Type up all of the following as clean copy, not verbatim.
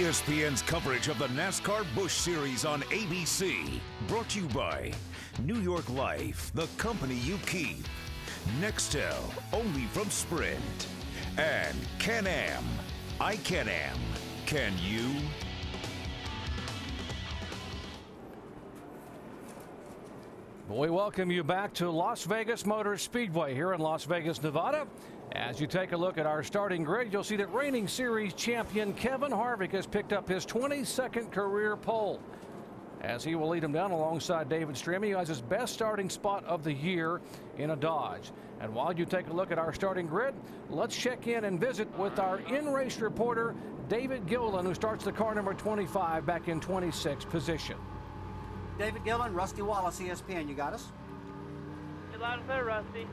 ESPN's coverage of the NASCAR Busch Series on ABC. Brought to you by New York Life, the company you keep. Nextel, only from Sprint. And Can-Am. I Can-Am. Can you? We welcome you back to Las Vegas Motor Speedway here in Las Vegas, Nevada. As you take a look at our starting grid, you'll see that reigning series champion Kevin Harvick has picked up his 22nd career pole, as he will lead him down alongside David Stremme, who has his best starting spot of the year in a Dodge. And while you take a look at our starting grid, let's check in and visit with our in-race reporter, David Gilliland, who starts the car number 25 back in 26th position. David Gilliland, Rusty Wallace, ESPN. You got us? You're loud and clear, Rusty.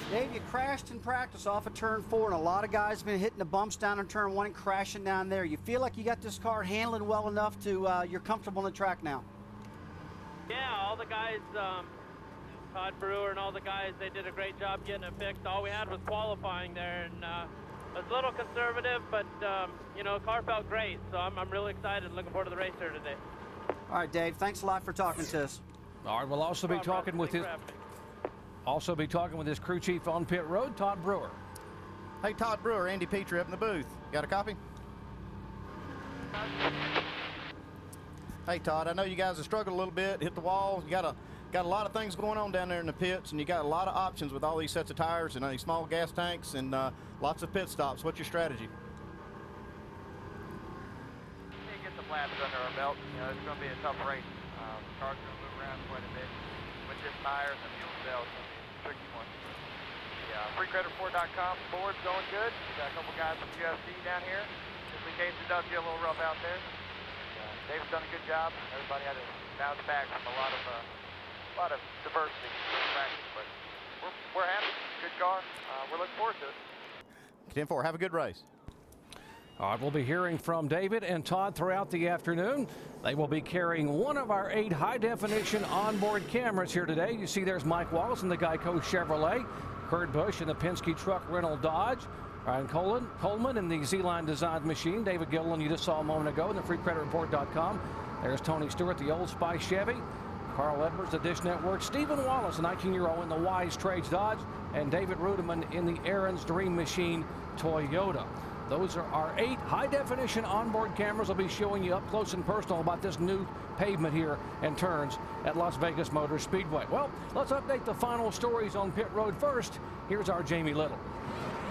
Dave, you crashed in practice off of turn 4, and a lot of guys have been hitting the bumps down in turn 1 and crashing down there. You feel like you got this car handling well enough to you're comfortable on the track now? Yeah, all the guys, Todd Brewer and all the guys, they did a great job getting it fixed. All we had was qualifying there, and it was a little conservative, but, you know, the car felt great. So I'm really excited and looking forward to the race here today. All right, Dave, thanks a lot for talking to us. All right, we'll also be talking with his crew chief on pit road, Todd Brewer. Hey, Todd Brewer, Andy Petrie up in the booth. Got a copy? Hey, Todd, I know you guys have struggled a little bit, hit the wall. You got a lot of things going on down there in the pits, and you got a lot of options with all these sets of tires and these small gas tanks and lots of pit stops. What's your strategy? Get some laps under our belt. You know, it's going to be a tough race. The car's going to move around quite a bit. With just tires and fuel cells, it's going to be a tricky one. The freecreditreport.com board's going good. We got a couple guys from UFC down here, just in case it does get a little rough out there. David's done a good job. Everybody had to bounce back from a lot of diversity in practice, but we're happy. Good car. We're looking forward to it. 10-4. Have a good race. All right, we'll be hearing from David and Todd throughout the afternoon. They will be carrying one of our 8 high-definition onboard cameras here today. You see there's Mike Wallace in the Geico Chevrolet, Kurt Busch in the Penske Truck Rental Dodge, Ryan Coleman in the Z-Line Designed Machine, David Gilliland you just saw a moment ago in the freecreditreport.com. There's Tony Stewart, the Old Spice Chevy, Carl Edwards, the Dish Network, Stephen Wallace, a 19-year-old in the Wise Trades Dodge, and David Rudeman in the Aaron's Dream Machine Toyota. Those are our 8 high-definition onboard cameras. We'll be showing you up close and personal about this new pavement here and turns at Las Vegas Motor Speedway. Well, let's update the final stories on pit road first. Here's our Jamie Little.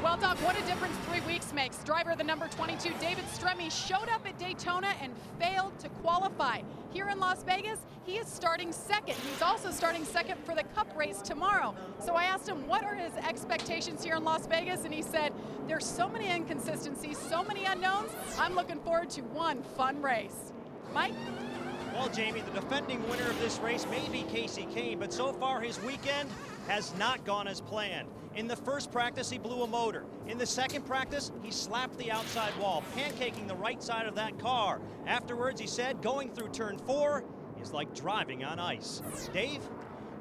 Well, Doc, what a difference 3 weeks makes. Driver the number 22, David Stremme, showed up at Daytona and failed to qualify. Here in Las Vegas, he is starting second. He's also starting second for the Cup race tomorrow. So I asked him, what are his expectations here in Las Vegas? And he said, there's so many inconsistencies, so many unknowns. I'm looking forward to one fun race. Mike? Well, Jamie, the defending winner of this race may be Casey Kane, but so far his weekend has not gone as planned. In the first practice, he blew a motor. In the second practice, he slapped the outside wall, pancaking the right side of that car. Afterwards, he said, going through turn 4 is like driving on ice. Dave?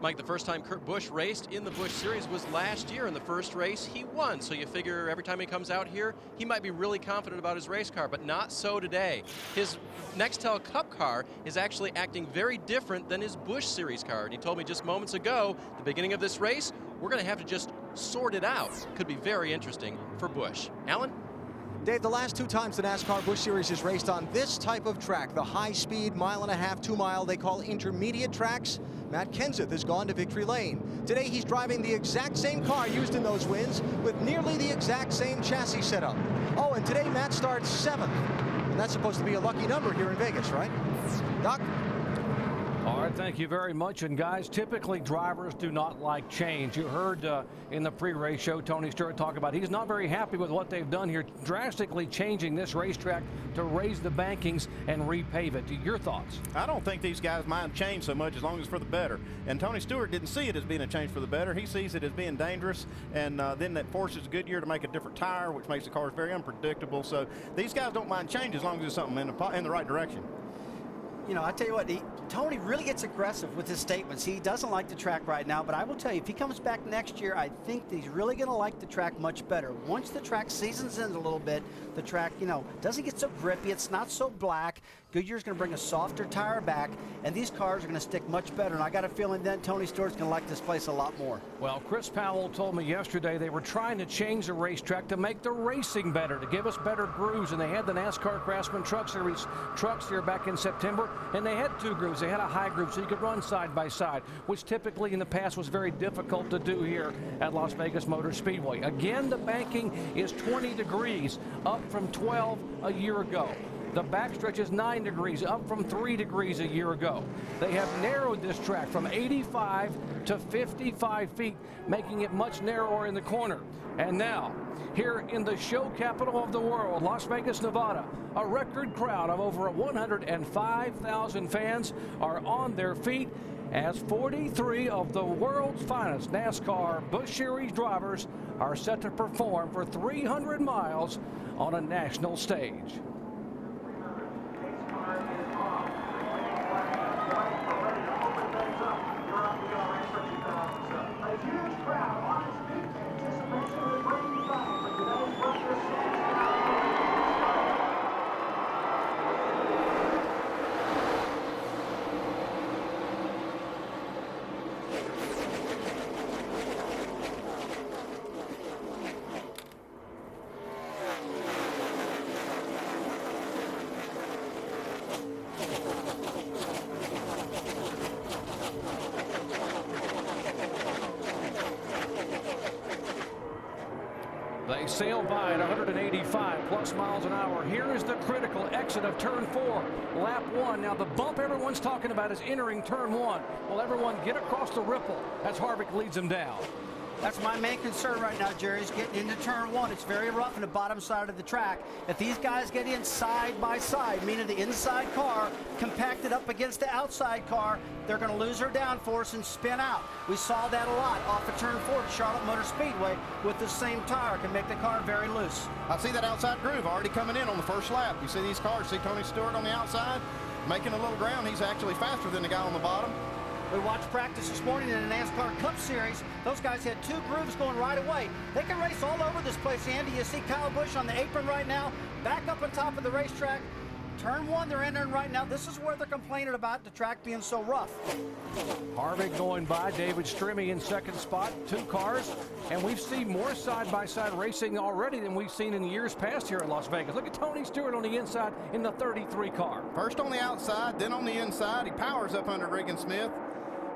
Mike, the first time Kurt Busch raced in the Busch Series was last year. In the first race, he won. So you figure every time he comes out here, he might be really confident about his race car, but not so today. His Nextel Cup car is actually acting very different than his Busch Series car. And he told me just moments ago, the beginning of this race, we're going to have to just sort it out. Could be very interesting for Busch. Alan? Dave, the last 2 times the NASCAR Busch Series has raced on this type of track, the high-speed 1.5 mile, 2 mile, they call intermediate tracks, Matt Kenseth has gone to victory lane. Today he's driving the exact same car used in those wins with nearly the exact same chassis setup. Oh, and today Matt starts 7th. And that's supposed to be a lucky number here in Vegas, right? Doc? All right, thank you very much. And guys, typically drivers do not like change. You heard in the pre-race show Tony Stewart talk about he's not very happy with what they've done here, drastically changing this racetrack to raise the bankings and repave it. Your thoughts? I don't think these guys mind change so much as long as it's for the better. And Tony Stewart didn't see it as being a change for the better. He sees it as being dangerous, and then that forces Goodyear to make a different tire, which makes the cars very unpredictable. So these guys don't mind change as long as it's something in the right direction. you know, I tell you what, Tony really gets aggressive with his statements. He doesn't like the track right now, but I will tell you, if he comes back next year, I think that he's really going to like the track much better. Once the track seasons in a little bit, the track, you know, doesn't get so grippy. It's not so black. Goodyear's going to bring a softer tire back, and these cars are going to stick much better. And I got a feeling then Tony Stewart's going to like this place a lot more. Well, Chris Powell told me yesterday they were trying to change the racetrack to make the racing better, to give us better grooves. And they had the NASCAR Craftsman Truck Series trucks here back in September, and they had 2 grooves. They had a high groove so you could run side by side, which typically in the past was very difficult to do here at Las Vegas Motor Speedway. Again, the banking is 20 degrees, up from 12 a year ago. The backstretch is 9 degrees, up from 3 degrees a year ago. They have narrowed this track from 85 to 55 feet, making it much narrower in the corner. And now, here in the show capital of the world, Las Vegas, Nevada, a record crowd of over 105,000 fans are on their feet as 43 of the world's finest NASCAR Busch Series drivers are set to perform for 300 miles on a national stage. They sail by at 185 plus miles an hour. Here is the critical exit of turn 4, lap 1. Now the bump everyone's talking about is entering turn 1. Will everyone get across the ripple as Harvick leads them down? That's my main concern right now, Jerry, is getting into turn 1. It's very rough on the bottom side of the track. If these guys get in side by side, meaning the inside car compacted up against the outside car, they're going to lose their downforce and spin out. We saw that a lot off of turn 4 at Charlotte Motor Speedway with the same tire. Can make the car very loose. I see that outside groove already coming in on the first lap. You see these cars, see Tony Stewart on the outside, making a little ground. He's actually faster than the guy on the bottom. We watched practice this morning in the NASCAR Cup Series. Those guys had 2 grooves going right away. They can race all over this place, Andy. You see Kyle Busch on the apron right now, back up on top of the racetrack. Turn 1 they're entering right now. This is where they're complaining about the track being so rough. Harvick going by, David Strimmy in second spot, 2 cars, and we've seen more side-by-side racing already than we've seen in years past here in Las Vegas. Look at Tony Stewart on the inside in the 33 car. First on the outside, then on the inside. He powers up under Regan Smith.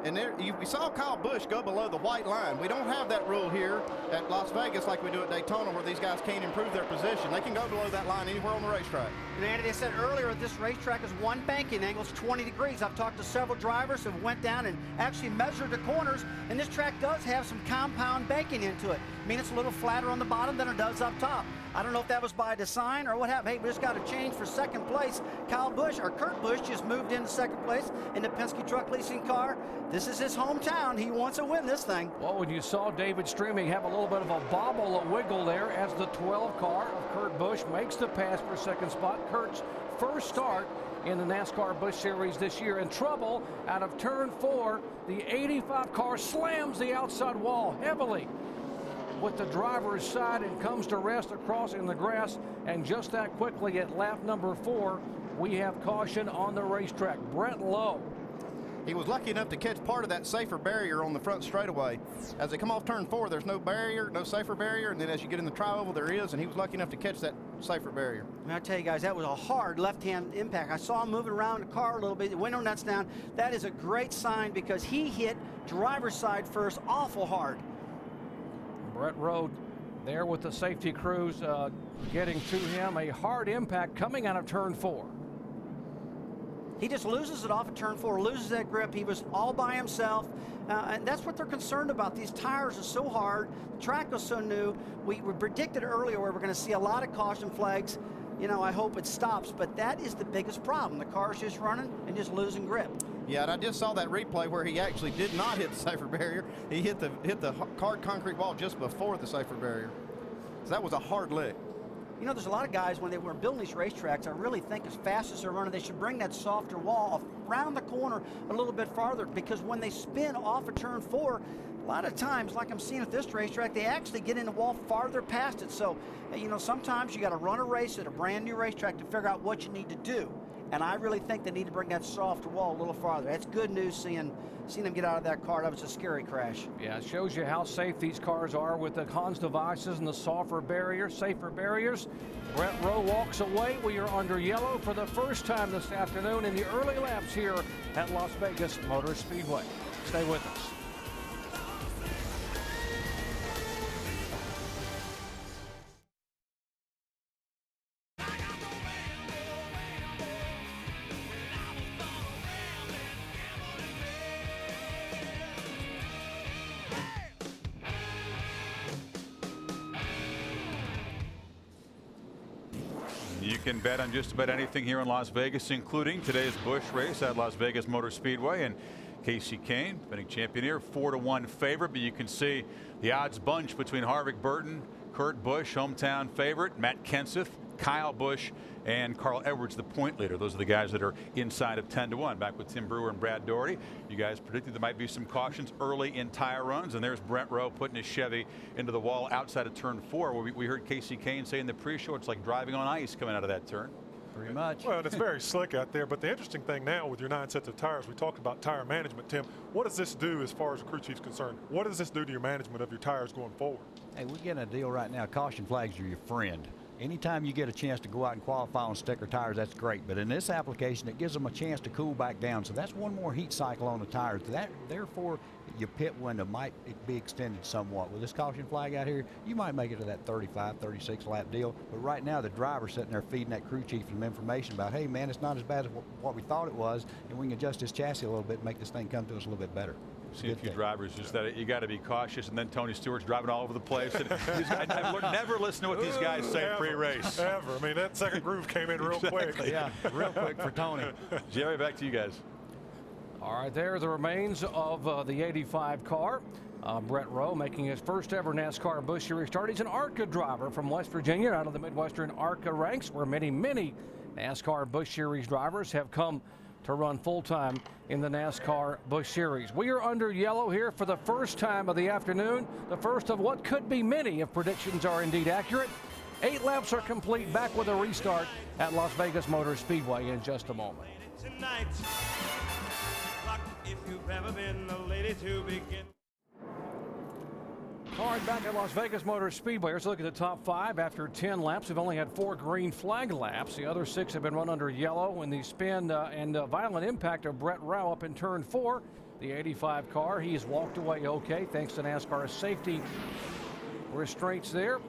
And there, we saw Kyle Busch go below the white line. We don't have that rule here at Las Vegas like we do at Daytona, where these guys can't improve their position. They can go below that line anywhere on the racetrack. And Andy, they said earlier this racetrack is 1 banking angle. It's 20 degrees. I've talked to several drivers who went down and actually measured the corners, and this track does have some compound banking into it. I mean, it's a little flatter on the bottom than it does up top. I don't know if that was by design or what happened. Hey, we just got to change for second place. Kyle Busch, or Kurt Busch, just moved into second place in the Penske Truck Leasing car. This is his hometown. He wants to win this thing. Well, when you saw David Strimmy have a little bit of a bobble, a wiggle there as the 12 car of Kurt Busch makes the pass for second spot. Kurt's first start in the NASCAR Busch Series this year. In trouble out of turn 4, the 85 car slams the outside wall heavily with the driver's side and comes to rest across in the grass. And just that quickly at lap number 4, we have caution on the racetrack. Brett Lowe. He was lucky enough to catch part of that safer barrier on the front straightaway. As they come off turn 4, there's no barrier, no safer barrier, and then as you get in the tri-oval, there is, and he was lucky enough to catch that safer barrier. And I tell you guys, that was a hard left-hand impact. I saw him moving around the car a little bit, the window nuts down. That is a great sign because he hit driver's side first awful hard. Brett Rowe there with the safety crews getting to him. A hard impact coming out of turn 4. He just loses it off of turn 4, loses that grip. He was all by himself. And that's what they're concerned about. These tires are so hard. The track was so new. We predicted earlier where we're going to see a lot of caution flags. You know, I hope it stops. But that is the biggest problem. The car's just running and just losing grip. Yeah, and I just saw that replay where he actually did not hit the safer barrier. He hit the hard concrete wall just before the safer barrier. So that was a hard lick. You know, there's a lot of guys, when they were building these racetracks, I really think as fast as they're running, they should bring that softer wall around the corner a little bit farther, because when they spin off of turn 4, a lot of times, like I'm seeing at this racetrack, they actually get in the wall farther past it. So, you know, sometimes you got to run a race at a brand new racetrack to figure out what you need to do. And I really think they need to bring that softer wall a little farther. That's good news seeing them get out of that car. That was a scary crash. Yeah, it shows you how safe these cars are with the Hans devices and the safer barriers. Brett Rowe walks away. We are under yellow for the first time this afternoon in the early laps here at Las Vegas Motor Speedway. Stay with us. You can bet on just about anything here in Las Vegas, including today's Busch race at Las Vegas Motor Speedway. And Casey Kane, defending champion here, 4-1 favorite. But you can see the odds bunch between Harvick Burton, Kurt Busch, hometown favorite, Matt Kenseth, Kyle Busch, and Carl Edwards, the point leader. Those are the guys that are inside of 10-1. Back with Tim Brewer and Brad Doherty. You guys predicted there might be some cautions early in tire runs, and there's Brent Rowe putting his Chevy into the wall outside of turn 4. Where we heard Casey Kane say in the pre-show it's like driving on ice coming out of that turn. Pretty much. Well, it's very slick out there, but the interesting thing now with your 9 sets of tires, we talked about tire management, Tim. What does this do as far as the crew chief's concerned? What does this do to your management of your tires going forward? Hey, we're getting a deal right now. Caution flags are your friend. Anytime you get a chance to go out and qualify on sticker tires, that's great. But in this application, it gives them a chance to cool back down. So that's one more heat cycle on the tires. Therefore, your pit window might be extended somewhat. With this caution flag out here, you might make it to that 35, 36 lap deal. But right now, the driver's sitting there feeding that crew chief some information about, hey, man, it's not as bad as what we thought it was, and we can adjust this chassis a little bit and make this thing come to us a little bit better. See a few drivers just that you got to be cautious, and then Tony Stewart's driving all over the place. And never listen to what these guys say pre-race. Ever. I mean, that second groove came in real quick. Yeah, real quick for Tony. Jerry, back to you guys. All right, there are the remains of the 85 car. Brett Rowe making his first ever NASCAR Busch Series start. He's an ARCA driver from West Virginia, out of the Midwestern ARCA ranks, where many NASCAR Busch Series drivers have come to run full-time in the NASCAR Busch Series. We are under yellow here for the first time of the afternoon, the first of what could be many if predictions are indeed accurate. 8 laps are complete. Back with a restart at Las Vegas Motor Speedway in just a moment. Tonight, if you've ever been a lady to begin. All right, back at Las Vegas Motor Speedway. Let's look at the top 5 after 10 laps. We've only had 4 green flag laps. The other 6 have been run under yellow. And the spin and violent impact of Brett Rowe up in turn 4, the 85 car. He's walked away okay thanks to NASCAR's safety restraints there.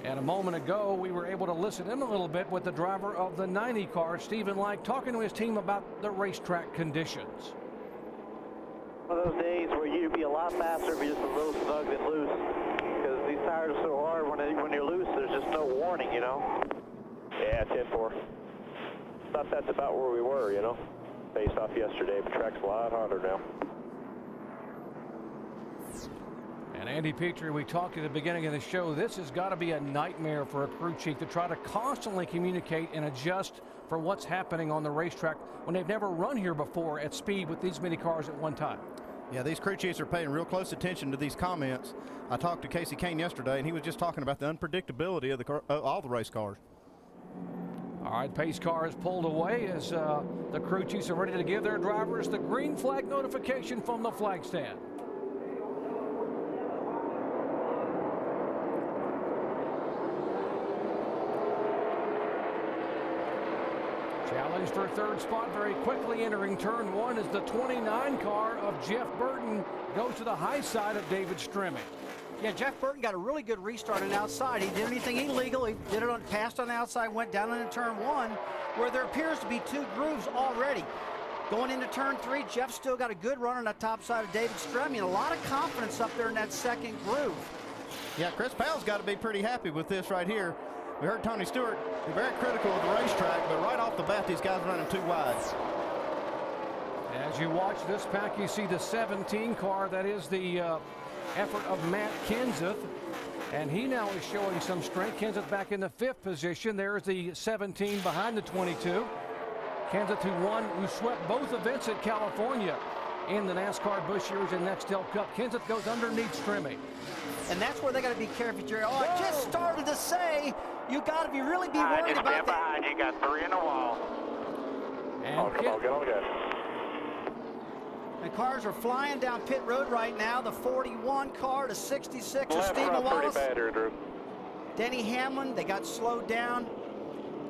And a moment ago, we were able to listen in a little bit with the driver of the 90 car, Stephen Light, talking to his team about the racetrack conditions. One of those days where you'd be a lot faster if you're just a little snug and loose, because these tires are so hard. When you're loose, there's just no warning, you know. Yeah, 10-4. Thought that's about where we were, you know, based off yesterday. But track's a lot harder now. And Andy Petrie, we talked at the beginning of the show, this has got to be a nightmare for a crew chief to try to constantly communicate and adjust for what's happening on the racetrack when they've never run here before at speed with these many cars at one time. Yeah, these crew chiefs are paying real close attention to these comments. I talked to Casey Kane yesterday, and he was just talking about the unpredictability of all the race cars. All right, pace car is pulled away as the crew chiefs are ready to give their drivers the green flag notification from the flag stand. Challenge for third spot very quickly entering turn 1 as the 29 car of Jeff Burton goes to the high side of David Stremme. Yeah, Jeff Burton got a really good restart on the outside. He did anything illegal. He did it passed on the outside, went down into turn 1, where there appears to be 2 grooves already. Going into turn 3, Jeff still got a good run on the top side of David Stremme, and a lot of confidence up there in that second groove. Yeah, Chris Powell's got to be pretty happy with this right here. We heard Tony Stewart be very critical of the racetrack, but right off the bat, these guys running too wide. As you watch this pack, you see the 17 car. That is the effort of Matt Kenseth. And he now is showing some strength. Kenseth back in the 5th position. There's the 17 behind the 22. Kenseth who swept both events at California in the NASCAR Busch Series and Nextel Cup. Kenseth goes underneath Strimmy. And that's where they got to be careful, Jerry. Oh, I just started to say, you got to really be worried about that. Behind you, got 3 in the wall. And Get on, good. The cars are flying down pit road right now. The 41 car to 66 of Left Stephen front Wallace. pretty bad here, Drew. Denny Hamlin, they got slowed down.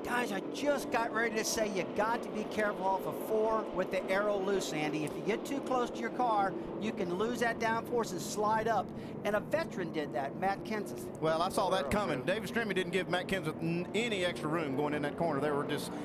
Guys, I just got ready to say you got to be careful off of 4 with the aero loose, Andy. If you get too close to your car, you can lose that downforce and slide up. And a veteran did that, Matt Kenseth. Well, I saw that coming. David Strimmy didn't give Matt Kenseth any extra room going in that corner.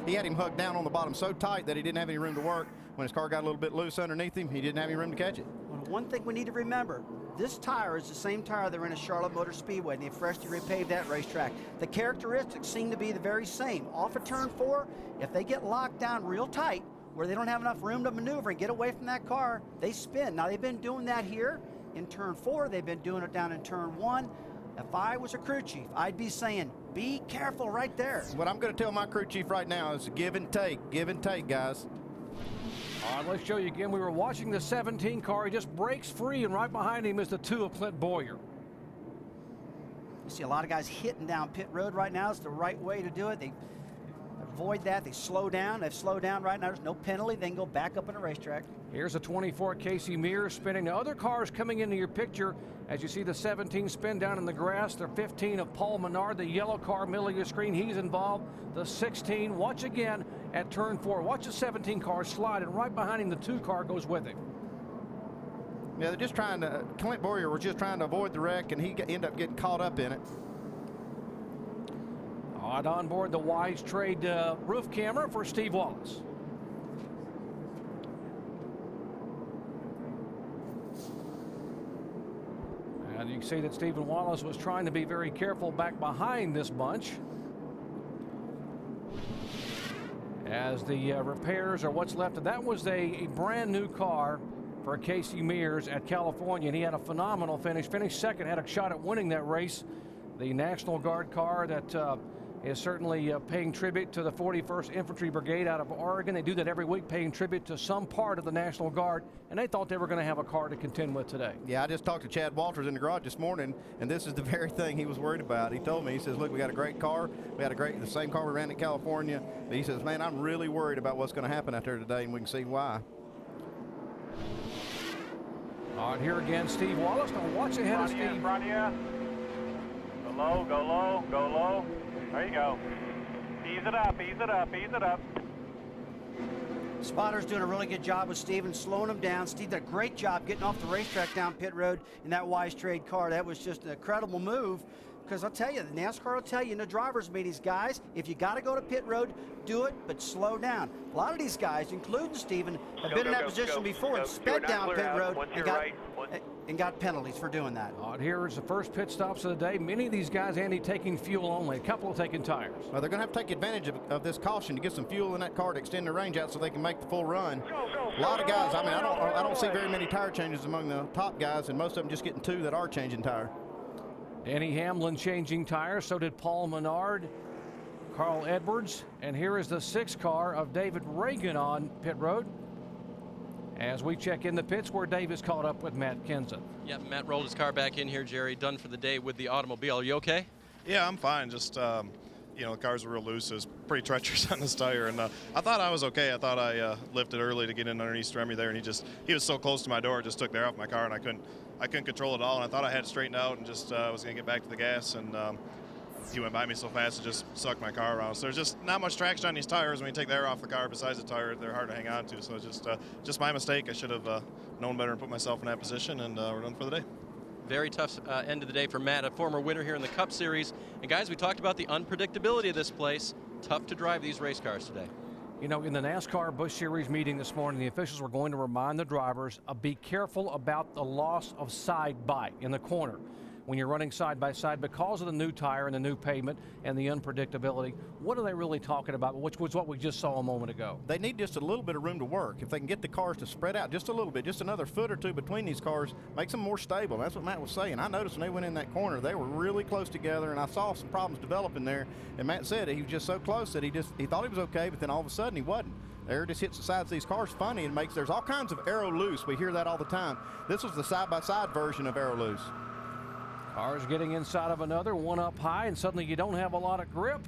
He had him hugged down on the bottom so tight that he didn't have any room to work. When his car got a little bit loose underneath him, he didn't have any room to catch it. Well, one thing we need to remember, this tire is the same tire they're in a Charlotte Motor Speedway, and they freshly repaved that racetrack. The characteristics seem to be the very same. Off of turn 4, if they get locked down real tight, where they don't have enough room to maneuver and get away from that car, they spin. Now, they've been doing that here in turn 4. They've been doing it down in turn 1. If I was a crew chief, I'd be saying, be careful right there. What I'm going to tell my crew chief right now is give and take, guys. All right, let's show you again. We were watching the 17 car. He just breaks free, and right behind him is the 2 of Clint Boyer. You see a lot of guys hitting down pit road right now. It's the right way to do it. They avoid that. They slow down. They've slowed down right now. There's no penalty. They can go back up in the racetrack. Here's a 24 Casey Mears spinning. The other cars coming into your picture as you see the 17 spin down in the grass. The 15 of Paul Menard, the yellow car middle of your screen. He's involved. The 16, watch again at turn 4. Watch the 17 car slide, and right behind him the 2 car goes with him. Yeah, they're just trying to, Clint Boyer was just trying to avoid the wreck, and he ended up getting caught up in it. On board the Wise Trade roof camera for Steve Wallace. And you can see that Stephen Wallace was trying to be very careful back behind this bunch, as the repairs are what's left of that. Was a brand new car for Casey Mears at California, and he had a phenomenal finish. Finished second, had a shot at winning that race. The National Guard car that is certainly paying tribute to the 41st Infantry Brigade out of Oregon. They do that every week, paying tribute to some part of the National Guard, and they thought they were going to have a car to contend with today. Yeah, I just talked to Chad Walters in the garage this morning, and this is the very thing he was worried about. He told me, he says, look, we got a great car. We had the same car we ran in California. But he says, man, I'm really worried about what's going to happen out there today, and we can see why. On here again, Steve Wallace. Now watch ahead of Steve. In front of you. Go low, go low, go low. There you go. Ease it up, ease it up, ease it up. Spotter's doing a really good job with Steven, slowing him down. Steve did a great job getting off the racetrack down pit road in that Wise Trade car. That was just an incredible move. Because I'll tell you, the NASCAR will tell you in the drivers' meetings, guys, if you got to go to pit road, do it, but slow down. A lot of these guys, including Steven, have been in that position before and sped down pit road and got penalties for doing that. Here is the first pit stops of the day. Many of these guys, Andy, taking fuel only. A couple taking tires. Well, they're going to have to take advantage of this caution to get some fuel in that car to extend the range out so they can make the full run. A lot of guys, I mean, I don't see very many tire changes among the top guys, and most of them just getting 2 that are changing tire. Denny Hamlin changing tires. So did Paul Menard, Carl Edwards. And here is the 6 car of David Reagan on pit road, as we check in the pits where Dave is caught up with Matt Kenseth. Yeah, Matt rolled his car back in here, Jerry, done for the day with the automobile. Are you okay? Yeah, I'm fine. Just, you know, the cars were real loose. It was pretty treacherous on this tire, and I thought I was okay. I thought I lifted early to get in underneath Stremy there, and he was so close to my door, it just took the air off my car, and I couldn't control it all, and I thought I had it straightened out and just was going to get back to the gas, and he went by me so fast it just sucked my car around. So there's just not much traction on these tires. When you take the air off the car, besides the tire, they're hard to hang on to. So it's just my mistake. I should have known better and put myself in that position, and we're done for the day. Very tough end of the day for Matt, a former winner here in the Cup Series. And guys, we talked about the unpredictability of this place. Tough to drive these race cars today. You know, in the NASCAR Busch Series meeting this morning, the officials were going to remind the drivers be careful about the loss of side bite in the corner. when you're running side by side because of the new tire and the new pavement and the unpredictability. What are they really talking about, which was what we just saw a moment ago? They need just a little bit of room to work. If they can get the cars to spread out just a little bit, just another foot or two between these cars, makes them more stable. That's what Matt was saying. I noticed when they went in that corner, they were really close together, and I saw some problems developing there. And Matt said he was just so close that he thought he was okay, but then all of a sudden he wasn't. The air just hits the sides of these cars funny and there's all kinds of aero loose. We hear that all the time. This was the side-by-side version of aero loose. Cars getting inside of another, one up high, and suddenly you don't have a lot of grip.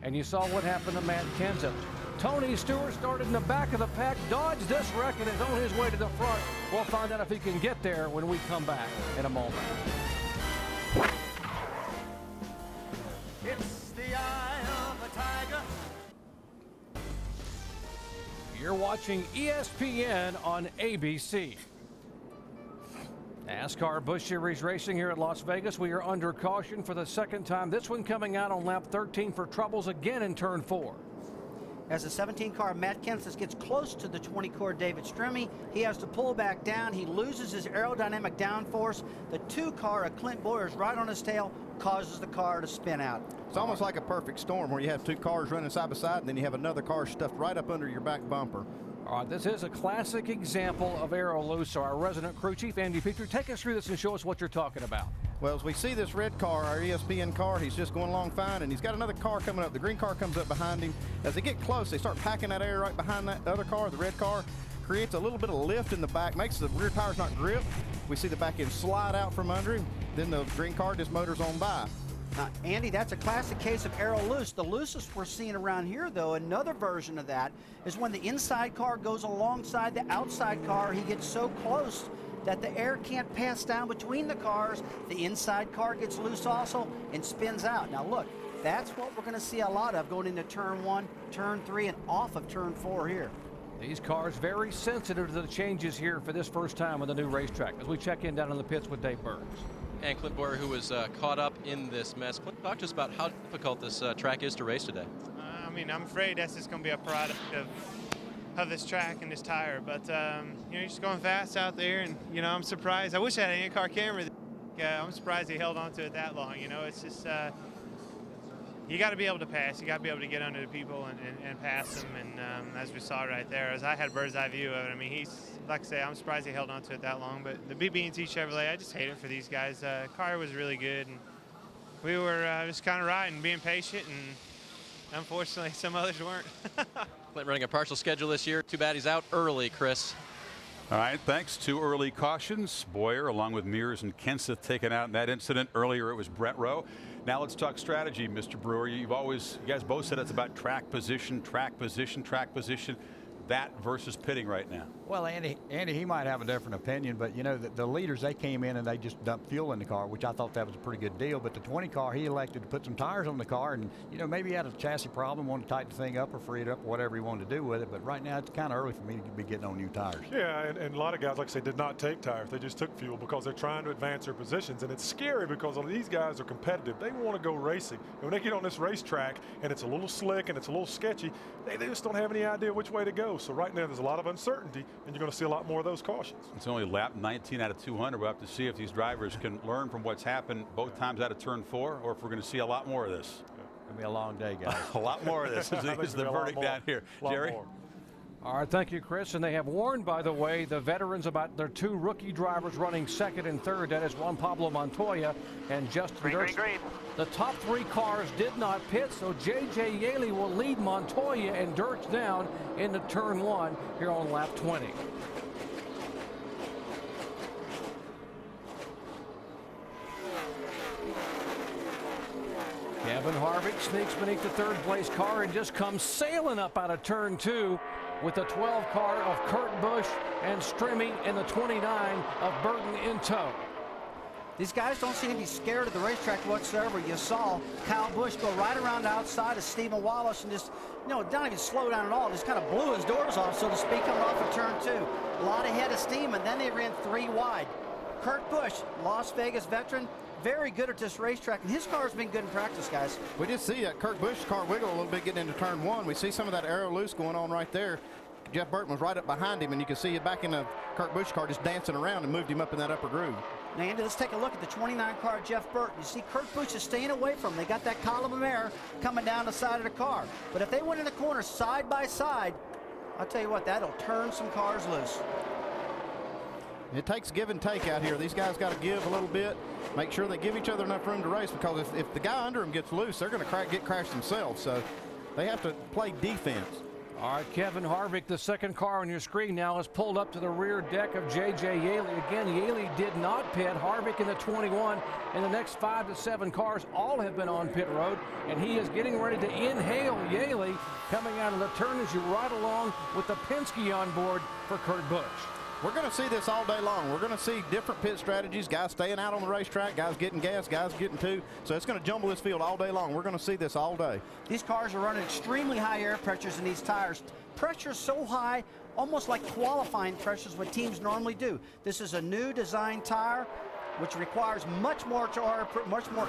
And you saw what happened to Matt Kenseth. Tony Stewart started in the back of the pack, dodged this wreck, and is on his way to the front. We'll find out if he can get there when we come back in a moment. It's the eye of a tiger. You're watching ESPN on ABC. NASCAR Busch Series racing here at Las Vegas. We are under caution for the second time. This one coming out on lap 13 for troubles again in turn 4. As the 17 car Matt Kenseth gets close to the 20 car David Stremme, he has to pull back down. He loses his aerodynamic downforce. The 2 car of Clint Bowyer's right on his tail, causes the car to spin out. It's almost like a perfect storm where you have 2 cars running side by side and then you have another car stuffed right up under your back bumper. All right, this is a classic example of aero loose. So our resident crew chief, Andy Petrie, take us through this and show us what you're talking about. Well, as we see this red car, our ESPN car, he's just going along fine, and he's got another car coming up. The green car comes up behind him. As they get close, they start packing that air right behind that other car, the red car. Creates a little bit of lift in the back, makes the rear tires not grip. We see the back end slide out from under him. Then the green car just motors on by. Now, Andy, that's a classic case of aero loose. The loosest we're seeing around here, though, another version of that, is when the inside car goes alongside the outside car. He gets so close that the air can't pass down between the cars. The inside car gets loose also and spins out. Now, look, that's what we're going to see a lot of going into turn 1, turn 3, and off of turn 4 here. These cars very sensitive to the changes here for this first time on the new racetrack. As we check in down in the pits with Dave Burns. And Clint Bowyer, who was caught up in this mess. Clint, talk to us about how difficult this track is to race today. I mean, I'm afraid that's just going to be a product of this track and this tire. But, you know, you're just going fast out there, and, you know, I'm surprised. I wish I had an in-car camera. I'm surprised he held on to it that long. You know, it's just you got to be able to pass. You got to be able to get under the people and pass them. And as we saw right there, as I had bird's eye view of it, I mean, he's, like I say, I'm surprised he held on to it that long. But the BB&T Chevrolet, I just hate it for these guys. Car was really good, and we were just kind of riding, being patient, and unfortunately, some others weren't. Clint running a partial schedule this year. Too bad he's out early, Chris. All right, thanks to early cautions. Bowyer, along with Mears and Kenseth, taken out in that incident. Earlier, it was Brett Rowe. Now let's talk strategy, Mr. Brewer. You guys both said it's about track position, track position, track position. That versus pitting right now. Well, Andy, he might have a different opinion, but you know the leaders, they came in and they just dumped fuel in the car, which I thought that was a pretty good deal. But the 20 car, he elected to put some tires on the car, and you know maybe he had a chassis problem, wanted to tighten the thing up or free it up, whatever he wanted to do with it. But right now it's kind of early for me to be getting on new tires. Yeah, and a lot of guys, like I say, did not take tires. They just took fuel because they're trying to advance their positions, and it's scary because these guys are competitive. They want to go racing. And when they get on this racetrack and it's a little slick and it's a little sketchy, they just don't have any idea which way to go. So right now there's a lot of uncertainty, and you're going to see a lot more of those cautions. It's only lap 19 out of 200. We'll have to see if these drivers can learn from what's happened both times out of turn 4, or if we're going to see a lot more of this. It'll be a long day, guys. A lot more of this is the verdict down here. Jerry? All right, thank you, Chris. And they have warned, by the way, the veterans about their 2 rookie drivers running second and third. That is Juan Pablo Montoya and Justin Dirks. The top 3 cars did not pit, so J.J. Yaley will lead Montoya and Dirks down into turn 1 here on lap 20. Kevin Harvick sneaks beneath the third-place car and just comes sailing up out of turn 2 with the 12 car of Kurt Busch and Stremme and the 29 of Burton in tow. These guys don't seem to be scared of the racetrack whatsoever. You saw Kyle Busch go right around outside of Stephen Wallace and just, you know, not even slow down at all. Just kind of blew his doors off, so to speak, coming off of turn 2. A lot of head of steam, and then they ran 3 wide. Kurt Busch, Las Vegas veteran, very good at this racetrack, and his car's been good in practice, guys. We did see that Kurt Busch car wiggle a little bit getting into turn 1. We see some of that aero loose going on right there. Jeff Burton was right up behind him, and you can see it back in the Kurt Busch car just dancing around and moved him up in that upper groove. Now, Andy, let's take a look at the 29 car, Jeff Burton. You see Kurt Busch is staying away from him. They got that column of air coming down the side of the car. But if they went in the corner side by side, I'll tell you what, that'll turn some cars loose. It takes give and take out here. These guys got to give a little bit, make sure they give each other enough room to race, because if the guy under them gets loose, they're going to get crashed themselves. So they have to play defense. All right, Kevin Harvick, the second car on your screen now, is pulled up to the rear deck of J.J. Yaley. Again, Yaley did not pit. Harvick in the 21. And the next 5 to 7 cars all have been on pit road. And he is getting ready to inhale Yaley coming out of the turn as you ride along with the Penske on board for Kurt Busch. We're going to see this all day long. We're going to see different pit strategies, guys staying out on the racetrack, guys getting gas, guys getting two. So it's going to jumble this field all day long. We're going to see this all day. These cars are running extremely high air pressures in these tires. Pressure so high, almost like qualifying pressures, what teams normally do. This is a new design tire, which requires much more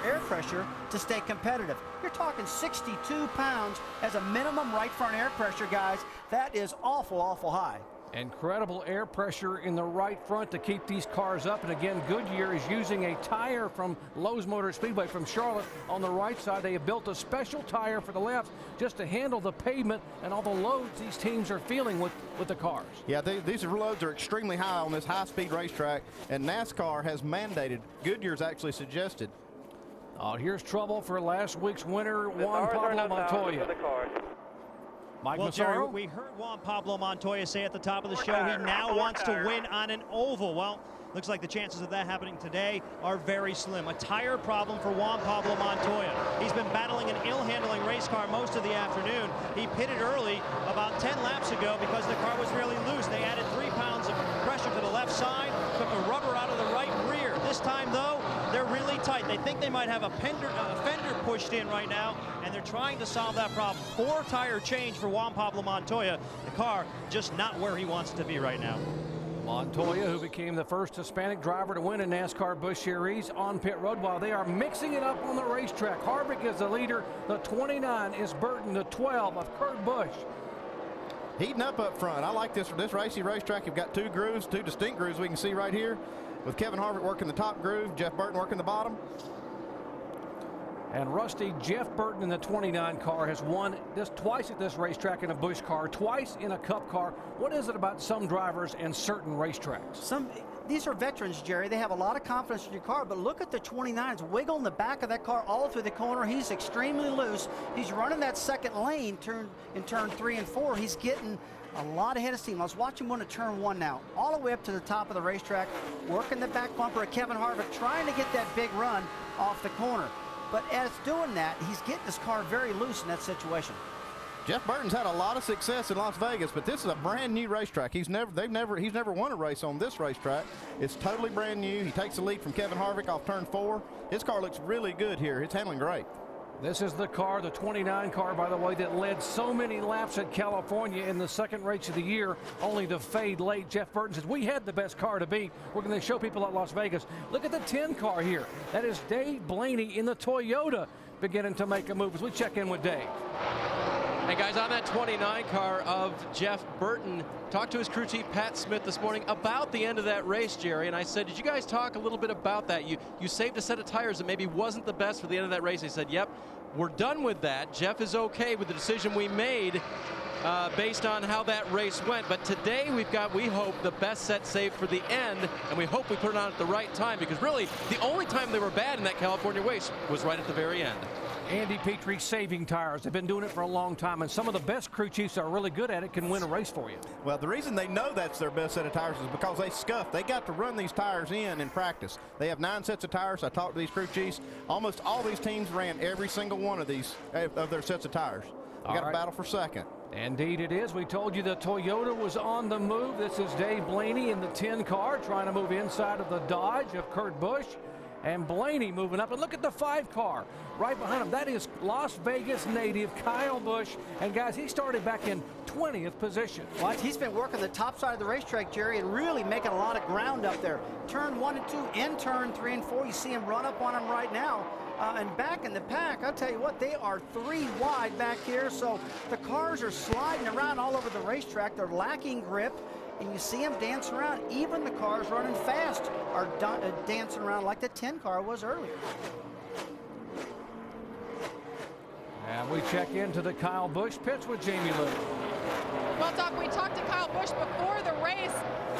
air pressure to stay competitive. You're talking 62 pounds as a minimum right front air pressure, guys. That is awful, awful high. Incredible air pressure in the right front to keep these cars up. And again, Goodyear is using a tire from Lowe's Motor Speedway from Charlotte on the right side. They have built a special tire for the left just to handle the pavement and all the loads these teams are feeling with the cars. Yeah, these loads are extremely high on this high-speed racetrack, and NASCAR has mandated, Goodyear's actually suggested. Oh, here's trouble for last week's winner, Juan Pablo Montoya. Mike well, Massaro? Jerry, we heard Juan Pablo Montoya say at the top of the show he now wants to win on an oval. Well, looks like the chances of that happening today are very slim. A tire problem for Juan Pablo Montoya. He's been battling an ill-handling race car most of the afternoon. He pitted early about 10 laps ago because the car was really loose. They added 3 pounds of pressure to the left side, took the rubber out of the right rear. This time, though, they're really tight. They think they might have a fender pushed in right now, and they're trying to solve that problem. 4 tire change for Juan Pablo Montoya. The car just not where he wants it to be right now. Montoya, who became the first Hispanic driver to win a NASCAR Busch Series on pit road, while they are mixing it up on the racetrack. Harvick is the leader. The 29 is Burton. The 12 of Kurt Busch. Heating up front. I like this racy racetrack. You've got 2 grooves, 2 distinct grooves we can see right here, with Kevin Harvick working the top groove, Jeff Burton working the bottom. And Rusty, Jeff Burton in the 29 car has won twice at this racetrack in a Busch car, twice in a Cup car. What is it about some drivers and certain racetracks? These are veterans, Jerry. They have a lot of confidence in your car, but look at the 29s wiggling the back of that car all through the corner. He's extremely loose. He's running that second lane in turn 3 and 4. He's getting a lot ahead of steam. I was watching one at turn 1 now, all the way up to the top of the racetrack, working the back bumper of Kevin Harvick, trying to get that big run off the corner. But as doing that, he's getting his car very loose in that situation. Jeff Burton's had a lot of success in Las Vegas, but this is a brand new racetrack. He's never won a race on this racetrack. It's totally brand new. He takes the lead from Kevin Harvick off turn 4. His car looks really good here. It's handling great. This is the car, the 29 car, by the way, that led so many laps at California in the second race of the year, only to fade late. Jeff Burton says, we had the best car to beat. We're going to show people at Las Vegas. Look at the 10 car here. That is Dave Blaney in the Toyota beginning to make a move as we check in with Dave. Hey guys, on that 29 car of Jeff Burton, talked to his crew chief Pat Smith this morning about the end of that race, Jerry, and I said, did you guys talk a little bit about that? You saved a set of tires that maybe wasn't the best for the end of that race. He said, yep, we're done with that. Jeff is okay with the decision we made based on how that race went. But today we hope, the best set saved for the end, and we hope we put it on at the right time, because really the only time they were bad in that California race was right at the very end. Andy Petrie saving tires. They've been doing it for a long time, and some of the best crew chiefs that are really good at it can win a race for you. Well, the reason they know that's their best set of tires is because they scuff. They got to run these tires in practice. They have 9 sets of tires. I talked to these crew chiefs. Almost all these teams ran every single one of these of their sets of tires. We got a battle for second. Indeed it is. We told you the Toyota was on the move. This is Dave Blaney in the 10 car trying to move inside of the Dodge of Kurt Busch. And Blaney moving up. And look at the 5 car right behind him. That is Las Vegas native Kyle Busch. And guys, he started back in 20th position. Well, he's been working the top side of the racetrack, Jerry, and really making a lot of ground up there. Turn 1 and 2, in turn 3 and 4. You see him run up on him right now. And back in the pack, I'll tell you what, they are 3 wide back here. So the cars are sliding around all over the racetrack. They're lacking grip. and you see them dancing around. Even the cars running fast are dancing around like the 10 car was earlier. And we check into the Kyle Busch pits with Jamie Lou. Well, Doc, we talked to Kyle Busch before the race.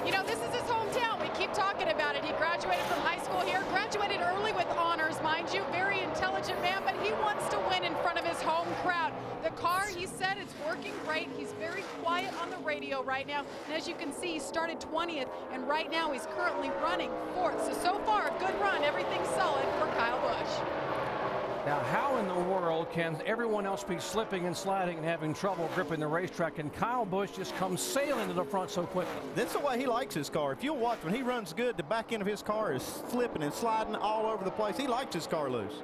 You know, this is his hometown. We keep talking about it. He graduated from high school here, graduated early with honors, mind you. Very intelligent man, but he wants to win in front of his home crowd. The car, he said, is working great. He's very quiet on the radio right now. And as you can see, he started 20th, and right now he's currently running 4th. So far, a good run. Everything's solid for Kyle Busch. Now, how in the world can everyone else be slipping and sliding and having trouble gripping the racetrack, and Kyle Busch just comes sailing to the front so quickly? That's the way he likes his car. If you'll watch, when he runs good, the back end of his car is slipping and sliding all over the place. He likes his car loose.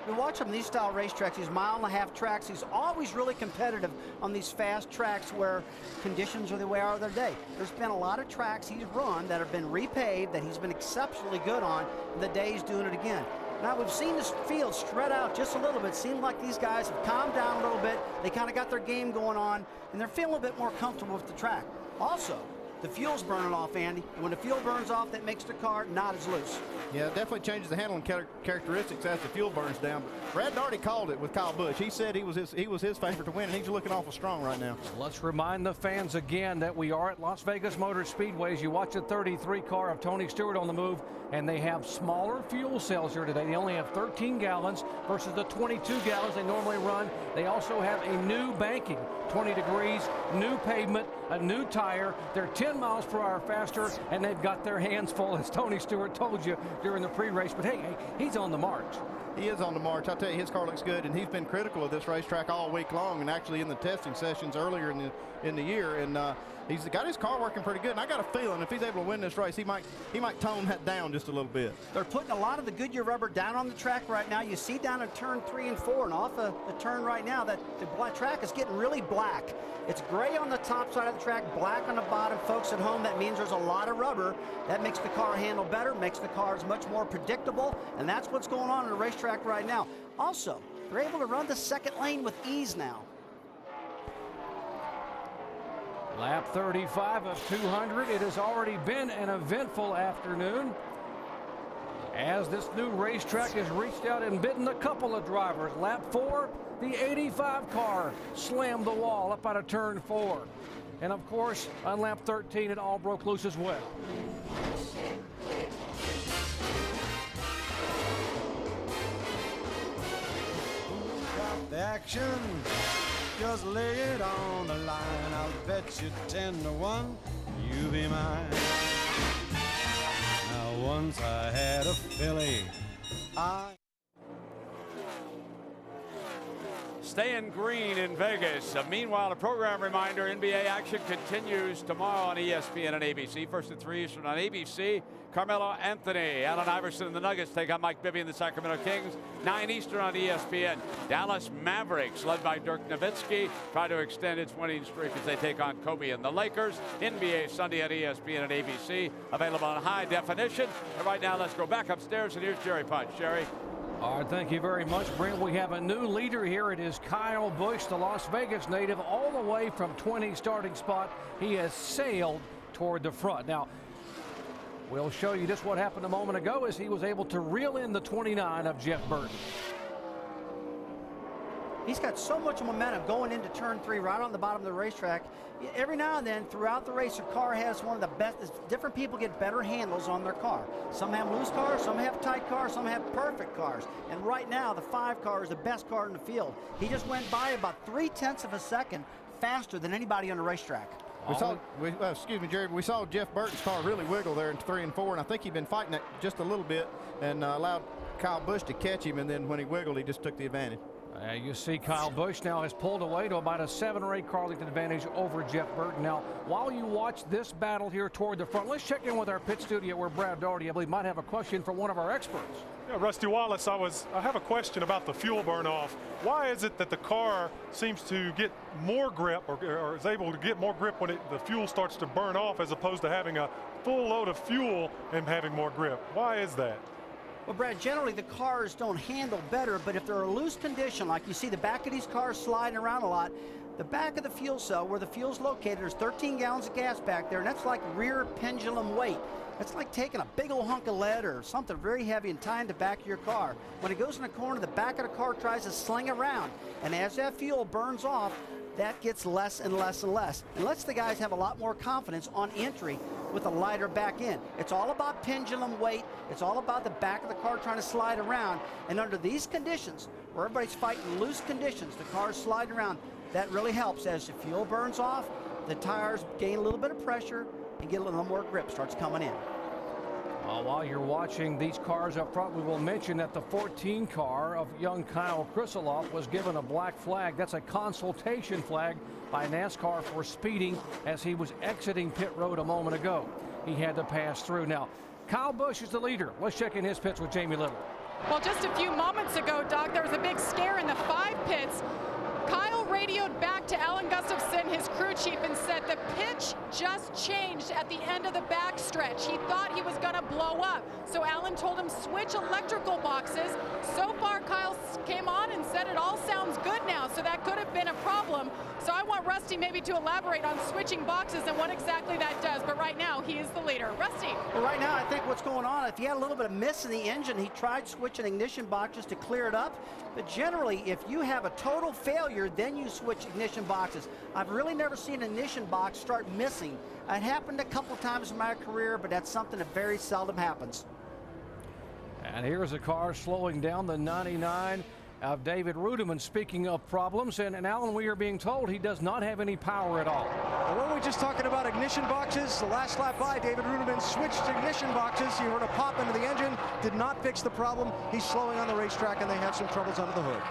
We watch him these style racetracks, these mile-and-a-half tracks. He's always really competitive on these fast tracks where conditions are the way they are their day. There's been a lot of tracks he's run that have been repaved that he's been exceptionally good on, and the day he's doing it again. Now, we've seen this field spread out just a little bit. Seems like these guys have calmed down a little bit. They kind of got their game going on, and they're feeling a bit more comfortable with the track. Also, the fuel's burning off, Andy. And when the fuel burns off, that makes the car not as loose. Yeah, it definitely changes the handling characteristics as the fuel burns down. Brad Daugherty called it with Kyle Busch. He said he was his favorite to win, and he's looking awful strong right now. Let's remind the fans again that we are at Las Vegas Motor Speedway. As you watch the 33 car of Tony Stewart on the move, and they have smaller fuel cells here today. They only have 13 gallons versus the 22 gallons they normally run. They also have a new banking, 20 degrees, new pavement, a new tire. They're 10 miles per hour faster, and they've got their hands full, as Tony Stewart told you during the pre-race. But hey, he's on the march. He is on the march. I'll tell you, his car looks good, and he's been critical of this racetrack all week long, and actually in the testing sessions earlier in the year. And he's got his car working pretty good. And I got a feeling if he's able to win this race, he might tone that down just a little bit. They're putting a lot of the Goodyear rubber down on the track right now. You see down at turn 3 and 4, and off the turn right now that the track is getting really black. It's gray on the top side of the track, black on the bottom. Folks at home, that means there's a lot of rubber. That makes the car handle better, makes the cars much more predictable, and that's what's going on the racetrack right now. Also, they're able to run the second lane with ease now. Lap 35 of 200. It has already been an eventful afternoon, as this new racetrack has reached out and bitten a couple of drivers. Lap 4, the 85 car slammed the wall up out of turn 4. And of course, on lap 13, it all broke loose as well. The action, just lay it on the line. I'll bet you 10-1, you be mine. Now once I had a filly, Staying green in Vegas. Meanwhile, a program reminder, NBA action continues tomorrow on ESPN and ABC. First at 3 Eastern on ABC. Carmelo Anthony, Allen Iverson and the Nuggets take on Mike Bibby and the Sacramento Kings. 9 Eastern on ESPN. Dallas Mavericks, led by Dirk Nowitzki, try to extend its winning streak as they take on Kobe and the Lakers. NBA Sunday on ESPN and ABC. Available in high definition. And right now, let's go back upstairs, and here's Jerry Punch. Jerry. All right, thank you very much, Brent. We have a new leader here. It is Kyle Busch, the Las Vegas native, all the way from 20 starting spot. He has sailed toward the front. Now, we'll show you just what happened a moment ago as he was able to reel in the 29 of Jeff Burton. He's got so much momentum going into turn 3 right on the bottom of the racetrack. Every now and then throughout the race, a car has one of the best. Different people get better handles on their car. Some have loose cars, some have tight cars, some have perfect cars. And right now, the 5 car is the best car in the field. He just went by about 0.3 of a second faster than anybody on the racetrack. Excuse me, Jerry, we saw Jeff Burton's car really wiggle there in 3 and 4, and I think he'd been fighting it just a little bit and allowed Kyle Busch to catch him, and then when he wiggled, he just took the advantage. You see Kyle Busch now has pulled away to about a 7 or 8 car length advantage over Jeff Burton. Now, while you watch this battle here toward the front, let's check in with our pit studio where Brad Daugherty, I believe, might have a question for one of our experts. Yeah, Rusty Wallace, I have a question about the fuel burn off. Why is it that the car seems to get more grip or is able to get more grip when the fuel starts to burn off as opposed to having a full load of fuel and having more grip? Why is that? Well, Brad, generally the cars don't handle better, but if they're a loose condition, like you see the back of these cars sliding around a lot, The back of the fuel cell, where the fuel's located, there's 13 gallons of gas back there, and that's like rear pendulum weight. It's like taking a big old hunk of lead or something very heavy and tying the back of your car. When it goes in the corner, the back of the car tries to sling around, and as that fuel burns off, that gets less and less and less, and lets the guys have a lot more confidence on entry with a lighter back end. It's all about pendulum weight. It's all about the back of the car trying to slide around, and under these conditions, where everybody's fighting loose conditions, the car's sliding around, that really helps. As the fuel burns off, the tires gain a little bit of pressure and get a little more grip, starts coming in. While you're watching these cars up front, we will mention that the 14 car of young Kyle Krisiloff was given a black flag. That's a consultation flag by NASCAR for speeding as he was exiting pit road a moment ago. He had to pass through. Now, Kyle Busch is the leader. Let's check in his pits with Jamie Little. Well, just a few moments ago, Doug, there was a big scare in the 5 pits. Kyle radioed back to Alan Gustafson, his crew chief, and said the pitch just changed at the end of the backstretch. He thought he was going to blow up. So Alan told him switch electrical boxes. So far, Kyle came on and said it all sounds good now. So that could have been a problem. So I want Rusty maybe to elaborate on switching boxes and what exactly that does. But right now, he is the leader. Rusty. Well, right now, I think what's going on, if he had a little bit of miss in the engine, he tried switching ignition boxes to clear it up. But generally, if you have a total failure, then you switch ignition boxes. I've really never seen an ignition box start missing. It happened a couple times in my career, but that's something that very seldom happens. And here's a car slowing down, the 99 of David Rudiman. Speaking of problems, and Alan, we are being told he does not have any power at all. Well, weren't we just talking about ignition boxes? The last lap by, David Rudiman switched ignition boxes. He heard a pop into the engine, did not fix the problem. He's slowing on the racetrack, and they have some troubles under the hood.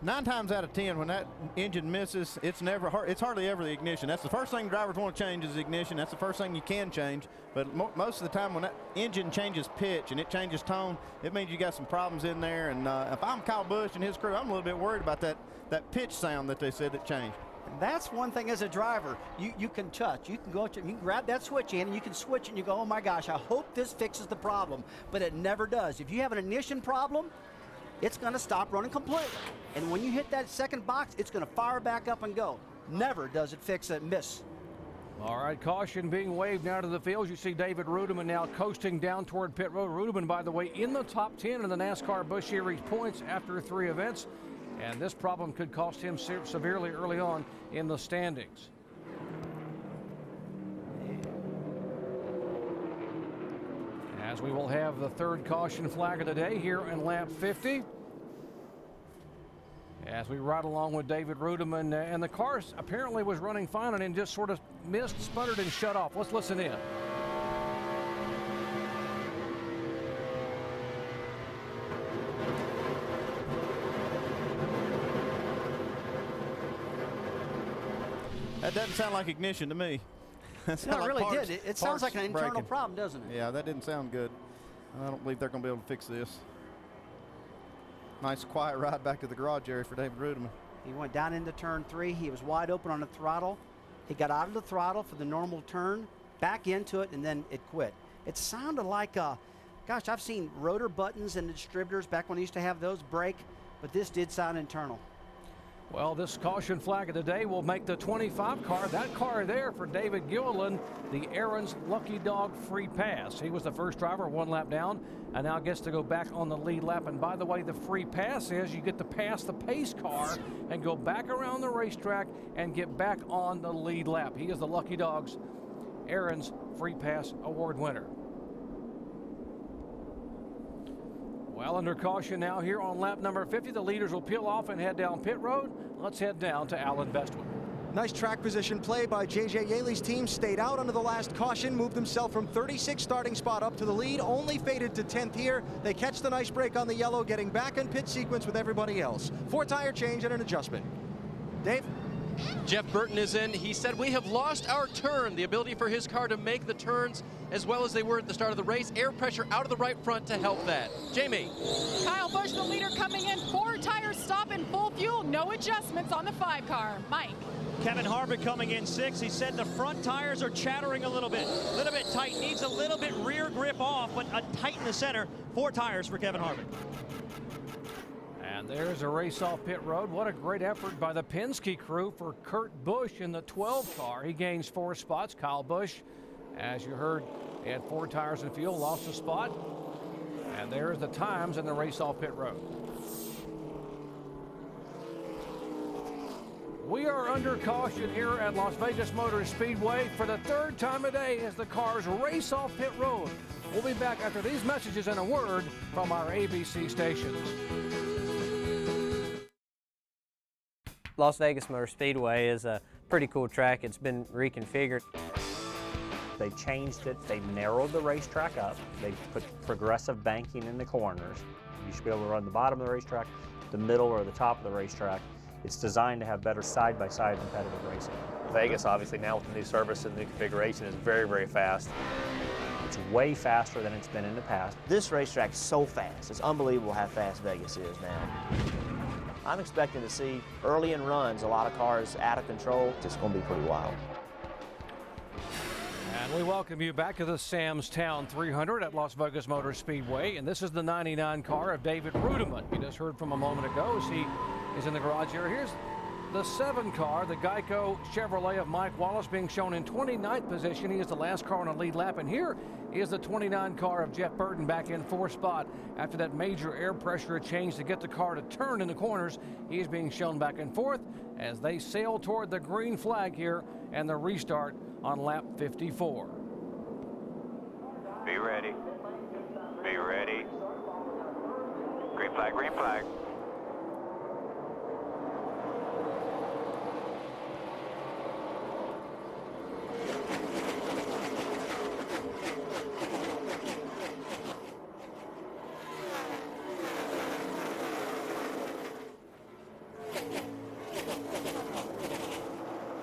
9 times out of 10, when that engine misses, it's hardly ever the ignition. That's the first thing drivers want to change is ignition. That's the first thing you can change. But most of the time, when that engine changes pitch and it changes tone, it means you got some problems in there. And if I'm Kyle Busch and his crew, I'm a little bit worried about that pitch sound that they said that changed. And that's one thing as a driver, you can touch. You can go to, you can grab that switch in and you can switch and you go, oh my gosh, I hope this fixes the problem. But it never does. If you have an ignition problem, it's going to stop running completely. And when you hit that second box, it's going to fire back up and go. Never does it fix a miss. All right, caution being waved now to the field. You see David Rudiman now coasting down toward pit road. Rudiman, by the way, in the top 10 in the NASCAR Busch Series points after 3 events. And this problem could cost him severely early on in the standings. As we will have the 3rd caution flag of the day here in lap 50. As we ride along with David Rudiman, and the car apparently was running fine and then just sort of missed, sputtered, and shut off. Let's listen in. That doesn't sound like ignition to me. No, it really did. It sounds like an internal problem, doesn't it? Yeah, that didn't sound good. I don't believe they're going to be able to fix this. Nice quiet ride back to the garage area for David Rudiman. He went down into turn 3. He was wide open on the throttle. He got out of the throttle for the normal turn, back into it, and then it quit. It sounded like, gosh, I've seen rotor buttons and distributors back when I used to have those break, but this did sound internal. Well, this caution flag of the day will make the 25 car. That car there for David Gilliland, the Aaron's Lucky Dog free pass. He was the first driver, 1 lap down, and now gets to go back on the lead lap. And by the way, the free pass is you get to pass the pace car and go back around the racetrack and get back on the lead lap. He is the Lucky Dog's Aaron's free pass award winner. Well, under caution now here on lap number 50. The leaders will peel off and head down pit road. Let's head down to Alan Bestwood. Nice track position play by J.J. Yaley's team. Stayed out under the last caution, moved himself from 36th starting spot up to the lead, only faded to 10th here. They catch the nice break on the yellow, getting back in pit sequence with everybody else. 4 tire change and an adjustment. Dave? Jeff Burton is in. He said we have lost our turn, the ability for his car to make the turns as well as they were at the start of the race. Air pressure out of the right front to help that. Jamie. Kyle Busch, the leader, coming in. 4 tires stop in full fuel. No adjustments on the 5 car. Mike. Kevin Harvick coming in 6. He said the front tires are chattering a little bit tight. Needs a little bit rear grip off, but tight in the center. 4 tires for Kevin Harvick. And there's a race off pit road. What a great effort by the Penske crew for Kurt Busch in the 12 car. He gains 4 spots. Kyle Busch, as you heard, he had 4 tires and fuel, lost a spot. And there's the times in the race off pit road. We are under caution here at Las Vegas Motor Speedway for the 3rd time a day as the cars race off pit road. We'll be back after these messages and a word from our ABC stations. Las Vegas Motor Speedway is a pretty cool track. It's been reconfigured. They changed it. They narrowed the racetrack up. They put progressive banking in the corners. You should be able to run the bottom of the racetrack, the middle, or the top of the racetrack. It's designed to have better side-by-side competitive racing. Vegas, obviously, now with the new service and the new configuration, is very, very fast. It's way faster than it's been in the past. This racetrack is so fast. It's unbelievable how fast Vegas is now. I'm expecting to see early in runs a lot of cars out of control. It's going to be pretty wild. And we welcome you back to the Sam's Town 300 at Las Vegas Motor Speedway. And this is the 99 car of David Rudiman. You just heard from a moment ago as he is in the garage here. Here's the 7 car, the Geico Chevrolet of Mike Wallace, being shown in 29th position. He is the last car on a lead lap. And here is the 29 car of Jeff Burton back in 4th spot. After that major air pressure change to get the car to turn in the corners, he is being shown back in 4th as they sail toward the green flag here and the restart on lap 54. Be ready. Be ready. Green flag, green flag.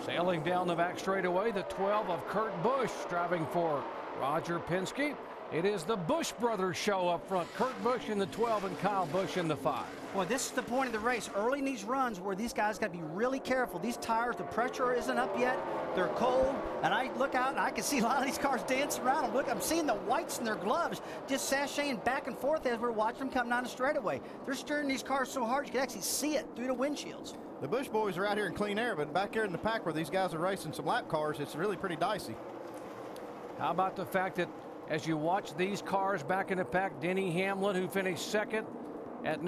Sailing down the back straightaway, the 12 of Kurt Busch driving for Roger Penske. It is the Busch brothers show up front. Kurt Busch in the 12 and Kyle Busch in the 5. Well, this is the point of the race. Early in these runs where these guys got to be really careful. These tires, the pressure isn't up yet. They're cold. And I look out and I can see a lot of these cars dancing around them. Look, I'm seeing the whites in their gloves just sashaying back and forth as we're watching them come down the straightaway. They're steering these cars so hard you can actually see it through the windshields. The Busch boys are out here in clean air, but back here in the pack where these guys are racing some lap cars, it's really pretty dicey. How about the fact that as you watch these cars back in the pack, Denny Hamlin, who finished 2nd at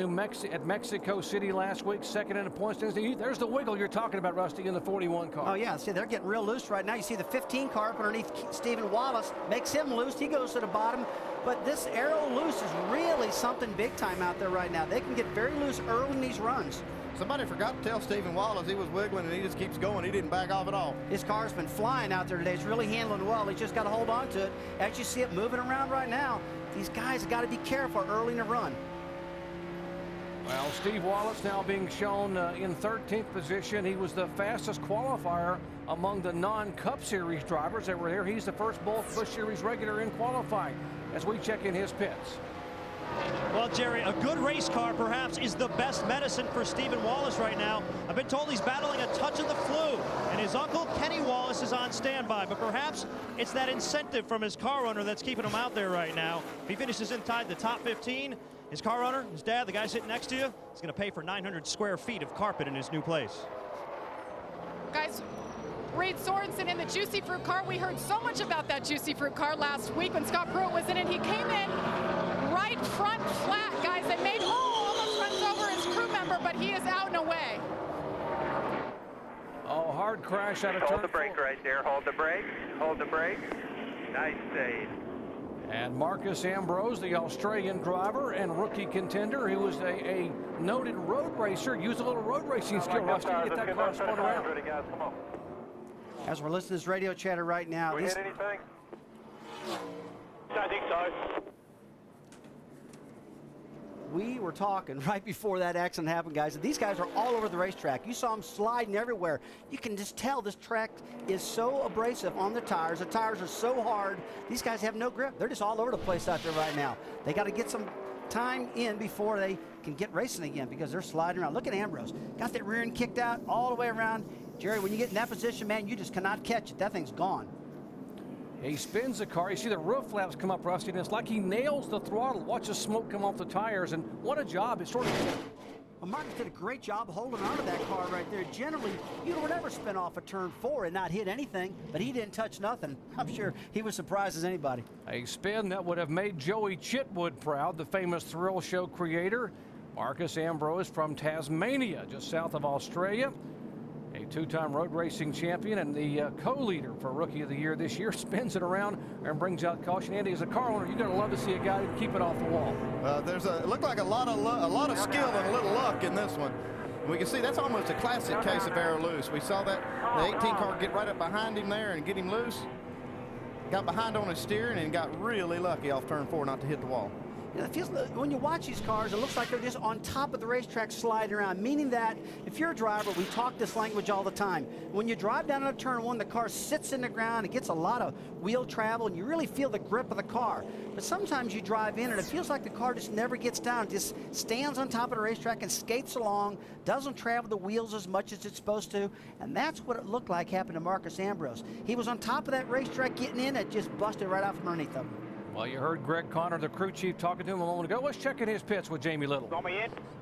Mexico City last week, 2nd in the points. There's the wiggle you're talking about, Rusty, in the 41 car. Oh, yeah. See, they're getting real loose right now. You see the 15 car up underneath Stephen Wallace. Makes him loose. He goes to the bottom. But this aero loose is really something big time out there right now. They can get very loose early in these runs. Somebody forgot to tell Stephen Wallace he was wiggling, and he just keeps going. He didn't back off at all. His car's been flying out there today. It's really handling well. He's just got to hold on to it. As you see it moving around right now, these guys have got to be careful early in the run. Well, Steve Wallace now being shown in 13th position. He was the fastest qualifier among the non-Cup Series drivers that were there. He's the first Busch Series regular in qualifying as we check in his pits. Well, Jerry, a good race car perhaps is the best medicine for Stephen Wallace right now. I've been told he's battling a touch of the flu, and his uncle Kenny Wallace is on standby, but perhaps it's that incentive from his car owner that's keeping him out there right now. If he finishes inside the top 15, his car owner, his dad, the guy sitting next to you, is going to pay for 900 square feet of carpet in his new place. Guys, Reed Sorensen in the Juicy Fruit car. We heard so much about that Juicy Fruit car last week when Scott Pruitt was in it. He came in right front flat, guys. They made almost runs over his crew member, but he is out and away. Oh, hard crash out of turn. Hold the brake right there. Hold the brake. Hold the brake. Nice save. And Marcus Ambrose, the Australian driver and rookie contender, who was a noted road racer, used a little road racing skill, Rusty, to get that car spun around. Ready, guys, come on. As we're listening to this radio chatter right now. We hit anything? I think so. We were talking right before that accident happened, guys. These guys are all over the racetrack. You saw them sliding everywhere. You can just tell this track is so abrasive on the tires. The tires are so hard. These guys have no grip. They're just all over the place out there right now. They got to get some time in before they can get racing again because they're sliding around. Look at Ambrose. Got that rear end kicked out all the way around. Jerry, when you get in that position, man, you just cannot catch it. That thing's gone. He spins the car. You see the roof flaps come up, Rusty, and it's like he nails the throttle. Watch the smoke come off the tires, and what a job. It's sort of Well, Marcus did a great job holding onto that car right there. Generally, you would never spin off a turn 4 and not hit anything, but he didn't touch nothing. I'm sure he was surprised as anybody. A spin that would have made Joey Chitwood proud, the famous thrill show creator. Marcus Ambrose from Tasmania, just south of Australia. A two-time road racing champion and the co-leader for Rookie of the Year this year, spins it around and brings out caution. Andy, as a car owner, you're going to love to see a guy keep it off the wall. It looked like a lot of skill and a little luck in this one. We can see that's almost a classic case of air loose. We saw that the 18 car get right up behind him there and get him loose. Got behind on his steering and got really lucky off turn 4 not to hit the wall. You know, it feels, when you watch these cars, it looks like they're just on top of the racetrack sliding around, meaning that if you're a driver, we talk this language all the time. When you drive down into turn 1, the car sits in the ground, it gets a lot of wheel travel, and you really feel the grip of the car. But sometimes you drive in, and it feels like the car just never gets down. It just stands on top of the racetrack and skates along, doesn't travel the wheels as much as it's supposed to, and that's what it looked like happened to Marcus Ambrose. He was on top of that racetrack getting in, it just busted right out from underneath him. Well, you heard Greg Connor, the crew chief, talking to him a moment ago. Let's check in his pits with Jamie Little.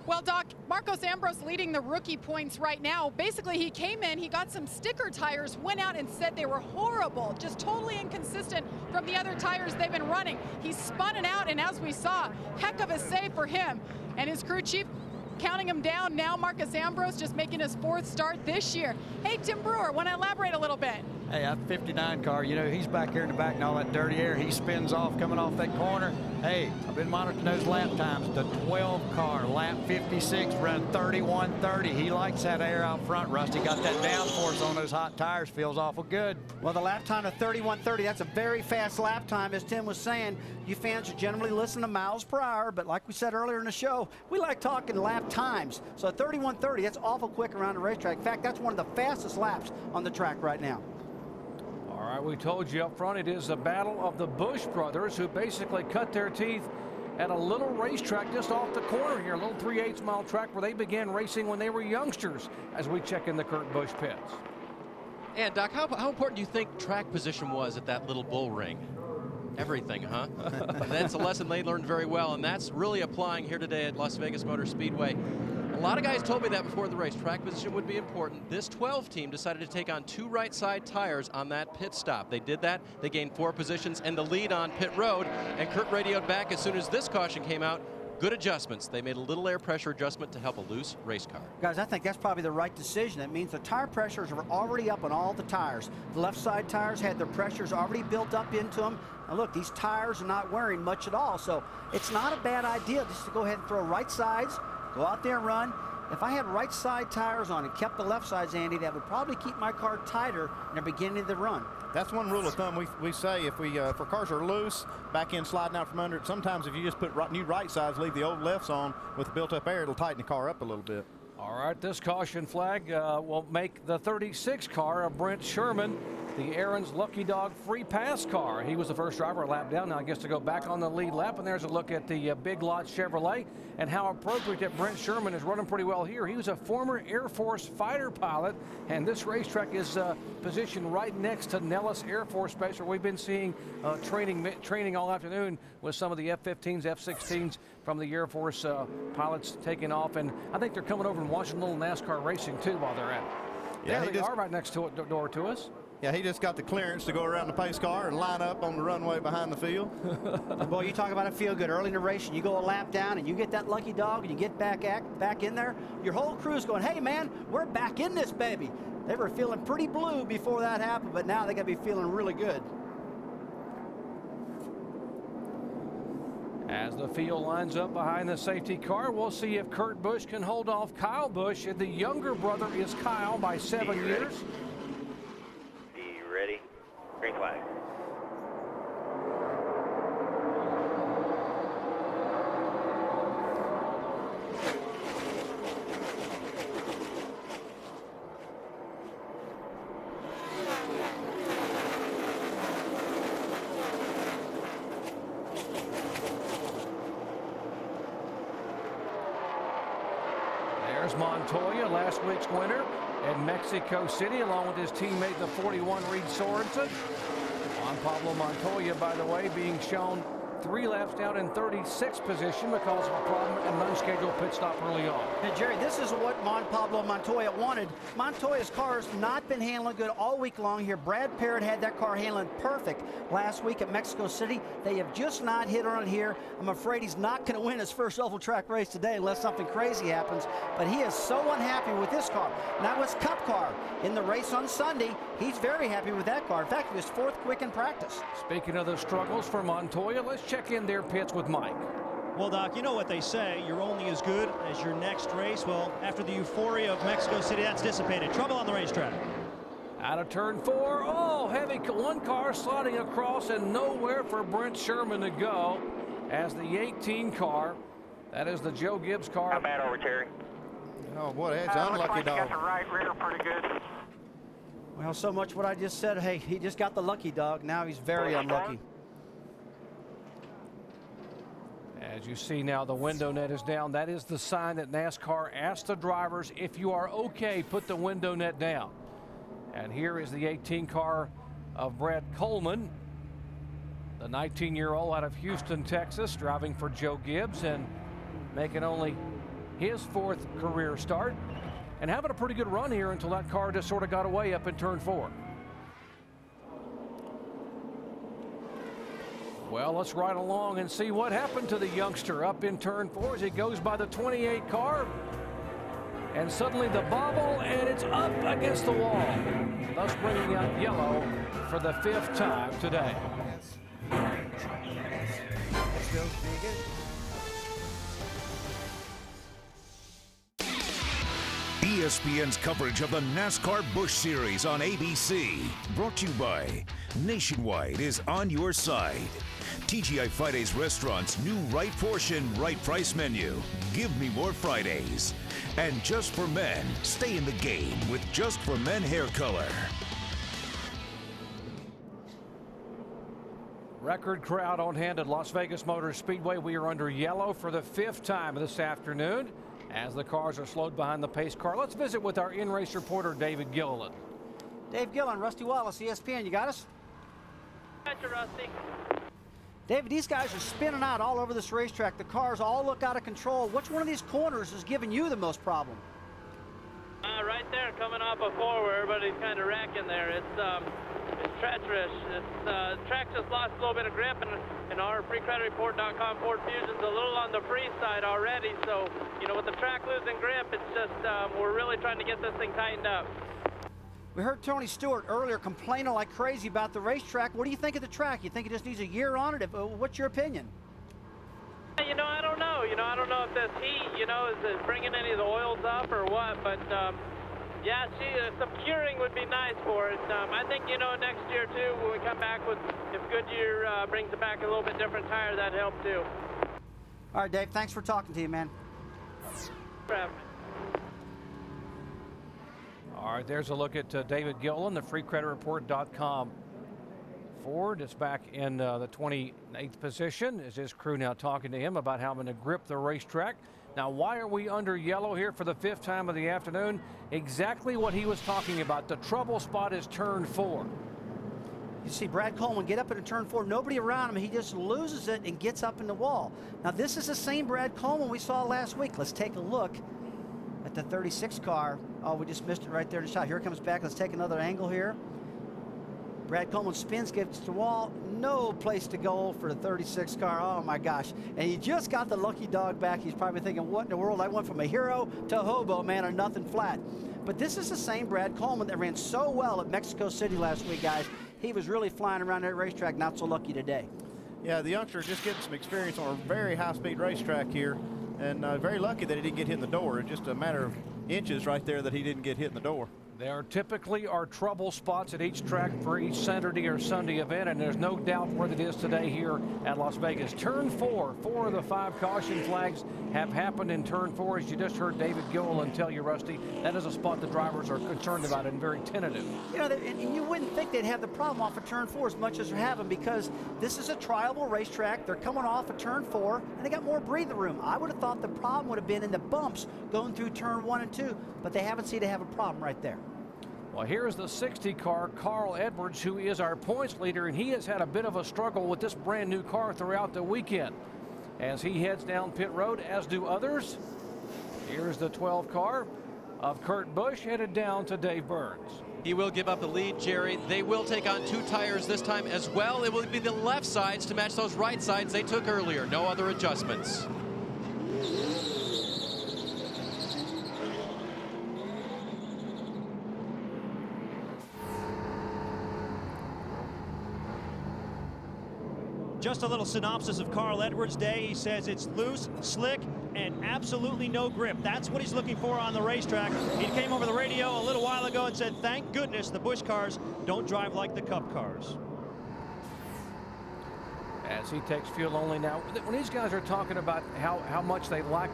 Well, Doc, Marcos Ambrose leading the rookie points right now. Basically, he came in, he got some sticker tires, went out and said they were horrible, just totally inconsistent from the other tires they've been running. He spun it out, and as we saw, heck of a save for him. And his crew chief counting him down now. Marcos Ambrose just making his 4th start this year. Hey, Tim Brewer, want to elaborate a little bit? Hey, that 59 car, you know, he's back here in the back and all that dirty air. He spins off coming off that corner. Hey, I've been monitoring those lap times. The 12 car, lap 56, run 31:30. He likes that air out front, Rusty. Got that downforce on those hot tires. Feels awful good. Well, the lap time of 31:30, that's a very fast lap time. As Tim was saying, you fans are generally listening to miles per hour, but like we said earlier in the show, we like talking lap times. So 31:30, that's awful quick around the racetrack. In fact, that's one of the fastest laps on the track right now. All right, we told you up front, it is a battle of the Busch brothers who basically cut their teeth at a little racetrack just off the corner here, a little 3/8 mile track where they began racing when they were youngsters, as we check in the Kurt Busch pits. And Doc, how important do you think track position was at that little bull ring? Everything, huh? That's a lesson they learned very well, and that's really applying here today at Las Vegas Motor Speedway. A lot of guys told me that before the race. Track position would be important. This 12 team decided to take on 2 right side tires on that pit stop. They did that. They gained 4 positions and the lead on pit road. And Kurt radioed back as soon as this caution came out. Good adjustments. They made a little air pressure adjustment to help a loose race car. Guys, I think that's probably the right decision. That means the tire pressures are already up on all the tires. The left side tires had their pressures already built up into them. Now look, these tires are not wearing much at all, so it's not a bad idea just to go ahead and throw right sides, go out there and run. If I had right side tires on and kept the left sides, Andy, that would probably keep my car tighter in the beginning of the run. That's one rule of thumb we say if cars are loose, back end sliding out from under it, sometimes if you just put new right sides, leave the old lefts on with built up air, it'll tighten the car up a little bit. All right, this caution flag will make the 36 car of Brent Sherman, the Aaron's Lucky Dog free pass car. He was the first driver a lap down. Now gets to go back on the lead lap, and there's a look at the Big Lot Chevrolet and how appropriate that Brent Sherman is running pretty well here. He was a former Air Force fighter pilot, and this racetrack is positioned right next to Nellis Air Force Base, where we've been seeing training all afternoon with some of the F-15s, F-16s from the Air Force pilots taking off, and I think they're coming over and watching a little NASCAR racing too while they're at it. Yeah, they are right next to it, door to us. Yeah, he just got the clearance to go around the pace car and line up on the runway behind the field. Boy, you talk about it feel good. Early in the race, you go a lap down and you get that lucky dog and you get back in there. Your whole crew's going, hey, man, we're back in this baby. They were feeling pretty blue before that happened, but now they got to be feeling really good. As the field lines up behind the safety car, we'll see if Kurt Busch can hold off Kyle Busch. The younger brother is Kyle by 7 years. Ready? Green flag. There's Montoya, last week's winner in Mexico City, along with his teammate, the 41 Reed Sorensen. Juan Pablo Montoya, by the way, being shown 3 laps down in 36th position because of a problem and an unscheduled pit stop early on. And Jerry, this is what Pablo Montoya wanted. Montoya's car's not been handling good all week long here. Brad Parrott had that car handling perfect last week at Mexico City. They have just not hit on it here. I'm afraid he's not going to win his first oval track race today unless something crazy happens. But he is so unhappy with this car. Now his Cup car in the race on Sunday, he's very happy with that car. In fact, he was 4th quick in practice. Speaking of the struggles for Montoya, let's check in their pits with Mike. Well, Doc, you know what they say, you're only as good as your next race. Well, after the euphoria of Mexico City, that's dissipated. Trouble on the racetrack. Out of turn 4, oh, heavy one car sliding across and nowhere for Brent Sherman to go as the 18 car, that is the Joe Gibbs car. How bad are we, Terry? Oh, boy, that's an unlucky looks like dog. you got the right rear pretty good. Well, so much what I just said. Hey, he just got the lucky dog. Now he's very unlucky. As you see now, the window net is down. That is the sign that NASCAR asked the drivers, if you are okay, put the window net down. And here is the 18 car of Brad Coleman, the 19-year-old out of Houston, Texas, driving for Joe Gibbs and making only his 4th career start and having a pretty good run here until that car just sort of got away up in turn 4. Well, let's ride along and see what happened to the youngster up in turn 4 as he goes by the 28 car. And suddenly the bobble, and it's up against the wall, thus bringing out yellow for the 5th time today. ESPN's coverage of the NASCAR Busch Series on ABC, brought to you by Nationwide is on your side. TGI Fridays Restaurant's new right portion, right price menu. Give me more Fridays. And Just for Men, stay in the game with Just for Men hair color. Record crowd on hand at Las Vegas Motor Speedway. We are under yellow for the 5th time this afternoon as the cars are slowed behind the pace car. Let's visit with our in-race reporter, David Gilliland. Dave Gillen, Rusty Wallace, ESPN, you got us? Gotcha, Rusty. David, these guys are spinning out all over this racetrack. The cars all look out of control. Which one of these corners is giving you the most problem? Right there, coming off a 4 where everybody's kind of wrecking there. It's treacherous. The track just lost a little bit of grip, and our FreeCreditReport.com Ford Fusion's a little on the free side already. So, you know, with the track losing grip, it's just we're really trying to get this thing tightened up. We heard Tony Stewart earlier complaining like crazy about the racetrack. What do you think of the track? You think it just needs a year on it? What's your opinion? You know, I don't know. I don't know if this heat, is bringing any of the oils up or what. But, yeah, some curing would be nice for it. I think, next year, too, when we come back with, if Goodyear brings it back a little bit different tire, that'd help, too. All right, Dave, thanks for talking to you, man. All right, there's a look at David Gilliland, the FreeCreditReport.com Ford is back in the 28th position. Is his crew now talking to him about having to grip the racetrack. Now, why are we under yellow here for the 5th time of the afternoon? Exactly what he was talking about. The trouble spot is turn 4. You see Brad Coleman get up into turn 4, nobody around him, he just loses it and gets up in the wall. Now, this is the same Brad Coleman we saw last week. Let's take a look at the 36 car. Oh, we just missed it right there in the shot. Here it comes back. Let's take another angle here. Brad Coleman spins, gets to the wall. No place to go for the 36 car. Oh, my gosh. And he just got the lucky dog back. He's probably thinking, what in the world? I went from a hero to a hobo, man, or nothing flat. But this is the same Brad Coleman that ran so well at Mexico City last week, guys. He was really flying around that racetrack, not so lucky today. Yeah, the youngster just getting some experience on a very high-speed racetrack here. And very lucky that he didn't get hit in the door. It's just a matter of inches right there that he didn't get hit in the door. There typically are trouble spots at each track for each Saturday or Sunday event, and there's no doubt where it is today here at Las Vegas. Turn 4, 4 of the 5 caution flags have happened in turn 4. As you just heard David Gilliland tell you, Rusty, that is a spot the drivers are concerned about and very tentative. And you wouldn't think they'd have the problem off of turn 4 as much as they're having, because this is a trialable racetrack. They're coming off of turn 4, and they got more breathing room. I would have thought the problem would have been in the bumps going through turn 1 and 2, but they haven't seemed to have a problem right there. Well, here's the 60 car, Carl Edwards, who is our points leader, and he has had a bit of a struggle with this brand new car throughout the weekend. As he heads down pit road, as do others. Here's the 12 car of Kurt Busch headed down to Dave Burns. He will give up the lead, Jerry. They will take on 2 tires this time as well. It will be the left sides to match those right sides they took earlier. No other adjustments. Just a little synopsis of Carl Edwards' day. He says it's loose, slick, and absolutely no grip. That's what he's looking for on the racetrack. He came over the radio a little while ago and said, thank goodness the Busch cars don't drive like the Cup cars. As he takes fuel only now, when these guys are talking about how much they like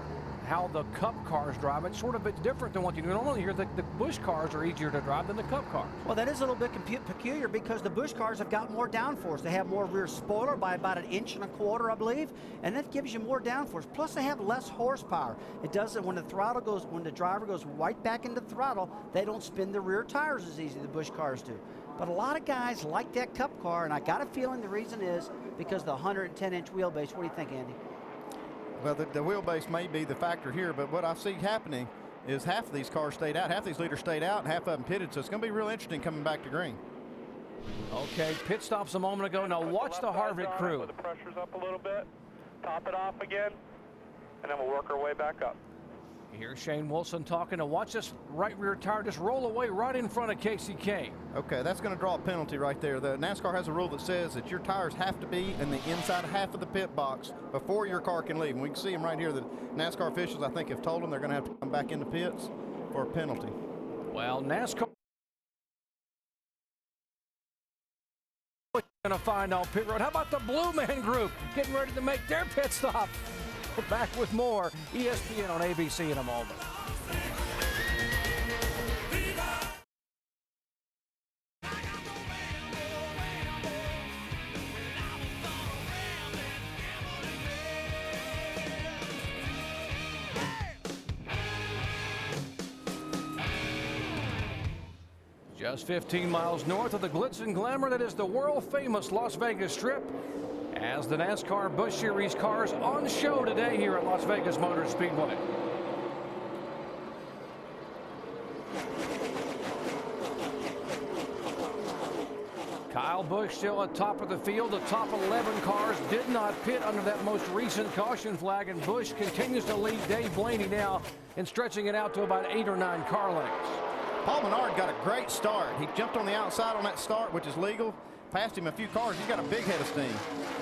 how the Cup cars drive, it's sort of a bit different than what you normally hear. The Busch cars are easier to drive than the Cup cars. Well, that is a little bit peculiar because the Busch cars have got more downforce. They have more rear spoiler by about 1.25 inches, I believe, and that gives you more downforce. Plus, they have less horsepower. It does it when when the driver goes right back into the throttle, they don't spin the rear tires as easy, the Busch cars do. But a lot of guys like that Cup car, and I got a feeling the reason is because of the 110-inch wheelbase. What do you think, Andy? Well, the wheelbase may be the factor here, but what I see happening is half of these cars stayed out, half of these leaders stayed out, and half of them pitted, so it's going to be real interesting coming back to green. Okay, pit stops a moment ago. Now watch the Harvick crew. Put the pressures up a little bit, top it off again, and then we'll work our way back up. Here's Shane Wilson talking to watch this right rear tire just roll away right in front of Casey Kane. Okay, that's going to draw a penalty right there. The NASCAR has a rule that says that your tires have to be in the inside half of the pit box before your car can leave. And we can see them right here. The NASCAR officials, I think, have told them they're going to have to come back into pits for a penalty. Well, NASCAR going to find on pit road. How about the Blue Man Group getting ready to make their pit stop? We're back with more ESPN on ABC in a moment. Just 15 miles north of the glitz and glamour that is the world-famous Las Vegas Strip, as the NASCAR Busch Series cars on show today here at Las Vegas Motor Speedway. Kyle Busch still at top of the field. The top 11 cars did not pit under that most recent caution flag, and Busch continues to lead Dave Blaney now and stretching it out to about 8 or 9 car lengths. Paul Menard got a great start. He jumped on the outside on that start, which is legal. Passed him a few cars. He's got a big head of steam.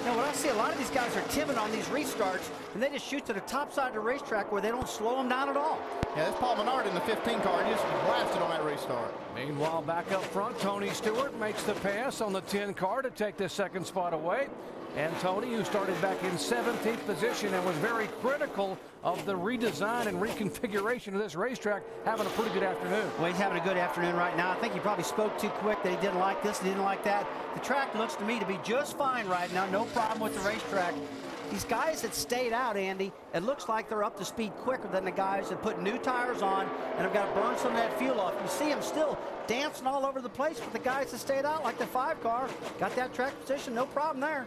Now, what I see, a lot of these guys are timid on these restarts, and they just shoot to the top side of the racetrack where they don't slow them down at all. Yeah, that's Paul Menard in the 15 car. He just blasted on that restart. Meanwhile, back up front, Tony Stewart makes the pass on the 10 car to take the second spot away. And Tony, who started back in 17th position and was very critical of the redesign and reconfiguration of this racetrack, having a pretty good afternoon. Well, he's having a good afternoon right now. I think he probably spoke too quick that he didn't like this, he didn't like that. The track looks to me to be just fine right now. No problem with the racetrack. These guys that stayed out, Andy, it looks like they're up to speed quicker than the guys that put new tires on and have got to burn some of that fuel off. You see them still dancing all over the place, but the guys that stayed out, like the 5 car, got that track position, no problem there.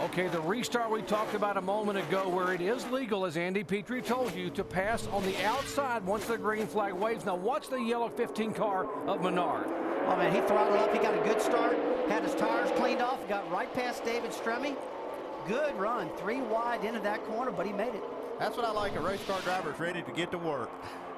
Okay, the restart we talked about a moment ago, where it is legal, as Andy Petrie told you, to pass on the outside once the green flag waves. Now watch the yellow 15 car of Menard. Oh man, he throttled up, he got a good start, had his tires cleaned off, got right past David Stremme. Good run, 3 wide into that corner, but he made it. That's what I like, a race car driver is ready to get to work.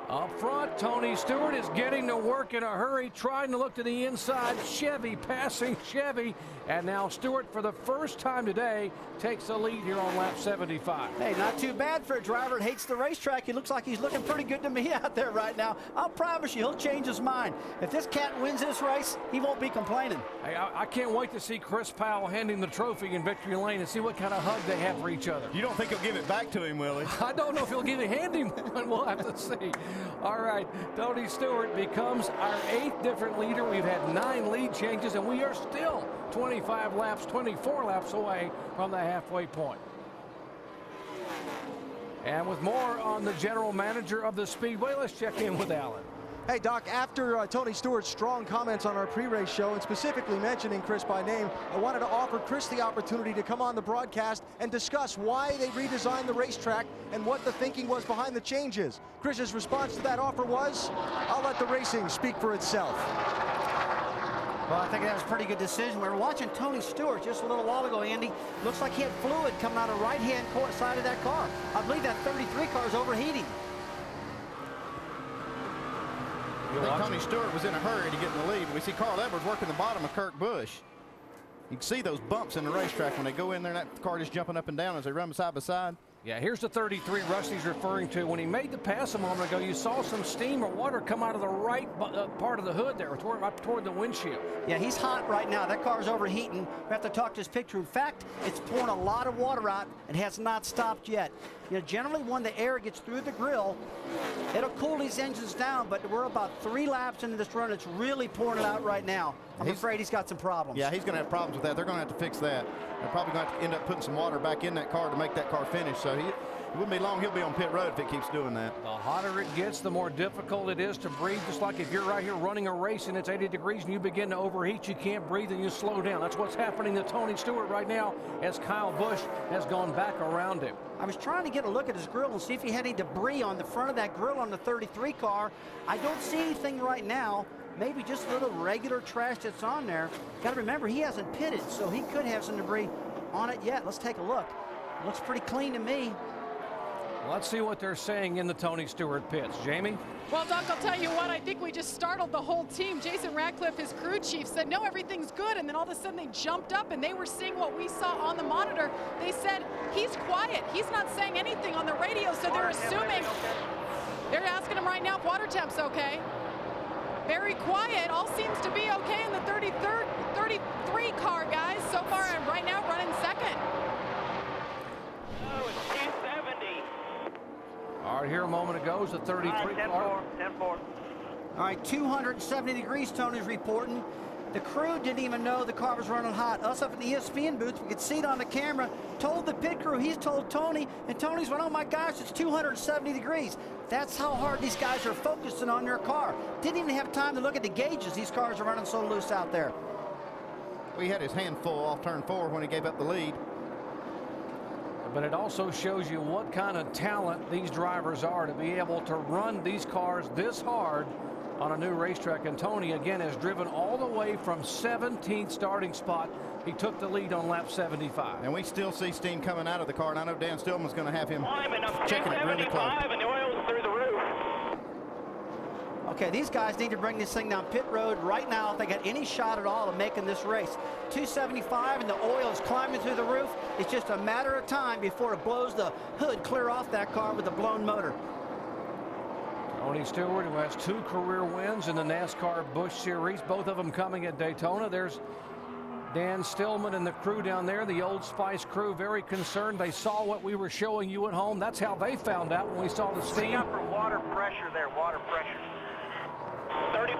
Up front, Tony Stewart is getting to work in a hurry, trying to look to the inside. Chevy passing Chevy, and now Stewart, for the first time today, takes the lead here on lap 75. Hey, not too bad for a driver that hates the racetrack. He looks like he's looking pretty good to me out there right now. I'll promise you, he'll change his mind. If this cat wins this race, he won't be complaining. Hey, I can't wait to see Chris Powell handing the trophy in victory lane and see what kind of hug they have for each other. You don't think he'll give it back to him, will he? I don't know if he'll hand him one. We'll have to see. All right, Tony Stewart becomes our 8th different leader. We've had 9 lead changes, and we are still 24 laps away from the halfway point. And with more on the general manager of the Speedway, let's check in with Alan. Hey, Doc, after Tony Stewart's strong comments on our pre-race show, and specifically mentioning Chris by name, I wanted to offer Chris the opportunity to come on the broadcast and discuss why they redesigned the racetrack and what the thinking was behind the changes. Chris's response to that offer was, I'll let the racing speak for itself. Well, I think that was a pretty good decision. We were watching Tony Stewart just a little while ago, Andy. Looks like he had fluid coming out of the right-hand side of that car. I believe that 33 car is overheating. I think Tony Stewart was in a hurry to get in the lead. We see Carl Edwards working the bottom of Kurt Busch. You can see those bumps in the racetrack when they go in there and that car just jumping up and down as they run side by side. Yeah, here's the 33 Rusty's referring to. When he made the pass a moment ago, you saw some steam or water come out of the right part of the hood there, up toward the windshield. Yeah, he's hot right now. That car's overheating. We have to talk to his picture. In fact, it's pouring a lot of water out and has not stopped yet. You know, generally when the air gets through the grill, it'll cool these engines down, but we're about 3 laps into this run. It's really pouring it out right now. I'm afraid he's got some problems. Yeah, he's going to have problems with that. They're going to have to fix that. They're probably going to have to end up putting some water back in that car to make that car finish. So it wouldn't be long. He'll be on pit road if it keeps doing that. The hotter it gets, the more difficult it is to breathe. Just like if you're right here running a race and it's 80 degrees and you begin to overheat, you can't breathe and you slow down. That's what's happening to Tony Stewart right now as Kyle Busch has gone back around him. I was trying to get a look at his grill and see if he had any debris on the front of that grill on the 33 car. I don't see anything right now. Maybe just a little regular trash that's on there. Got to remember, he hasn't pitted, so he could have some debris on it yet. Let's take a look. Looks pretty clean to me. Let's see what they're saying in the Tony Stewart pits. Jamie? Well, Doc, I'll tell you what, I think we just startled the whole team. Jason Ratcliffe, his crew chief, said, no, everything's good. And then all of a sudden they jumped up and they were seeing what we saw on the monitor. They said, he's quiet. He's not saying anything on the radio, so they're assuming. They're asking him right now if water temp's okay. Very quiet. All seems to be okay in the 33 car, guys. So far, I'm right now running second. Oh, it's 270. All right, here a moment ago is the 33 car. 10-4. All right, 270 degrees, Tony's reporting. The crew didn't even know the car was running hot. Us up in the ESPN booth, we could see it on the camera, told the pit crew, he's told Tony, and Tony's went, oh my gosh, it's 270 degrees. That's how hard these guys are focusing on their car. Didn't even have time to look at the gauges. These cars are running so loose out there. We had his hand full off turn 4 when he gave up the lead. But it also shows you what kind of talent these drivers are to be able to run these cars this hard on a new racetrack. And Tony, again, has driven all the way from 17th starting spot. He took the lead on lap 75. And we still see steam coming out of the car, and I know Dan Stillman's going to have him checking it really close. And the oil's through the roof. Okay, these guys need to bring this thing down pit road right now if they got any shot at all of making this race. 275 and the oil is climbing through the roof. It's just a matter of time before it blows the hood clear off that car with a blown motor. Tony Stewart, who has 2 career wins in the NASCAR Busch Series, both of them coming at Daytona. There's Dan Stillman and the crew down there, the Old Spice crew, very concerned. They saw what we were showing you at home. That's how they found out when we saw the steam. Look out for water pressure there, water pressure. 34.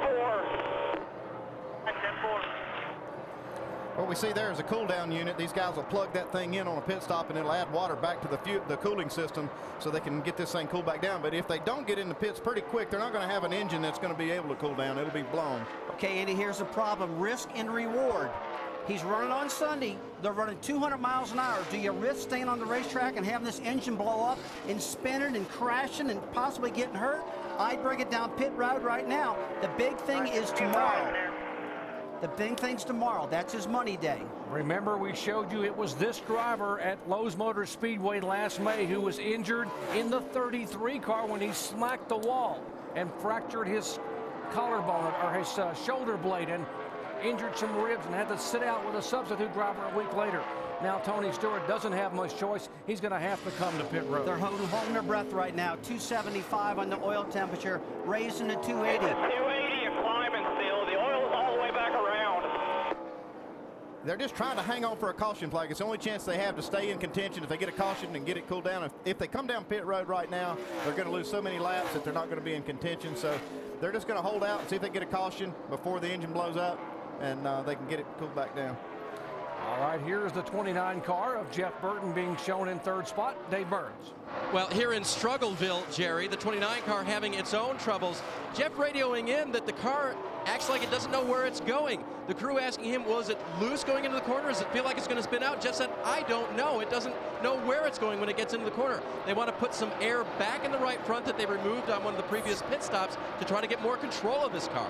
10-4. What we see there is a cool down unit. These guys will plug that thing in on a pit stop and it'll add water back to the cooling system so they can get this thing cooled back down. But if they don't get in the pits pretty quick, they're not going to have an engine that's going to be able to cool down. It'll be blown. Okay, Andy, here's the problem. Risk and reward. He's running on Sunday. They're running 200 miles an hour. Do you risk staying on the racetrack and having this engine blow up and spinning and crashing and possibly getting hurt? I'd bring it down pit road right now. The big thing is tomorrow. The big thing's tomorrow. That's his money day. Remember, we showed you it was this driver at Lowe's Motor Speedway last May who was injured in the 33 car when he smacked the wall and fractured his collarbone or his shoulder blade and injured some ribs and had to sit out with a substitute driver a week later. Now Tony Stewart doesn't have much choice. He's going to have to come to pit road. They're holding their breath right now. 275 on the oil temperature, raising to 280. 280 and climbing still. The oil's all the way back around. They're just trying to hang on for a caution flag. It's the only chance they have to stay in contention if they get a caution and get it cooled down. If they come down pit road right now, they're going to lose so many laps that they're not going to be in contention. So they're just going to hold out and see if they get a caution before the engine blows up and they can get it cooled back down. All right, here's the 29 car of Jeff Burton being shown in third spot. Dave Burns. Well, here in Struggleville, Jerry, the 29 car having its own troubles. Jeff radioing in that the car acts like it doesn't know where it's going. The crew asking him, well, is it loose going into the corner? Does it feel like it's going to spin out? Jeff said, I don't know. It doesn't know where it's going when it gets into the corner. They want to put some air back in the right front that they removed on one of the previous pit stops to try to get more control of this car.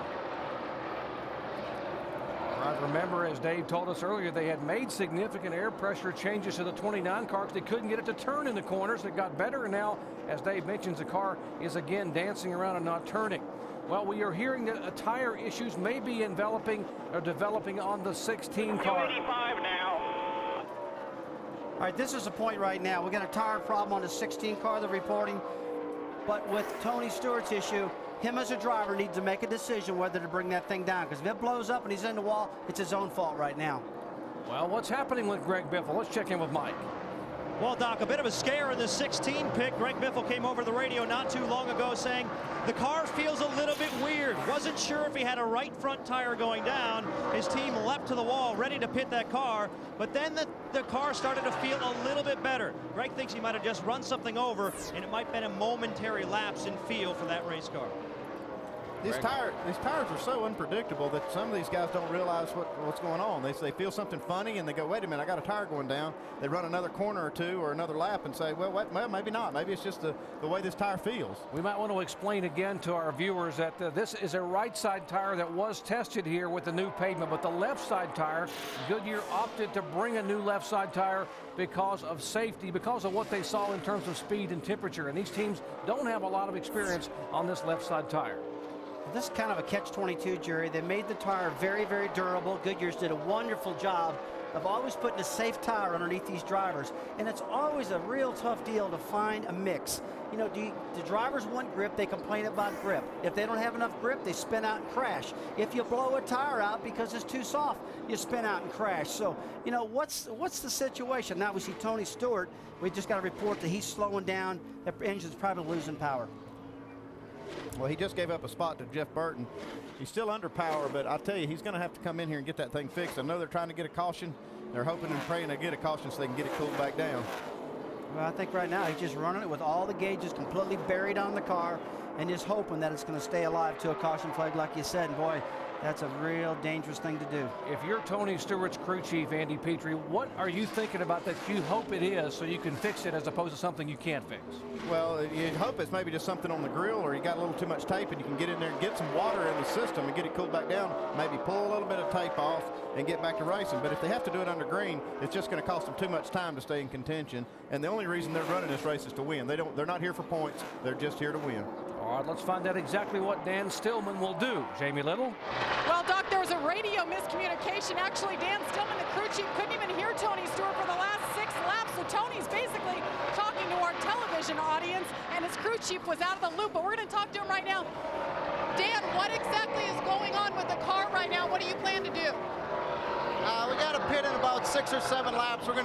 All right, remember, as Dave told us earlier, they had made significant air pressure changes to the 29 car because they couldn't get it to turn in the corners. It got better, and now, as Dave mentions, the car is again dancing around and not turning. Well, we are hearing that tire issues may be developing on the 16 car. 85 now. All right, this is the point right now. We got a tire problem on the 16 car they're reporting, but with Tony Stewart's issue, him as a driver needs to make a decision whether to bring that thing down, because if it blows up and he's in the wall, it's his own fault right now. Well, what's happening with Greg Biffle? Let's check in with Mike. Well, Doc, a bit of a scare in the 16 pick. Greg Biffle came over the radio not too long ago saying the car feels a little bit weird. Wasn't sure if he had a right front tire going down. His team leapt to the wall, ready to pit that car, but then the car started to feel a little bit better. Greg thinks he might have just run something over, and it might have been a momentary lapse in feel for that race car. These tires are so unpredictable that some of these guys don't realize what's going on. They feel something funny and they go, wait a minute, I got a tire going down. They run another corner or two or another lap and say, well, maybe not. Maybe it's just the way this tire feels. We might want to explain again to our viewers that this is a right side tire that was tested here with the new pavement, but the left side tire, Goodyear opted to bring a new left side tire because of safety, because of what they saw in terms of speed and temperature. And these teams don't have a lot of experience on this left side tire. This is kind of a catch-22, Jerry. They made the tire very, very durable. Goodyear's did a wonderful job of always putting a safe tire underneath these drivers. And it's always a real tough deal to find a mix. You know, the drivers want grip, they complain about grip. If they don't have enough grip, they spin out and crash. If you blow a tire out because it's too soft, you spin out and crash. So, you know, what's the situation? Now we see Tony Stewart. We just got a report that he's slowing down. The engine's probably losing power. Well, he just gave up a spot to Jeff Burton. He's still under power, but I'll tell you, he's going to have to come in here and get that thing fixed. I know they're trying to get a caution. They're hoping and praying they get a caution so they can get it cooled back down. Well, I think right now he's just running it with all the gauges completely buried on the car and just hoping that it's going to stay alive to a caution flag, like you said. And boy, that's a real dangerous thing to do. If you're Tony Stewart's crew chief, Andy Petrie, what are you thinking about that you hope it is so you can fix it as opposed to something you can't fix? Well, you hope it's maybe just something on the grill, or you got a little too much tape and you can get in there and get some water in the system and get it cooled back down, maybe pull a little bit of tape off and get back to racing. But if they have to do it under green, it's just going to cost them too much time to stay in contention. And the only reason they're running this race is to win. They're not here for points. They're just here to win. All right, let's find out exactly what Dan Stillman will do. Jamie Little. Well, Doc, there was a radio miscommunication. Actually, Dan Stillman, the crew chief, couldn't even hear Tony Stewart for the last 6 laps. So Tony's basically talking to our television audience, and his crew chief was out of the loop. But we're going to talk to him right now. Dan, what exactly is going on with the car right now? What do you plan to do? We got to pit in about 6 or 7 laps. We're going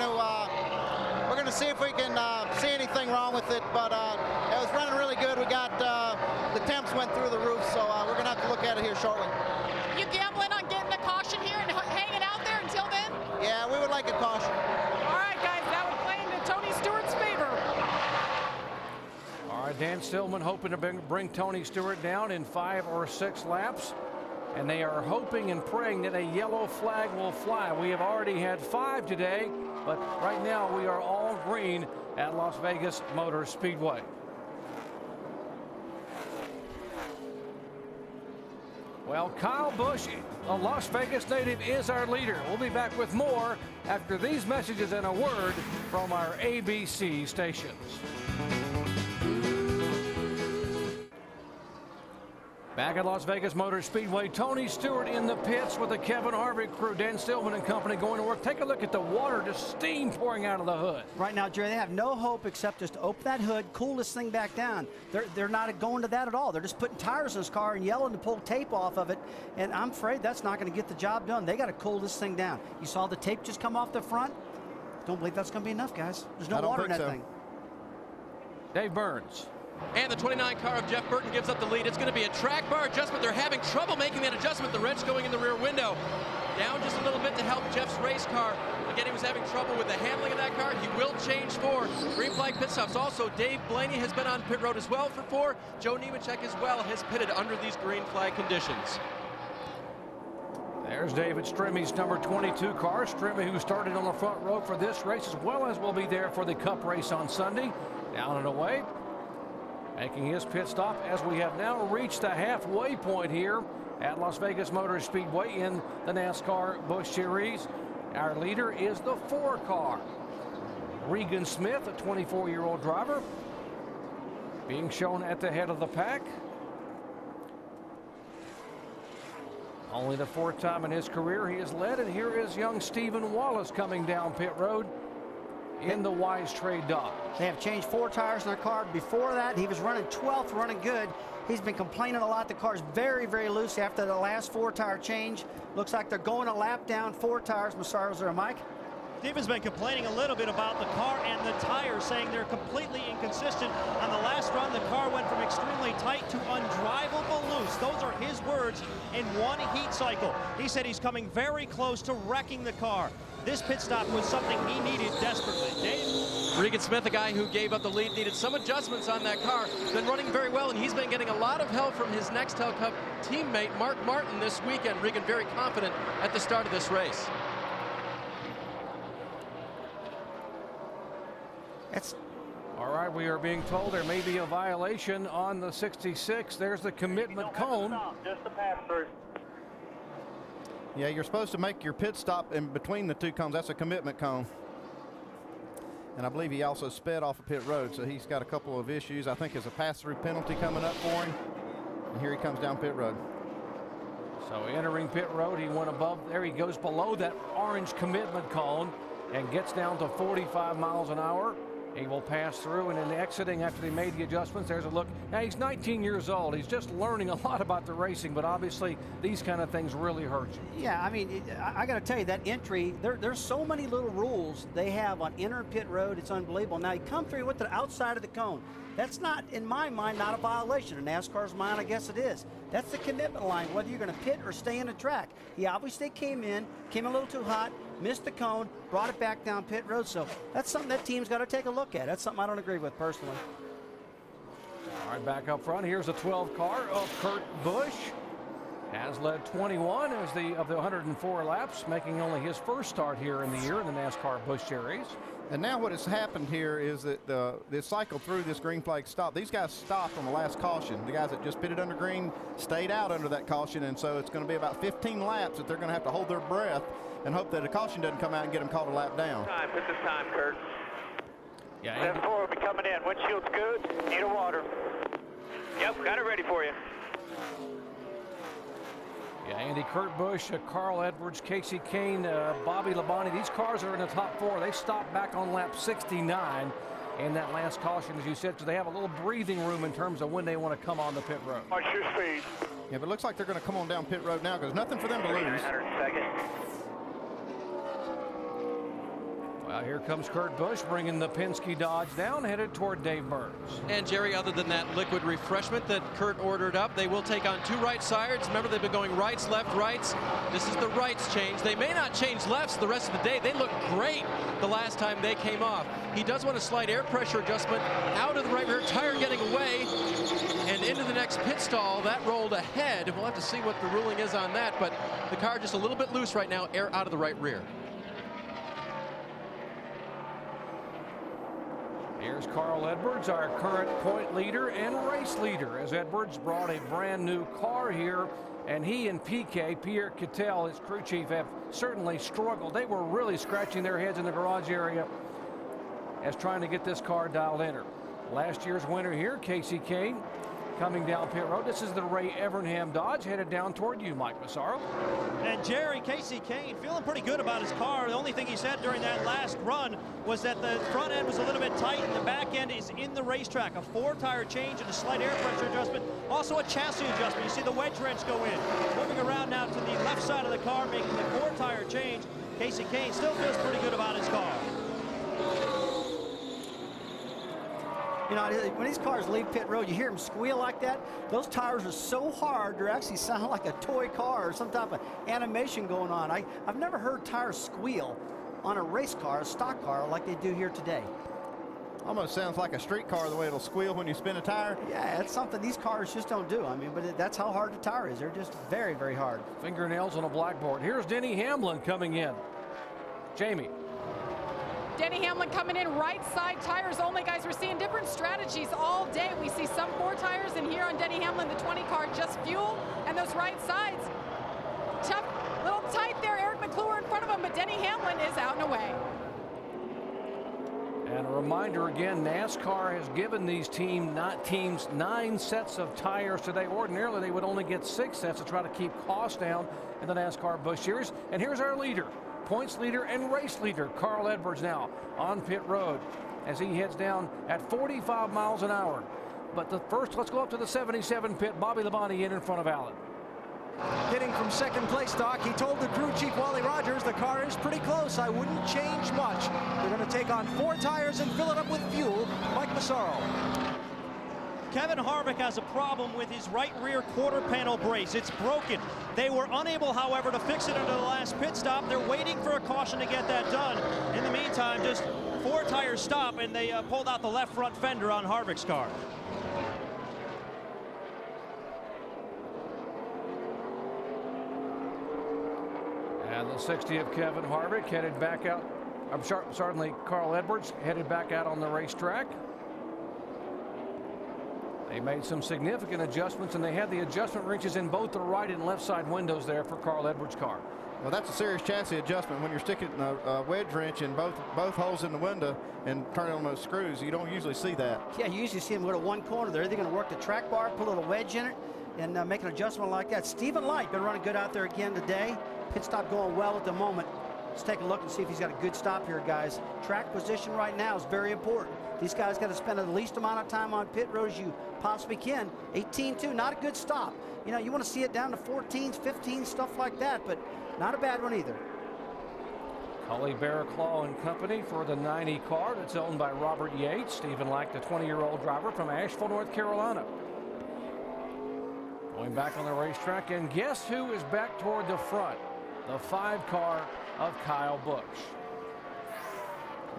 to see if we can see anything wrong with it, but it was running really good. We got the temps went through the roof, so we're going to have to look at it here shortly. You gambling on getting a caution here and hanging out there until then? Yeah, we would like a caution. All right, guys, that would play into Tony Stewart's favor. All right, Dan Stillman hoping to bring Tony Stewart down in 5 or 6 laps. And they are hoping and praying that a yellow flag will fly. We have already had 5 today, but right now we are all green at Las Vegas Motor Speedway. Well, Kyle Busch, a Las Vegas native, is our leader. We'll be back with more after these messages and a word from our ABC stations. Back at Las Vegas Motor Speedway, Tony Stewart in the pits with the Kevin Harvick crew. Dan Stillman and company going to work. Take a look at the water, just steam pouring out of the hood. Right now, Jerry, they have no hope except just to open that hood, cool this thing back down. They're not going to that at all. They're just putting tires in this car and yelling to pull tape off of it. And I'm afraid that's not going to get the job done. They got to cool this thing down. You saw the tape just come off the front. Don't believe that's going to be enough, guys. There's no water in that thing. Dave Burns. And the 29 car of Jeff Burton gives up the lead. It's going to be a track bar adjustment. They're having trouble making that adjustment. The wrench going in the rear window. down just a little bit to help Jeff's race car. Again, he was having trouble with the handling of that car. He will change 4. Green flag pit stops. Also, Dave Blaney has been on pit road as well for 4. Joe Nemechek as well has pitted under these green flag conditions. There's David Stremmy's number 22 car. Stremme, who started on the front row for this race, as well as will be there for the Cup race on Sunday. Down and away, making his pit stop as we have now reached the halfway point here at Las Vegas Motor Speedway in the NASCAR Busch Series. Our leader is the 4 car. Regan Smith, a 24-year-old driver, being shown at the head of the pack. Only the 4th time in his career he has led, and here is young Stephen Wallace coming down pit road in the Wise Trade Dodge. They have changed 4 tires in their car. Before that, he was running 12th, running good. He's been complaining a lot. The car's very, very loose after the last 4-tire change. Looks like they're going a lap down. 4 tires. Massaro's there, Mike. Stephen's been complaining a little bit about the car and the tires, saying they're completely inconsistent. On the last run, the car went from extremely tight to undrivable loose. Those are his words in 1 heat cycle. He said he's coming very close to wrecking the car. This pit stop was something he needed desperately. Dave? Regan Smith, a guy who gave up the lead, needed some adjustments on that car. Been running very well, and he's been getting a lot of help from his Nextel Cup teammate, Mark Martin, this weekend. Regan very confident at the start of this race. All right, we are being told there may be a violation on the 66. There's the commitment cone. Just a pass through. Yeah, you're supposed to make your pit stop in between the 2 cones. That's a commitment cone. And I believe he also sped off of pit road, so he's got a couple of issues. I think there's a pass-through penalty coming up for him. And here he comes down pit road. So entering pit road, he went above. There he goes below that orange commitment cone and gets down to 45 miles an hour. He will pass through, and then exiting after they made the adjustments. There's a look. Now, he's 19 years old. He's just learning a lot about the racing, but obviously these kind of things really hurt you. Yeah, I mean, I got to tell you, that entry, there's so many little rules they have on entering pit road. It's unbelievable. Now, you come through with the outside of the cone. That's not, in my mind, not a violation. In NASCAR's mind, I guess it is. That's the commitment line, whether you're going to pit or stay in the track. He obviously came a little too hot, missed the cone, brought it back down pit road. So that's something that team's got to take a look at. That's something I don't agree with personally. All right, back up front. Here's the 12 car of Kurt Busch. Has led 21 as of the 104 laps, making only his first start here in the year in the NASCAR Busch Series. And now what has happened here is that this cycle through this green flag stop, these guys stopped on the last caution. The guys that just pitted under green stayed out under that caution, and so it's going to be about 15 laps that they're going to have to hold their breath and hope that a caution doesn't come out and get them called a lap down. Put this time, Kurt. Yeah, 7-4 will be coming in. Windshield's good. Need a water. Yep, got it ready for you. Yeah, Andy, Kurt Busch, Carl Edwards, Casey Kane, Bobby Labonte. These cars are in the top 4. They stopped back on lap 69 in that last caution, as you said, so they have a little breathing room in terms of when they want to come on the pit road. Watch your speed. Yeah, but it looks like they're going to come on down pit road now because nothing for them to lose. 300 Well, here comes Kurt Busch bringing the Penske Dodge down, headed toward Dave Burns. And Jerry, other than that liquid refreshment that Kurt ordered up, they will take on 2 right sides. Remember, they've been going rights, left, rights. This is the rights change. They may not change lefts the rest of the day. They look great the last time they came off. He does want a slight air pressure adjustment out of the right rear tire, getting away and into the next pit stall. That rolled ahead. We'll have to see what the ruling is on that, but the car just a little bit loose right now, air out of the right rear. Here's Carl Edwards, our current point leader and race leader, as Edwards brought a brand new car here, and he and PK, Pierre Kittel, his crew chief, have certainly struggled. They were really scratching their heads in the garage area as trying to get this car dialed in. Last year's winner here, Casey Kane, coming down pit road. This is the Ray Evernham Dodge, headed down toward you, Mike Massaro. And Jerry, Casey Kane feeling pretty good about his car. The only thing he said during that last run was that the front end was a little bit tight and the back end is in the racetrack. A 4-tire change and a slight air pressure adjustment. Also a chassis adjustment. You see the wedge wrench go in. Moving around now to the left side of the car, making the 4-tire change. Casey Kane still feels pretty good about his car. You know, when these cars leave pit road, you hear them squeal like that. Those tires are so hard, they actually sound like a toy car or some type of animation going on. I've never heard tires squeal on a race car, a stock car, like they do here today. Almost sounds like a street car, the way it'll squeal when you spin a tire. Yeah, it's something these cars just don't do. I mean, but that's how hard the tire is. They're just very, very hard. Fingernails on a blackboard. Here's Denny Hamlin coming in. Jamie. Denny Hamlin coming in right side tires only, guys. We're seeing different strategies all day. We see some 4 tires, and here on Denny Hamlin, the 20 car, just fuel, and those right sides. Tough, little tight there. Eric McClure in front of him, but Denny Hamlin is out and away. And a reminder again, NASCAR has given these teams 9 sets of tires today. Ordinarily, they would only get 6 sets to try to keep costs down in the NASCAR Busch Series. And here's our leader, points leader and race leader, Carl Edwards, now on pit road as he heads down at 45 miles an hour. But first, let's go up to the 77 pit. Bobby Labonte in front of Allen. Hitting from second place, Doc. He told the crew chief, Wally Rogers, the car is pretty close. I wouldn't change much. They're going to take on 4 tires and fill it up with fuel. Mike Massaro. Kevin Harvick has a problem with his right rear quarter panel brace. It's broken. They were unable, however, to fix it under the last pit stop. They're waiting for a caution to get that done. In the meantime, just 4 tires stop, and they pulled out the left front fender on Harvick's car. And the 60 of Kevin Harvick headed back out. Certainly Carl Edwards headed back out on the racetrack. They made some significant adjustments, and they had the adjustment wrenches in both the right and left side windows there for Carl Edwards' car. Well, that's a serious chassis adjustment when you're sticking a wedge wrench in both holes in the window and turning on those screws. You don't usually see that. Yeah, you usually see them go to one corner there. They're going to work the track bar, put a little wedge in it, and make an adjustment like that. Stephen Light been running good out there again today. Pit stop going well at the moment. Let's take a look and see if he's got a good stop here, guys. Track position right now is very important. These guys got to spend the least amount of time on pit road as you possibly can. 18-2, not a good stop. You know, you want to see it down to 14s, 15s, stuff like that, but not a bad one either. Cully Barraclaw and company for the 90 car that's owned by Robert Yates. Stephen Light, the 20-year-old driver from Asheville, North Carolina. Going back on the racetrack, and guess who is back toward the front? The 5 car of Kyle Busch.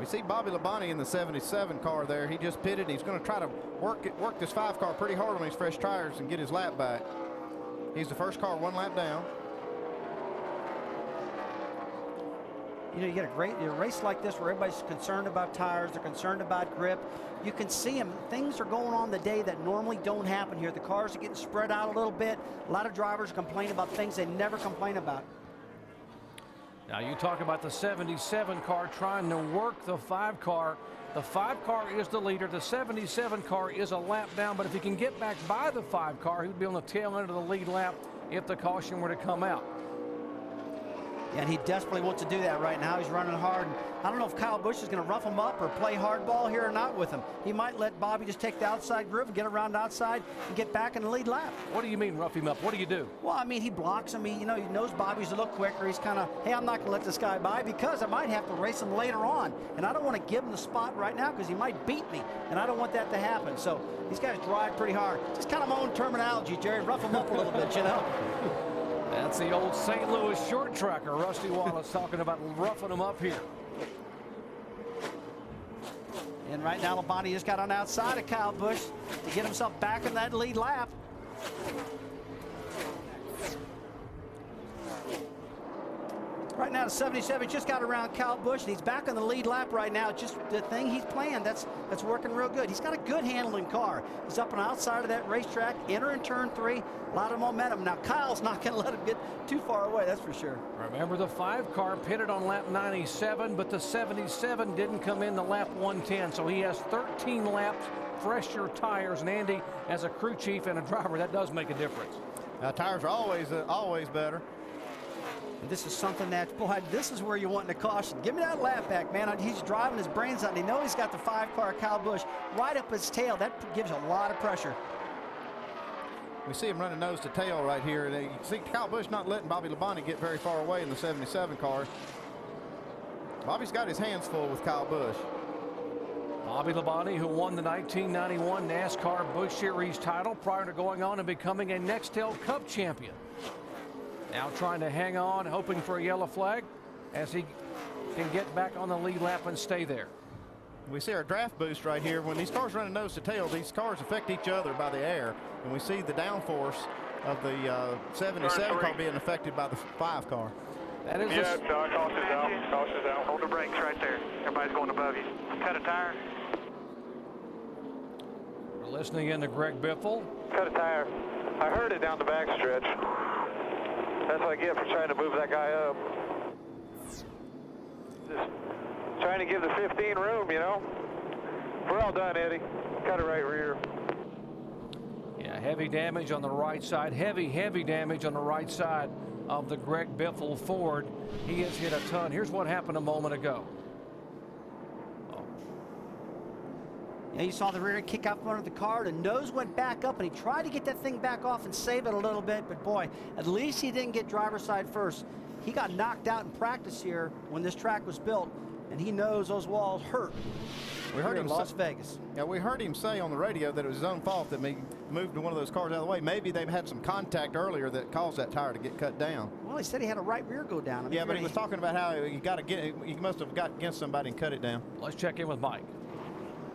We see Bobby Labonte in the 77 car there. He just pitted. He's going to try to work this 5 car pretty hard on these fresh tires and get his lap back. He's the first car 1 lap down. You know, you get a race like this where everybody's concerned about tires, they're concerned about grip. You can see them. Things are going on the day that normally don't happen here. The cars are getting spread out a little bit. A lot of drivers complain about things they never complain about. Now you talk about the 77 car trying to work the 5 car. The 5 car is the leader. The 77 car is a lap down, but if he can get back by the 5 car, he would be on the tail end of the lead lap if the caution were to come out. And he desperately wants to do that right now. He's running hard. I don't know if Kyle Busch is going to rough him up or play hardball here or not with him. He might let Bobby just take the outside groove and get around outside and get back in the lead lap. What do you mean rough him up? What do you do? Well, I mean, he blocks him. He knows Bobby's a little quicker. He's kind of, hey, I'm not going to let this guy by because I might have to race him later on. And I don't want to give him the spot right now because he might beat me. And I don't want that to happen. So these guys drive pretty hard. Just kind of my own terminology, Jerry. Rough him up a little bit, you know. That's the old St. Louis short tracker, Rusty Wallace, talking about roughing them up here. And right now, Labonte just got on the outside of Kyle Busch to get himself back in that lead lap. Right now, the 77 just got around Kyle Busch, and he's back on the lead lap right now. Just the thing he's playing, that's working real good. He's got a good handling car. He's up on the outside of that racetrack, entering turn 3, a lot of momentum. Now, Kyle's not going to let him get too far away, that's for sure. Remember, the 5 car pitted on lap 97, but the 77 didn't come in the lap 110, so he has 13 laps, fresher tires. And Andy, as a crew chief and a driver, that does make a difference. Tires are always better. And this is something that, boy, this is where you want the caution. Give me that lap back, man. He's driving his brains out, and he knows he's got the 5 car Kyle Busch right up his tail. That gives a lot of pressure. We see him running nose to tail right here. You see Kyle Busch not letting Bobby Labonte get very far away in the 77 car. Bobby's got his hands full with Kyle Busch. Bobby Labonte, who won the 1991 NASCAR Busch Series title prior to going on and becoming a Nextel Cup champion. Now trying to hang on, hoping for a yellow flag as he can get back on the lead lap and stay there. We see our draft boost right here. When these cars run nose to tail, these cars affect each other by the air. And we see the downforce of the 77 car being affected by the 5 car. That is caution's out. Caution's out. Hold the brakes right there. Everybody's going above you. Cut a tire. We're listening in to Greg Biffle. Cut a tire. I heard it down the back stretch. That's what I get for trying to move that guy up. Just trying to give the 15 room, you know. We're all done, Eddie. Cut it right rear. Yeah, heavy damage on the right side. Heavy damage on the right side of the Greg Biffle Ford. He has hit a ton. Here's what happened a moment ago. Yeah, you saw the rear end kick out from under the car. The nose went back up, and he tried to get that thing back off and save it a little bit. But boy, at least he didn't get driver's side first. He got knocked out in practice here when this track was built, and he knows those walls hurt. We heard him in Las Vegas. Yeah, we heard him say on the radio that it was his own fault that he moved one of those cars out of the way. Maybe they've had some contact earlier that caused that tire to get cut down. Well, he said he had a right rear go down. I mean, yeah, but he was talking about how he must have got against somebody and cut it down. Let's check in with Mike.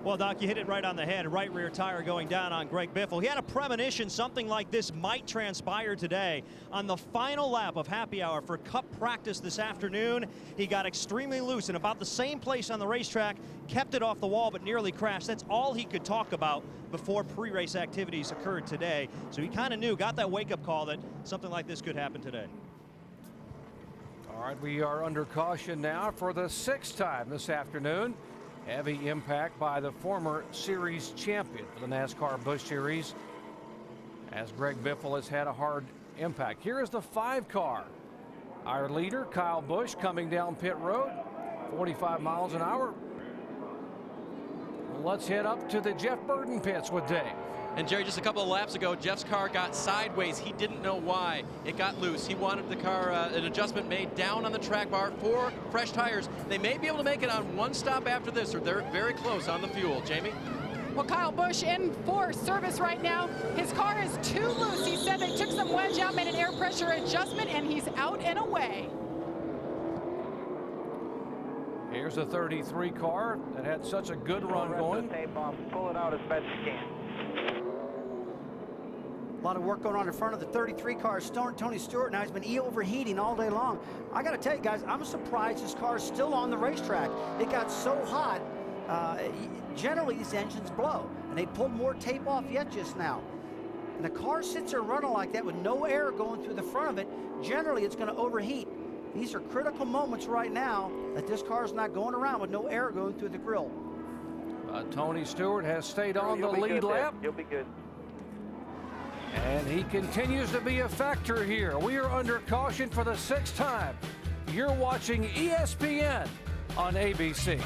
Well, Doc, you hit it right on the head. Right rear tire going down on Greg Biffle. He had a premonition something like this might transpire today. On the final lap of happy hour for Cup practice this afternoon, he got extremely loose in about the same place on the racetrack, kept it off the wall, but nearly crashed. That's all he could talk about before pre-race activities occurred today. So he kind of knew, got that wake-up call that something like this could happen today. All right, we are under caution now for the 6th time this afternoon. Heavy impact by the former series champion for the NASCAR Busch Series, as Greg Biffle has had a hard impact. Here is the 5 car. Our leader, Kyle Busch, coming down pit road, 45 miles an hour. Let's head up to the Jeff Burton pits with Dave. And Jerry, just a couple of laps ago, Jeff's car got sideways. He didn't know why. It got loose. He wanted the car, an adjustment made down on the track bar for fresh tires. They may be able to make it on one stop after this, or they're very close on the fuel. Jamie? Well, Kyle Busch in for service right now. His car is too loose. He said they took some wedge out, made an air pressure adjustment, and he's out and away. Here's a 33 car that had such a good run going. Tape off. Pull it out as best you can. A lot of work going on in front of the 33 car. Tony Stewart now has been overheating all day long. I got to tell you guys, I'm surprised this car is still on the racetrack. It got so hot. Generally, these engines blow, and they pulled more tape off yet just now. And the car sits there running like that with no air going through the front of it. Generally, it's going to overheat. These are critical moments right now that this car is not going around with no air going through the grill. Tony Stewart has stayed on the lead lap. You'll be good. And he continues to be a factor here. We are under caution for the 6th time. You're watching ESPN on ABC.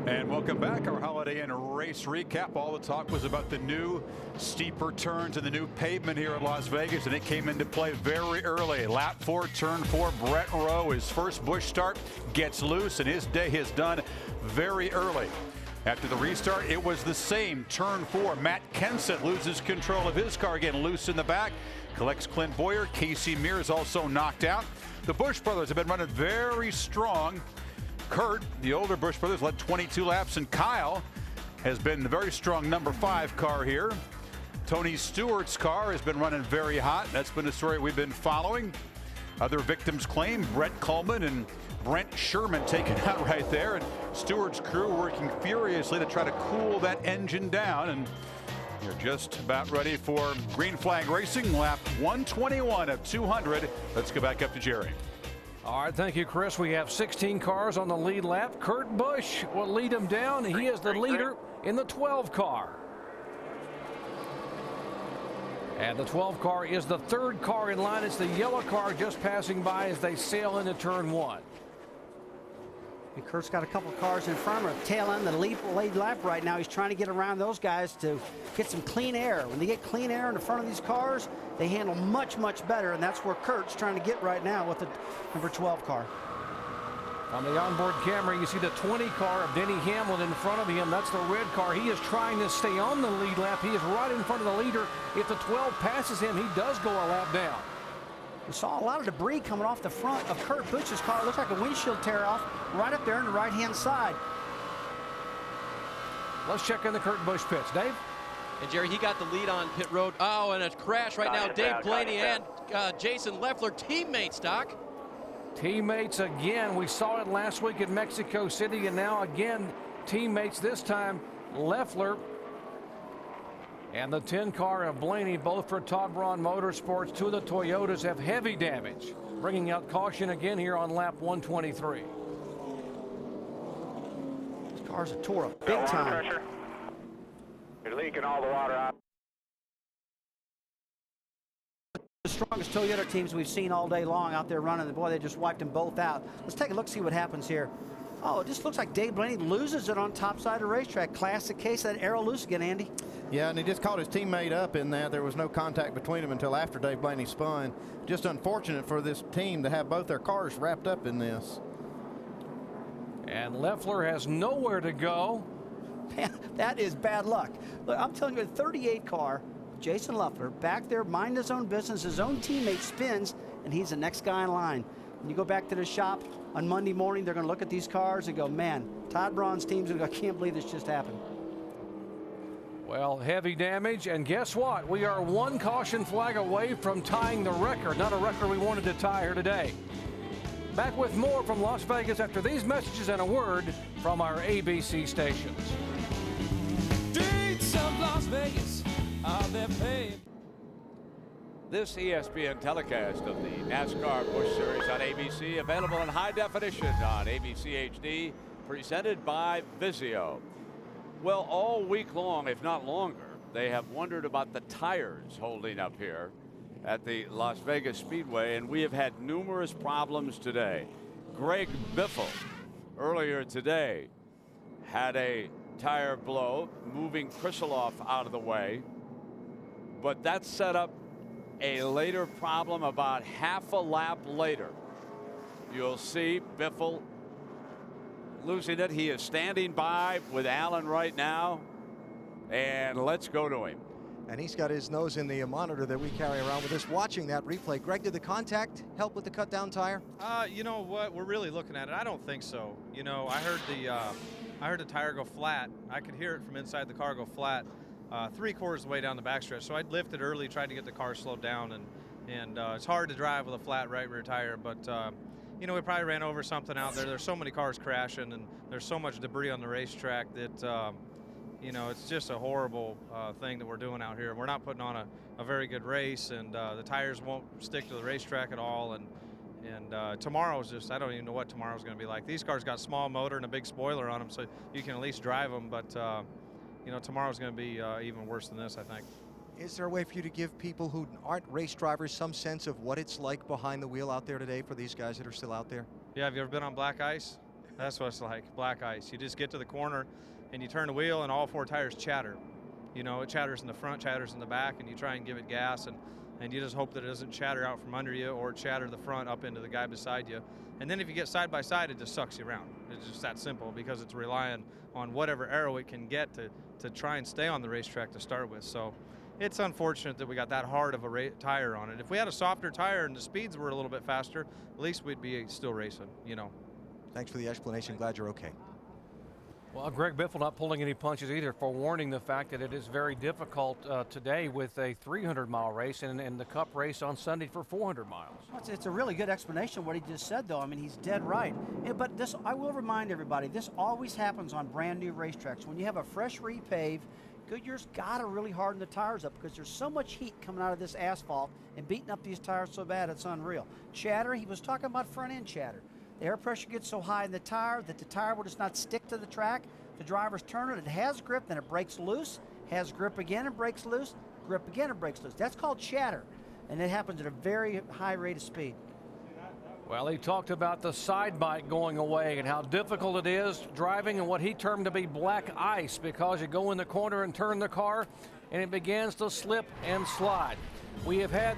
And welcome back. Our Holiday Inn race recap. All the talk was about the new steeper turns and the new pavement here at Las Vegas, and it came into play very early. Lap 4, turn 4, Brett Rowe, his first Busch start, gets loose, and his day is done very early. After the restart, it was the same. Turn 4, Matt Kenseth loses control of his car, getting loose in the back. Collects Clint Boyer. Casey Mears also knocked out. The Busch brothers have been running very strong. Kurt, the older Busch brothers, led 22 laps, and Kyle has been the very strong number 5 car here. Tony Stewart's car has been running very hot. That's been a story we've been following. Other victims claim Brett Coleman and Brent Sherman taken out right there, and Stewart's crew working furiously to try to cool that engine down, and you're just about ready for green flag racing, lap 121 of 200. Let's go back up to Jerry. All right, thank you, Chris. We have 16 cars on the lead lap. Kurt Busch will lead him down. He is the leader in the 12 car. And the 12 car is the 3rd car in line. It's the yellow car just passing by as they sail into turn 1. And Kurt's got a couple cars in front of him, tail end the lead lap right now. He's trying to get around those guys to get some clean air. When they get clean air in the front of these cars, they handle much, much better, and that's where Kurt's trying to get right now with the number 12 car. On the onboard camera, you see the 20 car of Denny Hamlin in front of him. That's the red car. He is trying to stay on the lead lap. He is right in front of the leader. If the 12 passes him, he does go a lap down. We saw a lot of debris coming off the front of Kurt Busch's car. It looks like a windshield tear off right up there on the right-hand side. Let's check in the Kurt Busch pits. Dave? And Jerry, he got the lead on pit road. Oh, and a crash right now. Dave Blaney and Jason Leffler, teammates, Doc. Teammates again. We saw it last week at Mexico City, and now again, teammates this time. Leffler and the 10 car of Blaney, both for Todd Braun Motorsports. Two of the Toyotas have heavy damage, bringing out caution again here on lap 123. These cars are tore up big time. Pressure. You're leaking all the water out. The strongest Toyota teams we've seen all day long out there running. Boy, they just wiped them both out. Let's take a look, see what happens here. Oh, it just looks like Dave Blaney loses it on top side of the racetrack. Classic case of that arrow loose again, Andy. Yeah, and he just caught his teammate up in that. There was no contact between them until after Dave Blaney spun. Just unfortunate for this team to have both their cars wrapped up in this. And Leffler has nowhere to go. Man, that is bad luck. Look, I'm telling you, a 38 car, Jason Leffler, back there, minding his own business, his own teammate spins, and he's the next guy in line. When you go back to the shop on Monday morning, they're going to look at these cars and go, man, Todd Braun's team's going to go, I can't believe this just happened. Well, heavy damage, and guess what? We are one caution flag away from tying the record. Not a record we wanted to tie here today. Back with more from Las Vegas after these messages and a word from our ABC stations. Streets of Las Vegas, are they paved? This ESPN telecast of the NASCAR Busch Series on ABC, available in high definition on ABC HD, presented by Vizio. Well, all week long, if not longer, they have wondered about the tires holding up here at the Las Vegas Speedway, and we have had numerous problems today. Greg Biffle earlier today had a tire blow, moving Krisiloff out of the way, but that set up a later problem about half a lap later. You'll see Biffle losing it. He is standing by with Allen right now, and let's go to him. And he's got his nose in the monitor that we carry around with us, watching that replay. Greg, did the contact help with the cut down tire? You know what? We're really looking at it. I don't think so. You know, I heard the tire go flat. I could hear it from inside the car go flat, 3/4 of the way down the backstretch. So I lifted early, tried to get the car slowed down, and it's hard to drive with a flat right rear tire. But you know, we probably ran over something out there. There's so many cars crashing, and there's so much debris on the racetrack that. You know, it's just a horrible thing that we're doing out here. We're not putting on a very good race, and the tires won't stick to the racetrack at all. And tomorrow's just, I don't even know what tomorrow's going to be like. These cars got small motor and a big spoiler on them, so you can at least drive them. But, you know, tomorrow's going to be even worse than this, I think. Is there a way for you to give people who aren't race drivers some sense of what it's like behind the wheel out there today for these guys that are still out there? Yeah, have you ever been on black ice? That's what it's like, black ice. You just get to the corner, and you turn the wheel and all four tires chatter. You know, it chatters in the front, chatters in the back, and you try and give it gas, and you just hope that it doesn't chatter out from under you or chatter the front up into the guy beside you. And then if you get side by side, it just sucks you around. It's just that simple because it's relying on whatever arrow it can get to try and stay on the racetrack to start with. So it's unfortunate that we got that hard of a tire on it. If we had a softer tire and the speeds were a little bit faster, at least we'd be still racing, you know. Thanks for the explanation. Glad you're okay. Well, Greg Biffle not pulling any punches either, forewarning the fact that it is very difficult today with a 300-mile race and the Cup race on Sunday for 400 miles. It's a really good explanation of what he just said, though. I mean, he's dead right. Yeah, but this, I will remind everybody, this always happens on brand new racetracks. When you have a fresh repave, Goodyear's got to really harden the tires up because there's so much heat coming out of this asphalt and beating up these tires so bad it's unreal. Chatter, he was talking about front-end chatter. The air pressure gets so high in the tire that the tire will just not stick to the track. The drivers turn it, it has grip, then it breaks loose, has grip again and breaks loose, grip again and breaks loose. That's called chatter, and it happens at a very high rate of speed. Well, he talked about the side bite going away and how difficult it is driving in what he termed to be black ice because you go in the corner and turn the car, and it begins to slip and slide. We have had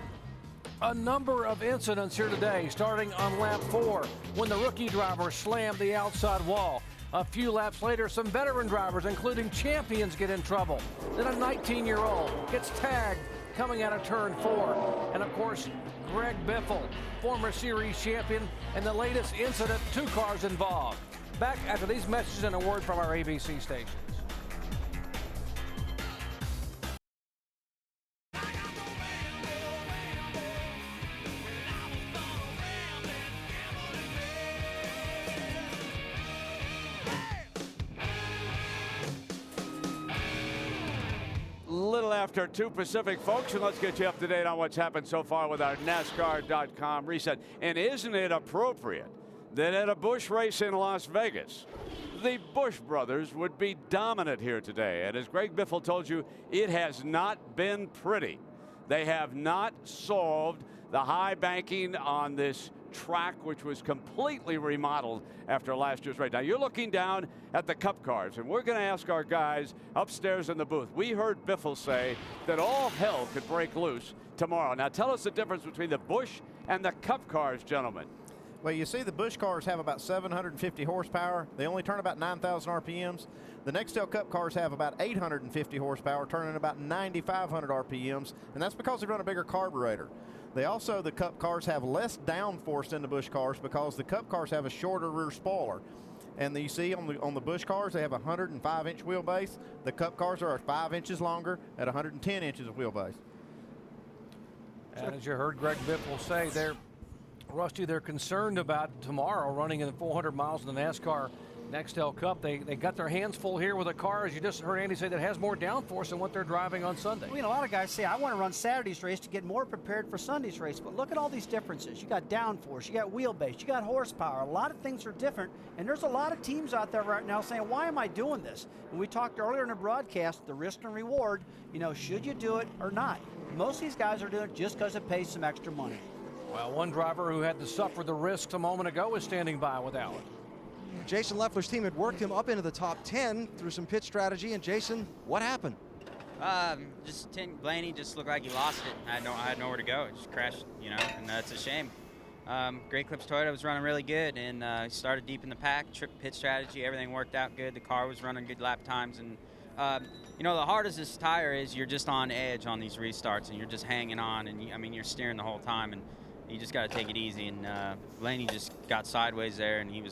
A number of incidents here today, starting on lap 4 when the rookie driver slammed the outside wall. A few laps later, some veteran drivers, including champions, get in trouble. Then a 19-year-old gets tagged coming out of turn 4. And of course, Greg Biffle, former series champion, and the latest incident, 2 cars involved. Back after these messages and a word from our ABC stations. Little after 2 Pacific, folks, and let's get you up to date on what's happened so far with our NASCAR.com reset. And isn't it appropriate that at a Busch race in Las Vegas, the Busch brothers would be dominant here today? And as Greg Biffle told you, it has not been pretty. They have not solved the high banking on this track, which was completely remodeled after last year's race. Now you're looking down at the Cup cars, and we're going to ask our guys upstairs in the booth. We heard Biffle say that all hell could break loose tomorrow. Now tell us the difference between the Busch and the Cup cars, gentlemen. Well, you see the Busch cars have about 750 horsepower. They only turn about 9,000 RPMs. The Nextel Cup cars have about 850 horsepower, turning about 9,500 RPMs, and that's because they run a bigger carburetor. They also, the Cup cars have less downforce than the Busch cars because the Cup cars have a shorter rear spoiler. And you see on the Busch cars, they have a 105-inch wheelbase. The Cup cars are 5 inches longer at 110 inches of wheelbase. And as you heard Greg Biffle say, Rusty, they're concerned about tomorrow running in 400 miles in the NASCAR Nextel Cup. They got their hands full here with a car, as you just heard Andy say, that has more downforce than what they're driving on Sunday. I mean, a lot of guys say, I want to run Saturday's race to get more prepared for Sunday's race, but look at all these differences. You got downforce, you got wheelbase, you got horsepower. A lot of things are different, and there's a lot of teams out there right now saying, why am I doing this? And we talked earlier in the broadcast, the risk and reward, should you do it or not? Most of these guys are doing it just because it pays some extra money. Well, one driver who had to suffer the risks a moment ago is standing by with Alan. Jason Leffler's team had worked him up into the top 10 through some pit strategy. And Jason, what happened? Blaney just looked like he lost it. I had nowhere to go. It just crashed, and that's a shame. Great Clips Toyota was running really good, and started deep in the pack. Pit strategy, everything worked out good. The car was running good lap times, and the hardest this tire is you're just on edge on these restarts, and you're just hanging on, and you're steering the whole time, and you just got to take it easy. And Blaney just got sideways there, and he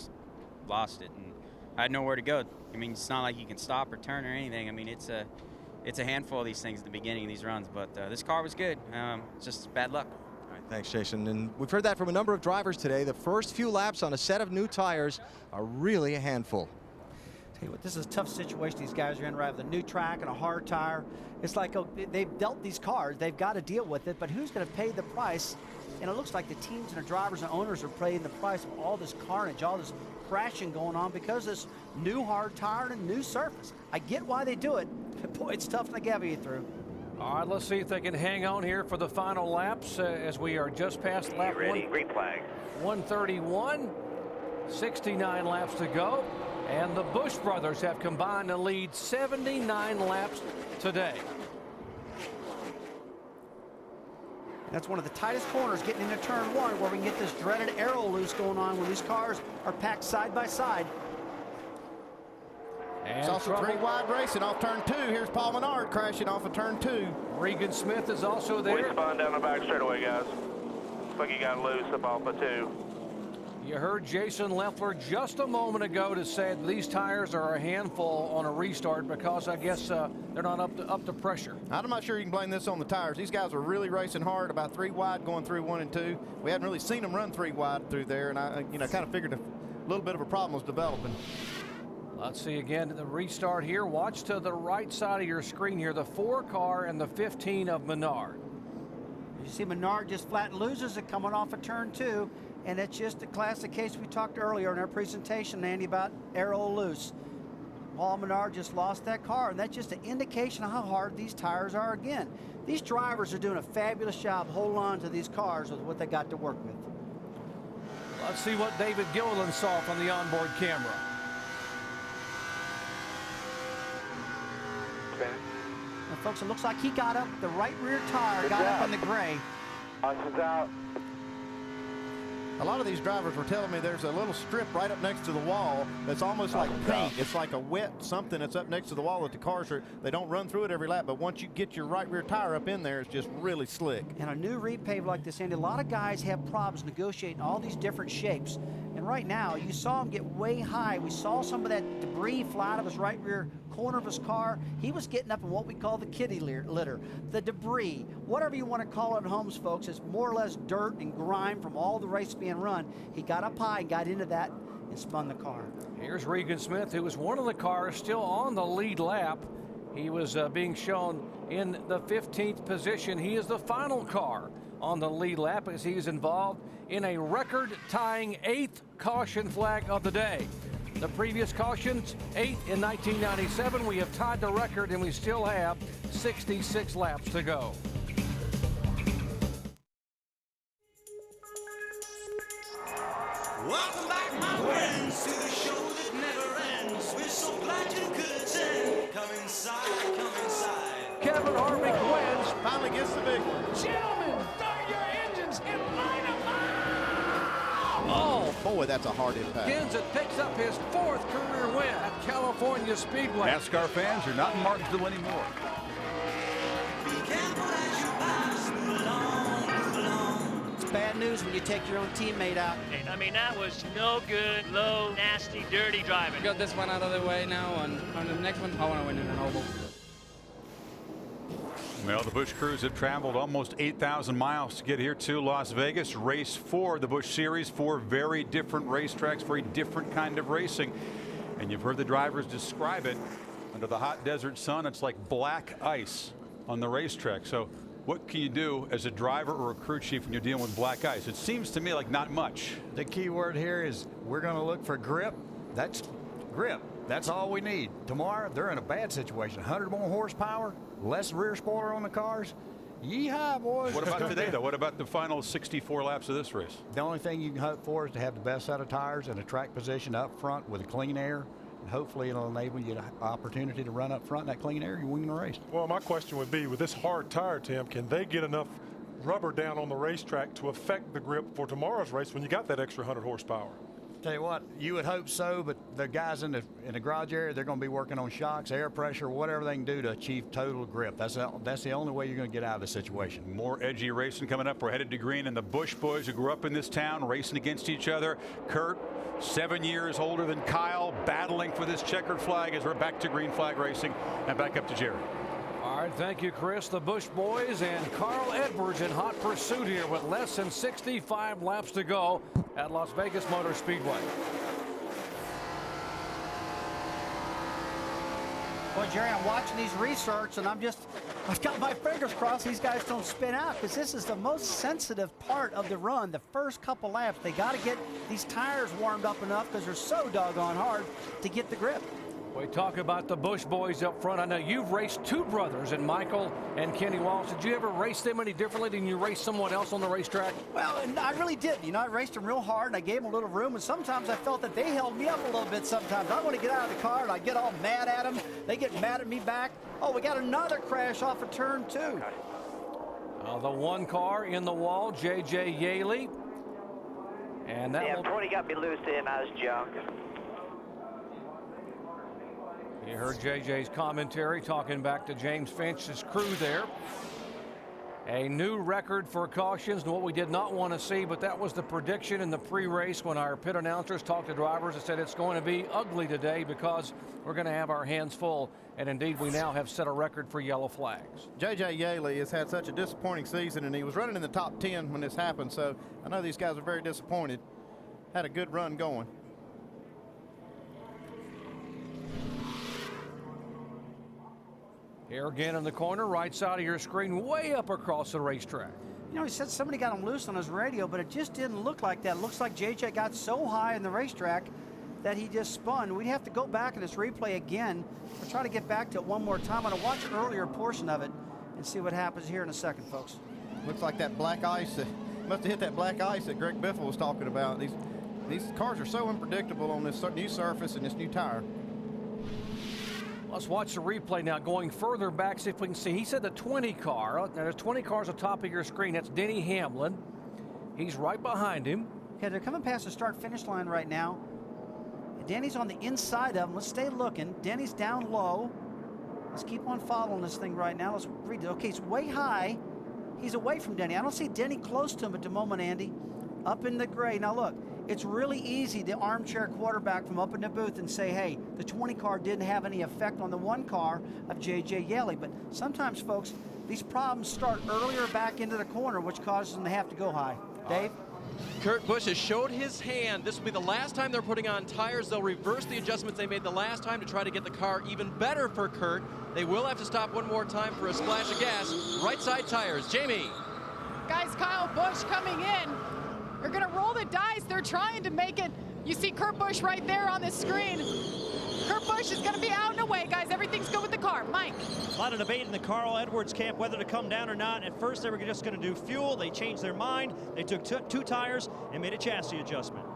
lost it, and I had nowhere to go. It's not like you can stop or turn or anything. It's a handful of these things at the beginning of these runs, but this car was good. It's just bad luck. All right, thanks, Jason. And we've heard that from a number of drivers today. The first few laps on a set of new tires are really a handful. Tell you what, this is a tough situation these guys are in, right? With a new track and a hard tire. It's like they've dealt these cars. They've got to deal with it, but who's going to pay the price? And it looks like the teams and the drivers and owners are paying the price of all this carnage, all this crashing going on because of this new hard tire and new surface. I get why they do it, but boy, it's tough to navigate through. All right, let's see if they can hang on here for the final laps as we are just past lap ready, green flag. 131, 69 laps to go, and the Busch brothers have combined to lead 79 laps today. That's one of the tightest corners getting into turn 1 where we can get this dreaded arrow loose going on when these cars are packed side by side. And it's also 3 wide racing off turn 2. Here's Paul Menard crashing off of turn 2. Regan Smith is also there. We spun down the back straightaway, guys. Looks like he got loose up off of 2. You heard Jason Leffler just a moment ago to say that these tires are a handful on a restart because I guess they're not up to pressure. I'm not sure you can blame this on the tires. These guys were really racing hard, about 3 wide going through 1 and 2. We hadn't really seen them run 3 wide through there, and I kind of figured a little bit of a problem was developing. Let's see again the restart here. Watch to the right side of your screen here, the 4 car and the 15 of Menard. You see Menard just flat loses it coming off of turn 2. And it's just a classic case we talked earlier in our presentation, Andy, about arrow loose. Paul Menard just lost that car, and that's just an indication of how hard these tires are again. These drivers are doing a fabulous job holding on to these cars with what they got to work with. Let's see what David Gilliland saw from the onboard camera. Now, folks, it looks like he got up the right rear tire, got up on the gray. Caution's out. A lot of these drivers were telling me there's a little strip right up next to the wall that's almost like paint. It's like a wet something that's up next to the wall that the cars are, they don't run through it every lap, but once you get your right rear tire up in there, it's just really slick. And a new repave like this, Andy, a lot of guys have problems negotiating all these different shapes. And right now, you saw him get way high. We saw some of that debris fly out of his right rear corner of his car. He was getting up in what we call the kitty litter. The debris, whatever you want to call it at homes, folks, it's more or less dirt and grime from all the race being run. He got up high and got into that and spun the car. Here's Regan Smith, who was one of the cars still on the lead lap. He was being shown in the 15th position. He is the final car on the lead lap as he's involved in a record-tying 8th caution flag of the day. The previous cautions, 8 in 1997. We have tied the record, and we still have 66 laps to go. Welcome back, my friends, to the show that never ends. We're so glad you could attend. Come inside, come inside. Kevin Harvick wins. Finally gets the big one. Gentlemen, start your engines and line them up. Oh, boy, that's a hard impact. Kenseth picks up his 4th career win at California Speedway. NASCAR fans are not in Martinsville anymore. It's bad news when you take your own teammate out. I mean, that was no good, low, nasty, dirty driving. Got this one out of the way now, and on the next one, I want to win in an oval. Well, the Busch crews have traveled almost 8,000 miles to get here to Las Vegas. Race 4 of the Busch Series, 4 very different racetracks, very different kind of racing. And you've heard the drivers describe it. Under the hot desert sun, it's like black ice on the racetrack. So what can you do as a driver or a crew chief when you're dealing with black ice? It seems to me like not much. The key word here is we're going to look for grip. That's grip. That's all we need. Tomorrow, they're in a bad situation. 100 more horsepower, less rear spoiler on the cars. Yeehaw, boys. What about today, though? What about the final 64 laps of this race? The only thing you can hope for is to have the best set of tires and a track position up front with a clean air. And hopefully it'll enable you an opportunity to run up front in that clean air. You win the race. Well, my question would be, with this hard tire, Tim, can they get enough rubber down on the racetrack to affect the grip for tomorrow's race when you got that extra 100 horsepower? Tell you what, you would hope so, but the guys in the garage area, they're going to be working on shocks, air pressure, whatever they can do to achieve total grip. That's the only way you're going to get out of the situation. More edgy racing coming up. We're headed to green, and the Busch boys who grew up in this town racing against each other. Kurt, 7 years older than Kyle, battling for this checkered flag as we're back to green flag racing and back up to Jerry. All right, thank you, Chris. The Busch boys and Carl Edwards in hot pursuit here with less than 65 laps to go at Las Vegas Motor Speedway. Boy, Jerry, I'm watching these restarts, and I've got my fingers crossed these guys don't spin out, because this is the most sensitive part of the run. The first couple laps, they got to get these tires warmed up enough because they're so doggone hard to get the grip. We talk about the Busch boys up front. I know you've raced two brothers, and Michael and Kenny Wallace. Did you ever race them any differently than you raced someone else on the racetrack? Well, I really did. You know, I raced them real hard, and I gave them a little room, and sometimes I felt that they held me up a little bit sometimes. I want to get out of the car, and I get all mad at them. They get mad at me back. Oh, we got another crash off of turn 2. The one car in the wall, J.J. Yaley. And that 20 got me loose in. I was junk. You heard JJ's commentary talking back to James Finch's crew there. A new record for cautions, and what we did not want to see, but that was the prediction in the pre-race when our pit announcers talked to drivers and said it's going to be ugly today because we're going to have our hands full. And indeed, we now have set a record for yellow flags. J.J. Yaley has had such a disappointing season, and he was running in the top 10 when this happened, so I know these guys are very disappointed. Had a good run going. Here again in the corner, right side of your screen, way up across the racetrack. You know, he said somebody got him loose on his radio, but it just didn't look like that. It looks like JJ got so high in the racetrack that he just spun. We'd have to go back in this replay again. We'll try to get back to it one more time. I'm going to watch an earlier portion of it and see what happens here in a second, folks. Looks like that black ice, must have hit that black ice that Greg Biffle was talking about. These cars are so unpredictable on this new surface and this new tire. Let's watch the replay now, going further back, see if we can see. He said the 20 car. Now, there's 20 cars on top of your screen. That's Denny Hamlin. He's right behind him. Okay, they're coming past the start-finish line right now. Denny's on the inside of him. Let's stay looking. Denny's down low. Let's keep on following this thing right now. Let's read it. Okay, it's way high. He's away from Denny. I don't see Denny close to him at the moment, Andy. Up in the gray. Now look, it's really easy to armchair quarterback from up in the booth and say, hey, the 20 car didn't have any effect on the 1 car of J.J. Yeley. But sometimes, folks, these problems start earlier back into the corner, which causes them to have to go high. Dave? Kurt Busch has showed his hand. This will be the last time they're putting on tires. They'll reverse the adjustments they made the last time to try to get the car even better for Kurt. They will have to stop one more time for a splash of gas. Right side tires. Jamie. Guys, Kyle Busch coming in. They're going to roll the dice. They're trying to make it. You see Kurt Busch right there on the screen. Kurt Busch is going to be out and away, guys. Everything's good with the car. Mike. A lot of debate in the Carl Edwards camp whether to come down or not. At first, they were just going to do fuel. They changed their mind. They took 2 tires and made a chassis adjustment.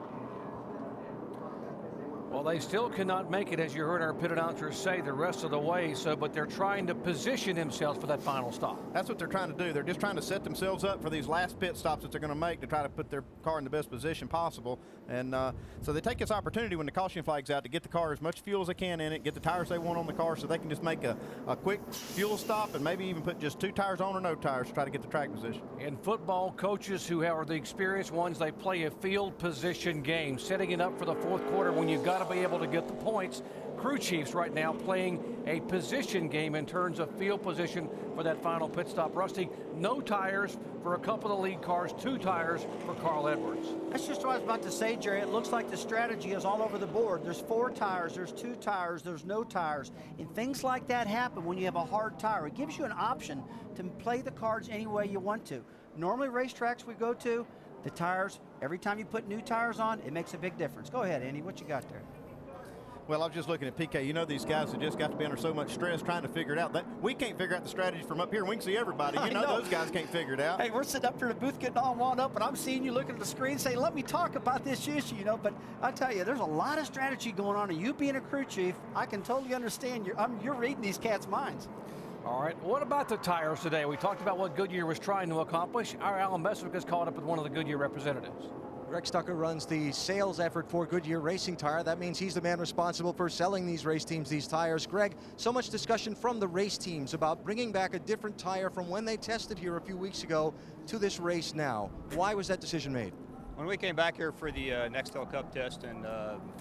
Well, they still cannot make it, as you heard our pit announcers say, the rest of the way. But they're trying to position themselves for that final stop. That's what they're trying to do. They're just trying to set themselves up for these last pit stops that they're going to make to try to put their car in the best position possible. And so they take this opportunity when the caution flag's out to get the car as much fuel as they can in it, get the tires they want on the car so they can just make a quick fuel stop and maybe even put just 2 tires on or no tires to try to get the track position. In football, coaches who are the experienced ones, they play a field position game, setting it up for the 4th quarter when you've got to be able to get the points. Crew chiefs right now playing a position game in terms of field position for that final pit stop. Rusty, no tires for a couple of the lead cars, 2 tires for Carl Edwards. That's just what I was about to say, Jerry. It looks like the strategy is all over the board. There's 4 tires, there's 2 tires, there's no tires. And things like that happen when you have a hard tire. It gives you an option to play the cards any way you want to. Normally, racetracks we go to, the tires, every time you put new tires on, it makes a big difference. Go ahead, Andy. What you got there? Well, I was just looking at PK. You know, these guys have just got to be under so much stress trying to figure it out. We can't figure out the strategy from up here. We can see everybody. You know those guys can't figure it out. Hey, we're sitting up here in the booth getting all wound up, and I'm seeing you looking at the screen saying, let me talk about this issue, you know. But I tell you, there's a lot of strategy going on. And you being a crew chief, I can totally understand. You're reading these cats' minds. All right, what about the tires today? We talked about what Goodyear was trying to accomplish. Our Alan Beswick has caught up with one of the Goodyear representatives. Greg Stucker runs the sales effort for Goodyear Racing Tire. That means he's the man responsible for selling these race teams these tires. Greg, so much discussion from the race teams about bringing back a different tire from when they tested here a few weeks ago to this race now. Why was that decision made? When we came back here for the Nextel Cup test in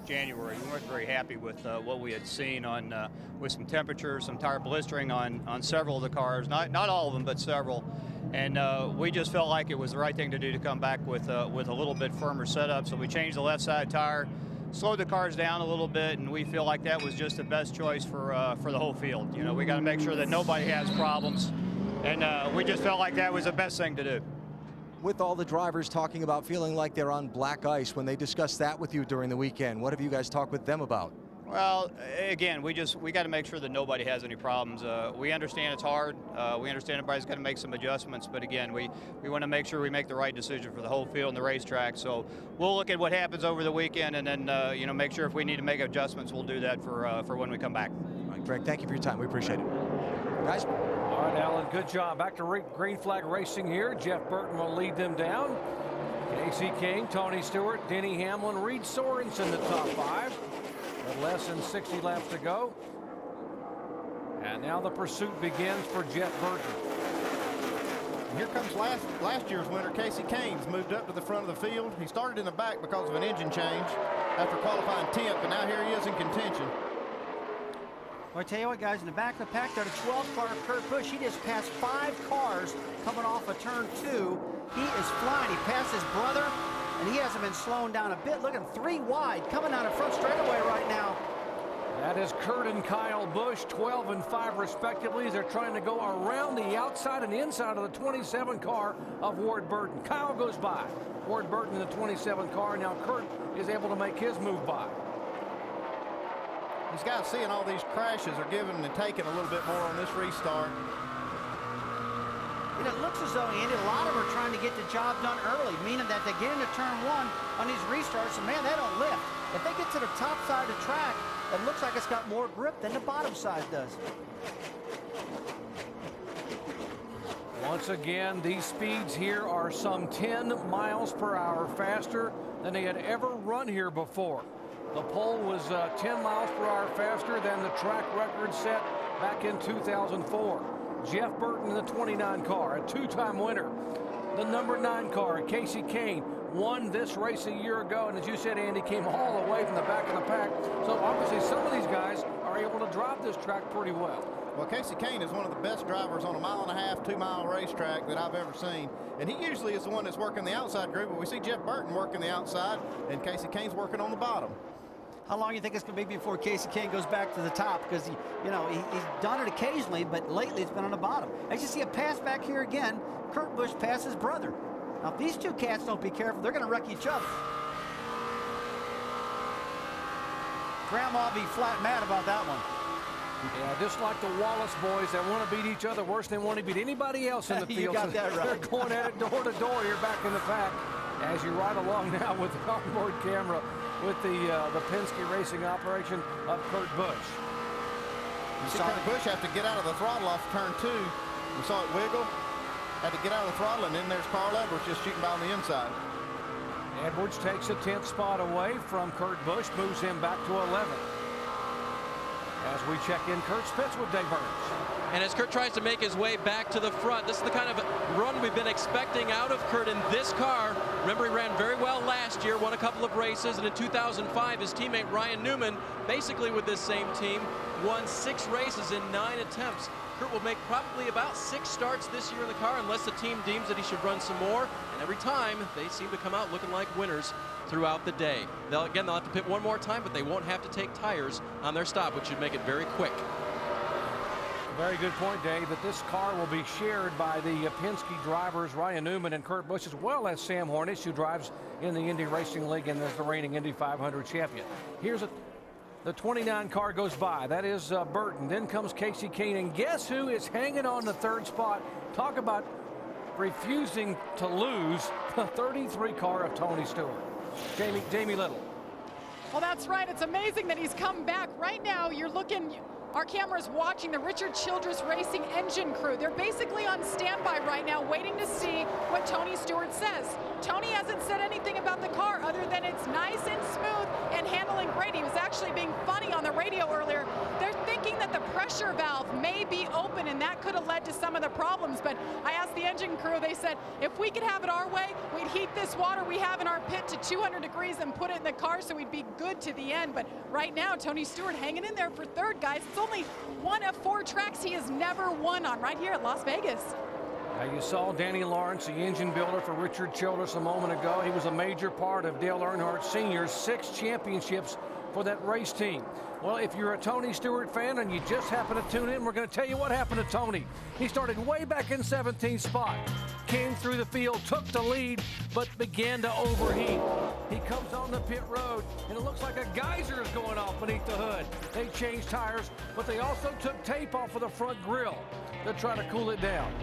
January, we weren't very happy with what we had seen on with some temperature, some tire blistering on several of the cars. Not all of them, but several. And we just felt like it was the right thing to do to come back with a little bit firmer setup. So we changed the left side tire, slowed the cars down a little bit, and we feel like that was just the best choice for the whole field. You know, we got to make sure that nobody has problems, and we just felt like that was the best thing to do. With all the drivers talking about feeling like they're on black ice, when they discussed that with you during the weekend, what have you guys talked with them about? Well, again, we got to make sure that nobody has any problems. We understand it's hard. We understand everybody's got to make some adjustments, but again, we want to make sure we make the right decision for the whole field and the racetrack. So we'll look at what happens over the weekend, and then you know, make sure if we need to make adjustments, we'll do that for when we come back. All right, Greg, thank you for your time. We appreciate it, guys. All right, Alan, good job. Back to green flag racing here. Jeff Burton will lead them down. Casey King, Tony Stewart, Denny Hamlin, Reed Sorensen, the top 5. With less than 60 laps to go. And now the pursuit begins for Jeff Burton. And here comes last year's winner, Casey Kane's moved up to the front of the field. He started in the back because of an engine change after qualifying 10th, but now here he is in contention. Well, I tell you what, guys, in the back of the pack there, the 12th car, Kurt Busch, he just passed 5 cars coming off of turn 2. He is flying. He passed his brother, and he hasn't been slowing down a bit. Look at him, 3 wide, coming out of front straightaway right now. That is Kurt and Kyle Busch, 12 and 5 respectively. They're trying to go around the outside and inside of the 27 car of Ward Burton. Kyle goes by. Ward Burton in the 27 car. Now Kurt is able to make his move by. These guys seeing all these crashes are giving and taking a little bit more on this restart. And it looks as though, Andy, a lot of them are trying to get the job done early, meaning that they get into turn 1 on these restarts, and man, they don't lift. If they get to the top side of the track, it looks like it's got more grip than the bottom side does. Once again, these speeds here are some 10 miles per hour faster than they had ever run here before. The pole was 10 miles per hour faster than the track record set back in 2004. Jeff Burton in the 29 car, a two-time winner. The number 9 car, Casey Kane, won this race a year ago, and as you said, Andy, came all the way from the back of the pack. So obviously some of these guys are able to drive this track pretty well. Well, Casey Kane is one of the best drivers on a 1.5-mile, 2-mile racetrack that I've ever seen. And he usually is the one that's working the outside group, but we see Jeff Burton working the outside, and Casey Kane's working on the bottom. How long do you think it's going to be before Casey Kane goes back to the top? Because, he's done it occasionally, but lately it's been on the bottom. As you see a pass back here again, Kurt Busch passed his brother. Now, if these two cats don't be careful, they're going to wreck each other. Grandma will be flat mad about that one. Yeah, just like the Wallace boys that want to beat each other worse than want to beat anybody else in the field. You got that right. They're going at it door to door here back in the pack. As you ride along now with the onboard camera with the Penske Racing operation of Kurt Busch. You saw Kurt Busch have to get out of the throttle off turn 2. You saw it wiggle. Had to get out of the throttle, and then there's Carl Edwards just shooting by on the inside. Edwards takes a 10th spot away from Kurt Busch, moves him back to 11th. As we check in Kurt's pits with Dave Burns. And as Kurt tries to make his way back to the front, this is the kind of run we've been expecting out of Kurt in this car. Remember, he ran very well last year, won a couple of races, and in 2005, his teammate Ryan Newman, basically with this same team, won 6 races in 9 attempts. Kurt will make probably about 6 starts this year in the car unless the team deems that he should run some more. And every time, they seem to come out looking like winners throughout the day. They'll have to pit one more time, but they won't have to take tires on their stop, which should make it very quick. Very good point, Dave, that this car will be shared by the Penske drivers, Ryan Newman and Kurt Busch, as well as Sam Hornish, who drives in the Indy Racing League and is the reigning Indy 500 champion. The 29 car goes by. That is Burton. Then comes Casey Kane, and guess who is hanging on the 3rd spot? Talk about refusing to lose, the 33 car of Tony Stewart. Jamie Little. Well, that's right. It's amazing that he's come back. Right now, you're looking, our camera's watching the Richard Childress Racing engine crew. They're basically on standby right now, waiting to see what Tony Stewart says. Tony hasn't said anything about the car other than it's nice and smooth and handling great. He was actually being funny on the radio earlier. They're thinking that the pressure valve may be open, and that could have led to some of the problems. But I asked the engine crew, they said, if we could have it our way, we'd heat this water we have in our pit to 200 degrees and put it in the car so we'd be good to the end. But right now, Tony Stewart hanging in there for 3rd, guys. It's only one of 4 tracks he has never won on right here at Las Vegas. You saw Danny Lawrence, the engine builder for Richard Childress a moment ago. He was a major part of Dale Earnhardt Sr.'s 6 championships for that race team. Well, if you're a Tony Stewart fan and you just happen to tune in, we're going to tell you what happened to Tony. He started way back in 17th spot, came through the field, took the lead, but began to overheat. He comes on the pit road, and it looks like a geyser is going off beneath the hood. They changed tires, but they also took tape off of the front grille to try to cool it down.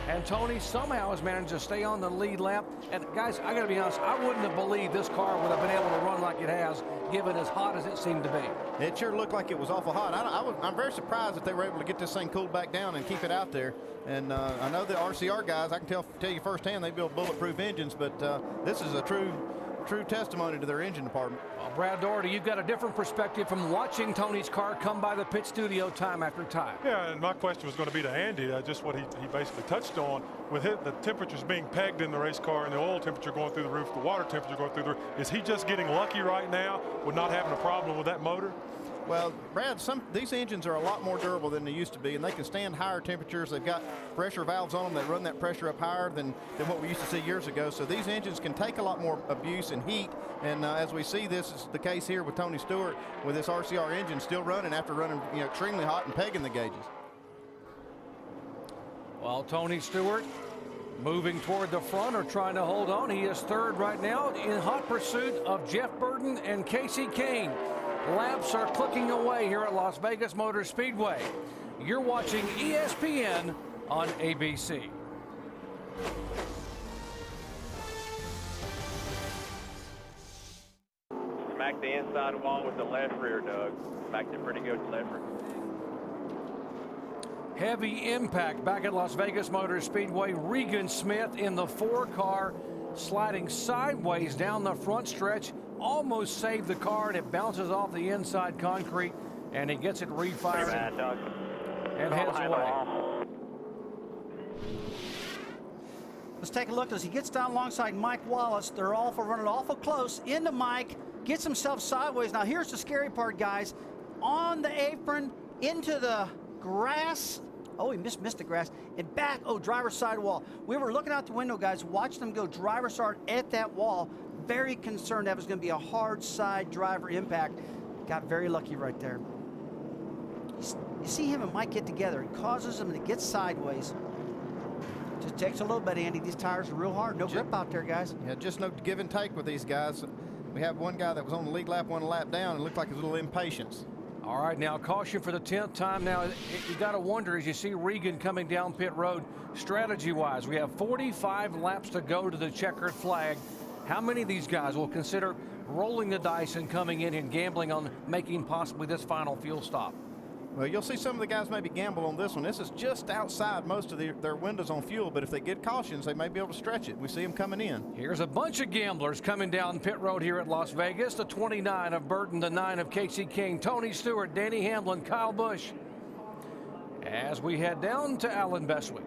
And Tony somehow has managed to stay on the lead lap. And guys, I got to be honest, I wouldn't have believed this car would have been able to run like it has, given as hot as it seemed to be. It sure looked like it was awful hot. I'm very surprised that they were able to get this thing cooled back down and keep it out there. And I know the RCR guys, I can tell you firsthand, they build bulletproof engines, but this is a true testimony to their engine department. Well, Brad Doherty, you've got a different perspective from watching Tony's car come by the pit studio time after time. Yeah, and my question was going to be to Andy, just what he basically touched on. With the temperatures being pegged in the race car and the oil temperature going through the roof, the water temperature going through the roof, is he just getting lucky right now with not having a problem with that motor? Well, Brad, these engines are a lot more durable than they used to be, and they can stand higher temperatures. They've got pressure valves on them that run that pressure up higher than what we used to see years ago. So these engines can take a lot more abuse and heat. And as we see, this is the case here with Tony Stewart with this RCR engine still running after running extremely hot and pegging the gauges. Well, Tony Stewart moving toward the front or trying to hold on. He is 3rd right now in hot pursuit of Jeff Burton and Casey Kane. Laps are clicking away here at Las Vegas Motor Speedway. You're watching ESPN on ABC. back the inside wall with the left rear, Doug. Backed it pretty good with the left rear. Heavy impact back at Las Vegas Motor Speedway. Regan Smith in the 4-car, sliding sideways down the front stretch, almost saved the car, and it bounces off the inside concrete, and he gets it refired and heads away. Let's take a look as he gets down alongside Mike Wallace. They're awful running awful close into Mike, gets himself sideways. Now here's the scary part, guys. On the apron, into the grass. Oh, he missed the grass. And back, driver's side wall. We were looking out the window, guys, watching them go driver's side at that wall. Very concerned that was going to be a hard side driver impact. Got very lucky right there. You see him and Mike get together. It causes him to get sideways. Just takes a little bit, Andy. These tires are real hard. No grip out there, guys. Yeah, just no give and take with these guys. We have one guy that was on the lead lap, one lap down, and looked like a little impatience. All right, now caution for the 10th time. Now, you got to wonder as you see Regan coming down pit road, strategy-wise, we have 45 laps to go to the checkered flag. How many of these guys will consider rolling the dice and coming in and gambling on making possibly this final fuel stop? Well, you'll see some of the guys maybe gamble on this one. This is just outside most of their windows on fuel, but if they get cautions, they may be able to stretch it. We see them coming in. Here's a bunch of gamblers coming down pit road here at Las Vegas. The 29 of Burton, the 9 of Casey Kane, Tony Stewart, Danny Hamlin, Kyle Busch. As we head down to Alan Bestwick.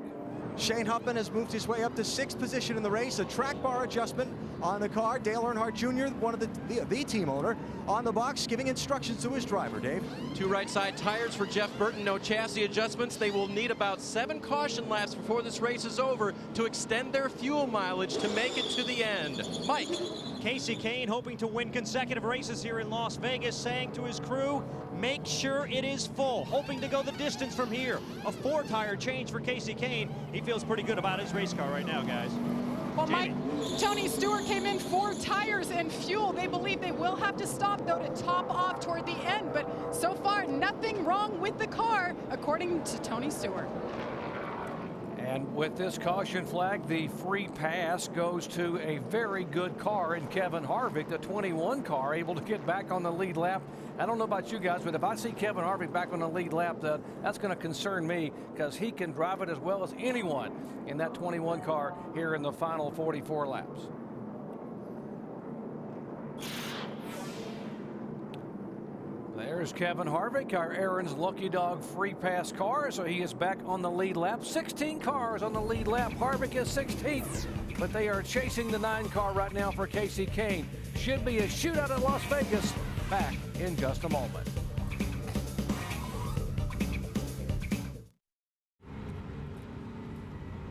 Shane Huffman has moved his way up to 6th position in the race. A track bar adjustment on the car. Dale Earnhardt Jr., one of the team owner, on the box, giving instructions to his driver, Dave. 2 right side tires for Jeff Burton. No chassis adjustments. They will need about 7 caution laps before this race is over to extend their fuel mileage to make it to the end. Mike. Casey Kane hoping to win consecutive races here in Las Vegas, saying to his crew, make sure it is full, hoping to go the distance from here. A 4-tire change for Casey Kane. He feels pretty good about his race car right now, guys. Well, Mike, Tony Stewart came in 4 tires and fuel. They believe they will have to stop, though, to top off toward the end. But so far, nothing wrong with the car, according to Tony Stewart. And with this caution flag, the free pass goes to a very good car in Kevin Harvick, the 21 car, able to get back on the lead lap. I don't know about you guys, but if I see Kevin Harvick back on the lead lap, that's going to concern me because he can drive it as well as anyone in that 21 car here in the final 44 laps. There's Kevin Harvick, our Aaron's Lucky Dog free pass car, so he is back on the lead lap. 16 cars on the lead lap. Harvick is 16th, but they are chasing the 9 car right now for Casey Kane. Should be a shootout at Las Vegas. Back in just a moment.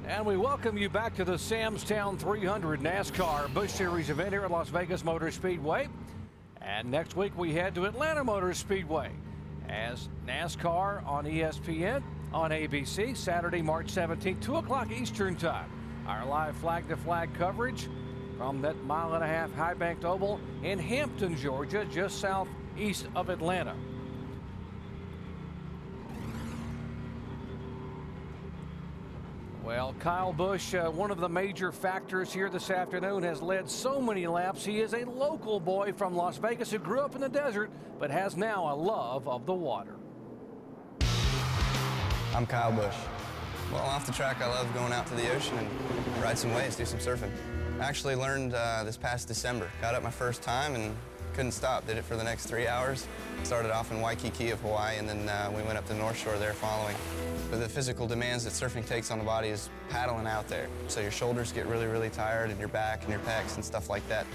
And we welcome you back to the Samstown 300 NASCAR Busch Series event here at Las Vegas Motor Speedway. And next week we head to Atlanta Motor Speedway as NASCAR on ESPN on ABC, Saturday, March 17th, 2 o'clock Eastern Time. Our live flag-to-flag coverage from that 1.5-mile high-banked oval in Hampton, Georgia, just southeast of Atlanta. Well, Kyle Busch, one of the major factors here this afternoon, has led so many laps. He is a local boy from Las Vegas who grew up in the desert, but has now a love of the water. I'm Kyle Busch. Well, off the track, I love going out to the ocean and ride some waves, do some surfing. I actually learned this past December. Got up my first time and couldn't stop. Did it for the next 3 hours. Started off in Waikiki of Hawaii, and then we went up the North Shore there following. But the physical demands that surfing takes on the body is paddling out there. So your shoulders get really, really tired, and your back and your pecs and stuff like that.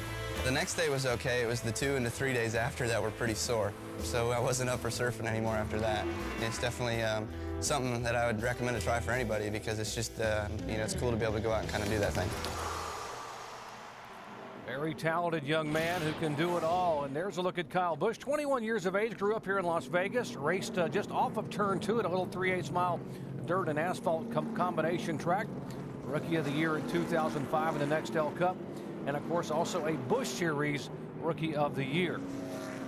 The next day was okay. It was the 2 and the 3 days after that were pretty sore. So I wasn't up for surfing anymore after that. It's definitely something that I would recommend to try for anybody because it's just, it's cool to be able to go out and kind of do that thing. Very talented young man who can do it all. And there's a look at Kyle Busch, 21 years of age, grew up here in Las Vegas, raced just off of turn 2 at a little 3/8 mile dirt and asphalt combination track. Rookie of the Year in 2005 in the Nextel Cup. And of course also a Busch Series Rookie of the Year.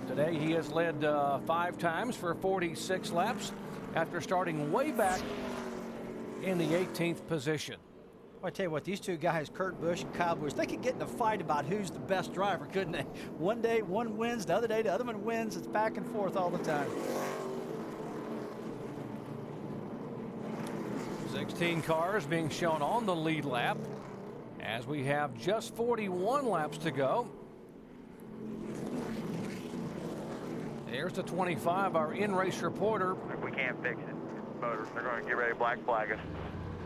Today he has led 5 times for 46 laps after starting way back in the 18th position. Well, I tell you what, these two guys, Kurt Busch and Kyle Busch, they could get in a fight about who's the best driver, couldn't they? One day, one wins, the other day, the other one wins. It's back and forth all the time. 16 cars being shown on the lead lap as we have just 41 laps to go. There's the 25, our in-race reporter. We can't fix it. Motor. They're going to get ready to black flag us.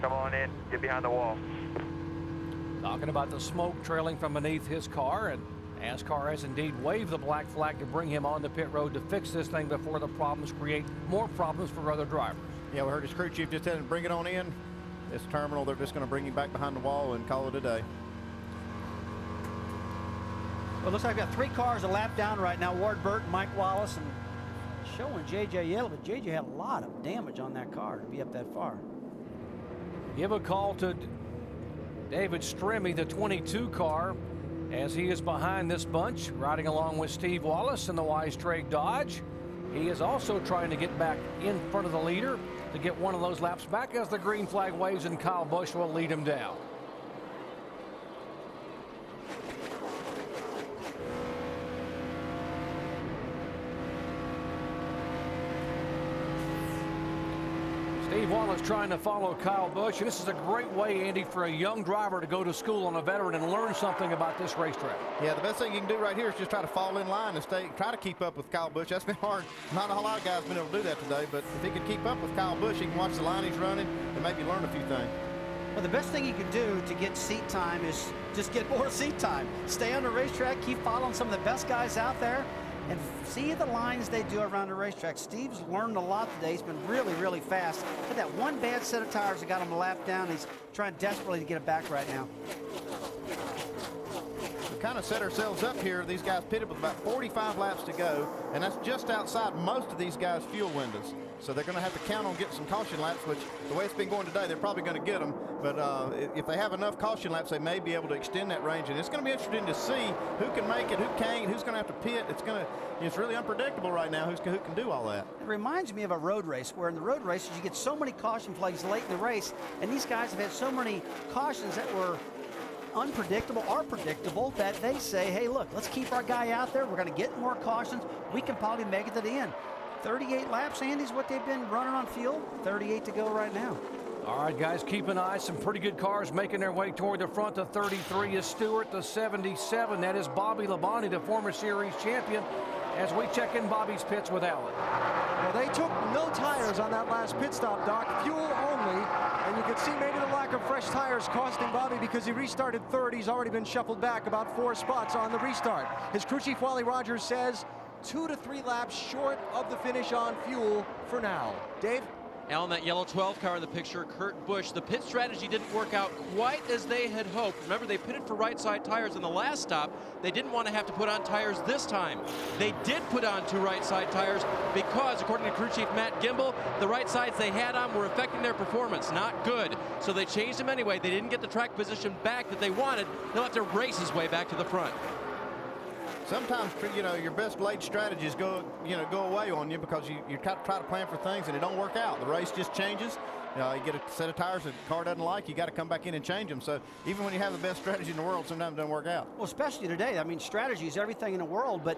Come on in, get behind the wall. Talking about the smoke trailing from beneath his car, and NASCAR has indeed waved the black flag to bring him on the pit road to fix this thing before the problems create more problems for other drivers. Yeah, we heard his crew chief just tell him to bring it on in. This terminal, they're just going to bring him back behind the wall and call it a day. Well, it looks like we've got 3 cars a lap down right now. Ward Burton, Mike Wallace, and showing J.J. Yellow, but J.J. had a lot of damage on that car to be up that far. Give a call to David Stremme, the 22 car, as he is behind this bunch, riding along with Steve Wallace in the Wise Trade Dodge. He is also trying to get back in front of the leader to get one of those laps back as the green flag waves, and Kyle Busch will lead him down. Steve Wallace trying to follow Kyle Busch, and this is a great way, Andy, for a young driver to go to school on a veteran and learn something about this racetrack. Yeah, the best thing you can do right here is just try to fall in line and try to keep up with Kyle Busch. That's been hard. Not a whole lot of guys have been able to do that today, but if he could keep up with Kyle Busch, he can watch the line he's running and maybe learn a few things. Well, the best thing you can do to get seat time is just get more seat time. Stay on the racetrack, keep following some of the best guys out there, and see the lines they do around the racetrack. Steve's learned a lot today. He's been really, really fast. Had that one bad set of tires that got him a lap down. He's trying desperately to get it back right now. We kind of set ourselves up here. These guys pitted with about 45 laps to go, and that's just outside most of these guys' fuel windows. So they're going to have to count on getting some caution laps, which the way it's been going today, they're probably going to get them. But if they have enough caution laps, they may be able to extend that range. And it's going to be interesting to see who can make it, who can't, who's going to have to pit. It's really unpredictable right now who can do all that. It reminds me of a road race, where in the road races you get so many caution flags late in the race, and these guys have had so many cautions that were unpredictable or predictable that they say, hey, look, let's keep our guy out there. We're going to get more cautions. We can probably make it to the end. 38 laps, Andy, is what they've been running on field. 38 to go right now. All right, guys, keep an eye. Some pretty good cars making their way toward the front. The 33 is Stewart. The 77, that is Bobby Labonte, the former series champion, as we check in Bobby's pits with Alan. Well, they took no tires on that last pit stop, Doc. Fuel only. And you can see maybe the lack of fresh tires costing Bobby, because he restarted third. He's already been shuffled back about 4 spots on the restart. His crew chief, Wally Rogers, says 2 to 3 laps short of the finish on fuel for now. Dave? Alan, that yellow 12 car in the picture, Kurt Busch, the pit strategy didn't work out quite as they had hoped. Remember, they pitted for right side tires in the last stop. They didn't want to have to put on tires this time. They did put on 2 right side tires because, according to crew chief Matt Gimbel, the right sides they had on were affecting their performance. Not good. So they changed them anyway. They didn't get the track position back that they wanted. They'll have to race his way back to the front. Sometimes, your best late strategies go away on you because you try to plan for things and it don't work out. The race just changes. You get a set of tires that the car doesn't like, you got to come back in and change them. So even when you have the best strategy in the world, sometimes it doesn't work out. Well, especially today. I mean, strategy is everything in the world, but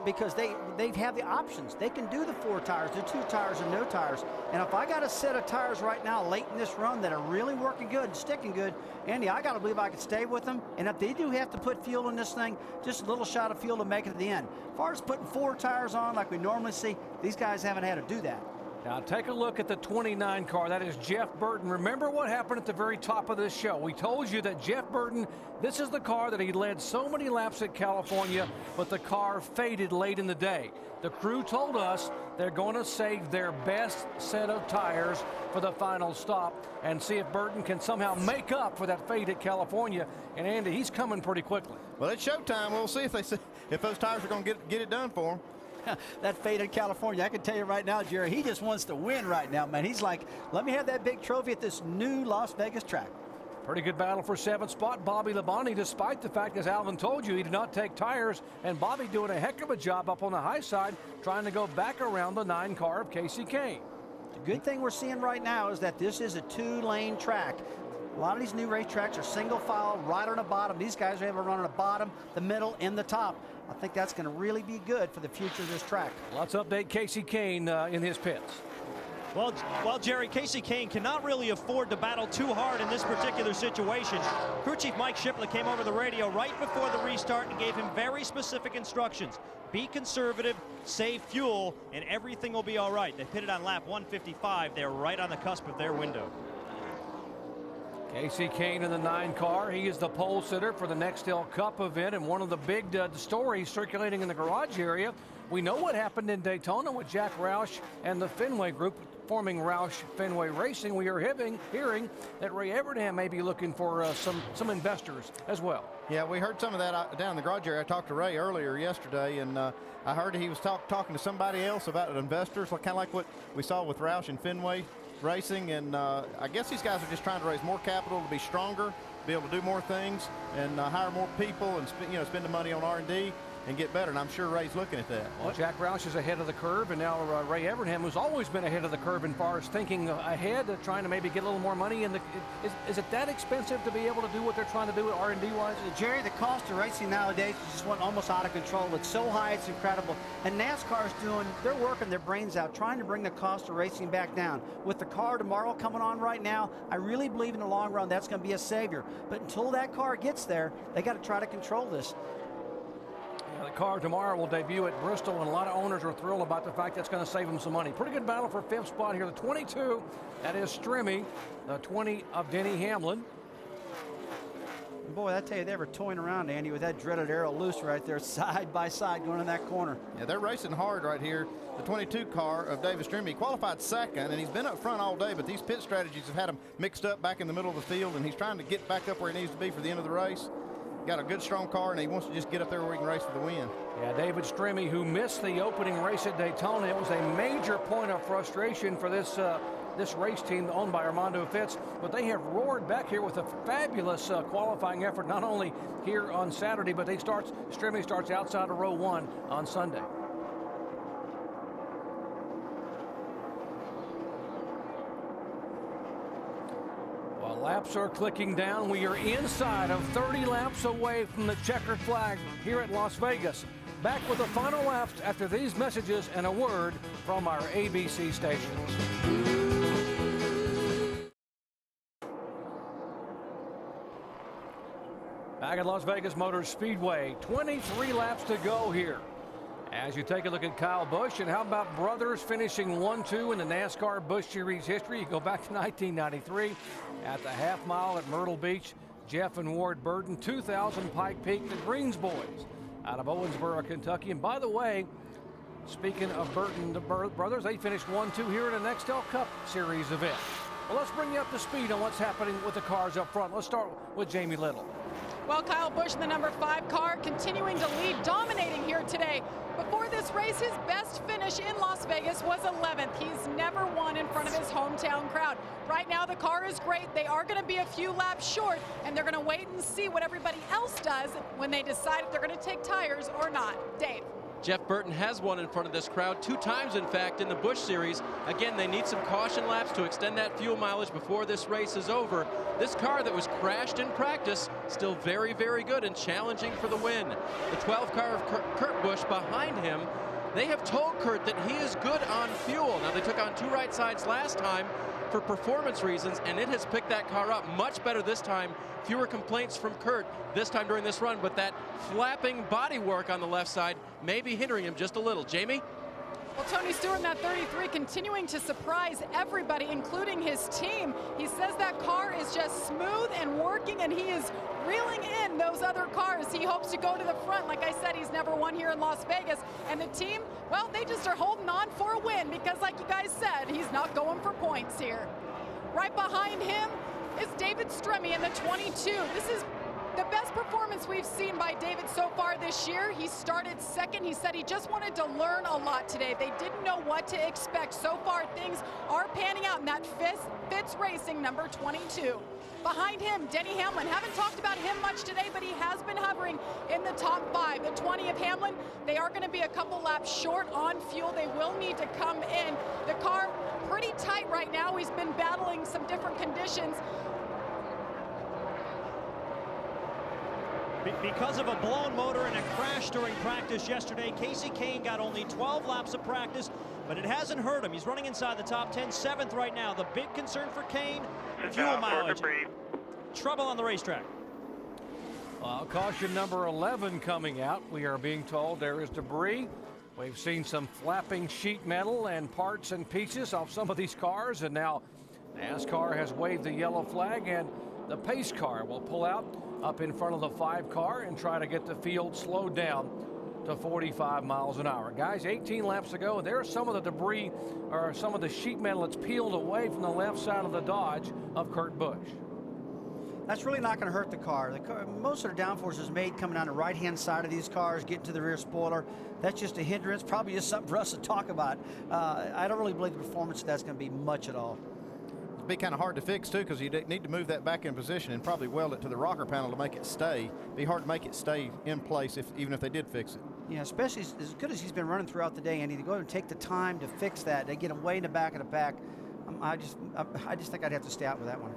because they have the options. They can do the 4 tires, the 2 tires, and no tires. And if I got a set of tires right now late in this run that are really working good and sticking good, Andy, I got to believe I could stay with them. And if they do have to put fuel in this thing, just a little shot of fuel to make it to the end. As far as putting 4 tires on like we normally see, these guys haven't had to do that. Now take a look at the 29 car. That is Jeff Burton. Remember what happened at the very top of this show. We told you that Jeff Burton, this is the car that he led so many laps at California, but the car faded late in the day. The crew told us they're going to save their best set of tires for the final stop and see if Burton can somehow make up for that fade at California. And Andy, he's coming pretty quickly. Well, it's showtime. We'll see if those tires are going to get it done for him. That fade in California, I can tell you right now, Jerry, he just wants to win right now, man. He's like, let me have that big trophy at this new Las Vegas track. Pretty good battle for 7th spot. Bobby Labonte, despite the fact, as Alvin told you, he did not take tires, and Bobby doing a heck of a job up on the high side, trying to go back around the 9 car of Casey Kane. The good thing we're seeing right now is that this is a 2-lane track. A lot of these new racetracks are single file, right on the bottom. These guys are able to run on the bottom, the middle, and the top. I think that's going to really be good for the future of this track. Let's update Casey Kane in his pits. Well, Jerry, Casey Kane cannot really afford to battle too hard in this particular situation. Crew Chief Mike Shipley came over the radio right before the restart and gave him very specific instructions. Be conservative, save fuel, and everything will be all right. They pitted on lap 155. They're right on the cusp of their window. Casey Kane in the 9 car. He is the pole sitter for the Nextel Cup event, and one of the big stories circulating in the garage area. We know what happened in Daytona with Jack Roush and the Fenway group forming Roush Fenway Racing. We are hearing that Ray Evernham may be looking for some investors as well. Yeah, we heard some of that down in the garage area. I talked to Ray earlier yesterday, and I heard he was talking to somebody else about investors, kind of like what we saw with Roush and Fenway Racing. And I guess these guys are just trying to raise more capital to be stronger, be able to do more things, and hire more people, and spend the money on R&D. And get better, and I'm sure Ray's looking at that. Well, Jack Roush is ahead of the curve, and now Ray Evernham, who's always been ahead of the curve in far as thinking ahead, trying to maybe get a little more money. Is it that expensive to be able to do what they're trying to do R&D-wise? Jerry, the cost of racing nowadays is just went almost out of control. It's so high, it's incredible. And NASCAR's they're working their brains out, trying to bring the cost of racing back down. With the car tomorrow coming on right now, I really believe in the long run that's going to be a savior. But until that car gets there, they got to try to control this. The car tomorrow will debut at Bristol, and a lot of owners are thrilled about the fact that's going to save them some money. Pretty good battle for 5th spot here. The 22, that is Strimmy. The 20 of Denny Hamlin. Boy, I tell you, they were toying around, Andy, with that dreaded arrow loose right there, side by side, going in that corner. Yeah, they're racing hard right here. The 22 car of David Strimmy qualified second, and he's been up front all day, but these pit strategies have had him mixed up back in the middle of the field, and he's trying to get back up where he needs to be for the end of the race. Got a good, strong car, and he wants to just get up there where he can race for the win. Yeah, David Strimmy, who missed the opening race at Daytona. It was a major point of frustration for this race team owned by Armando Fitz, but they have roared back here with a fabulous qualifying effort, not only here on Saturday, but Strimmy starts outside of row 1 on Sunday. Laps are clicking down. We are inside of 30 laps away from the checkered flag here at Las Vegas. Back with the final laps after these messages and a word from our ABC stations. Back at Las Vegas Motor Speedway, 23 laps to go here. As you take a look at Kyle Busch, and how about brothers finishing 1-2 in the NASCAR Busch Series history? You go back to 1993 at the half mile at Myrtle Beach. Jeff and Ward Burton, 2000 Pike Peak, the Greens boys out of Owensboro, Kentucky. And by the way, speaking of Burton, the brothers, they finished 1-2 here in the Nextel Cup Series event. Well, let's bring you up to speed on what's happening with the cars up front. Let's start with Jamie Little. Well, Kyle Busch in the number 5 car continuing to lead, dominating here today. Before this race, his best finish in Las Vegas was 11th. He's never won in front of his hometown crowd. Right now, the car is great. They are going to be a few laps short, and they're going to wait and see what everybody else does when they decide if they're going to take tires or not. Dave. Jeff Burton has won in front of this crowd 2 times, in fact, in the Busch Series. Again, they need some caution laps to extend that fuel mileage before this race is over. This car that was crashed in practice, still very, very good and challenging for the win. The 12 car of Kurt Busch behind him, they have told Kurt that he is good on fuel. Now, they took on 2 right sides last time for performance reasons, and it has picked that car up much better this time. Fewer complaints from Kurt this time during this run, but that flapping bodywork on the left side may be hindering him just a little. Jamie? Well, Tony Stewart in that 33 continuing to surprise everybody, including his team. He says that car is just smooth and working, and he is reeling in those other cars. He hopes to go to the front. Like I said, he's never won here in Las Vegas. And the team, well, they just are holding on for a win because, like you guys said, he's not going for points here. Right behind him is David Strimmy in the 22. This is the best performance we've seen by David so far this year. He started second. He said he just wanted to learn a lot today. They didn't know what to expect. So far, things are panning out in that Fitz Racing number 22. Behind him, Denny Hamlin. Haven't talked about him much today, but he has been hovering in the top 5. The 20 of Hamlin, they are going to be a couple laps short on fuel. They will need to come in. The car pretty tight right now. He's been battling some different conditions. Because of a blown motor and a crash during practice yesterday, Casey Kane got only 12 laps of practice, but it hasn't hurt him. He's running inside the top 10, 7th right now. The big concern for Kane, fuel mileage. Trouble on the racetrack. Well, caution number 11 coming out. We are being told there is debris. We've seen some flapping sheet metal and parts and pieces off some of these cars, and now NASCAR has waved the yellow flag, and the pace car will pull out up in front of the 5 car and try to get the field slowed down to 45 miles an hour. Guys, 18 laps to go. There's some of the debris or some of the sheet metal that's peeled away from the left side of the Dodge of Kurt Busch. That's really not going to hurt the car. Most of the downforce is made coming on the right-hand side of these cars, getting to the rear spoiler. That's just a hindrance, probably just something for us to talk about. I don't really believe the performance of that's going to be much at all. It'd be kind of hard to fix, too, because you need to move that back in position and probably weld it to the rocker panel to make it stay. Be hard to make it stay in place even if they did fix it. Yeah, especially as good as he's been running throughout the day, Andy, to go and take the time to fix that. They get him way in the back of the pack. I just think I'd have to stay out with that one.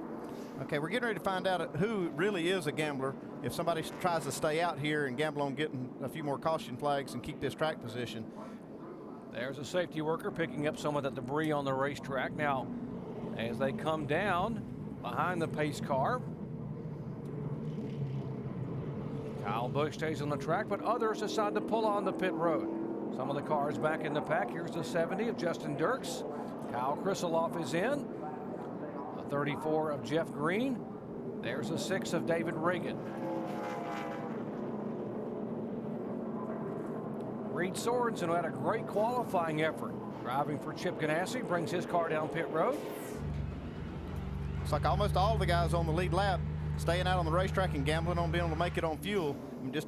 Okay, we're getting ready to find out who really is a gambler. If somebody tries to stay out here and gamble on getting a few more caution flags and keep this track position. There's a safety worker picking up some of the debris on the racetrack. Now, as they come down behind the pace car, Kyle Busch stays on the track, but others decide to pull on the pit road. Some of the cars back in the pack. Here's the 70 of Justin Dirks. Kyle Krisaloff is in. 34 of Jeff Green. There's a 6 of David Reagan. Reed Sorensen, who had a great qualifying effort, driving for Chip Ganassi, brings his car down pit road. It's like almost all the guys on the lead lap staying out on the racetrack and gambling on being able to make it on fuel. And just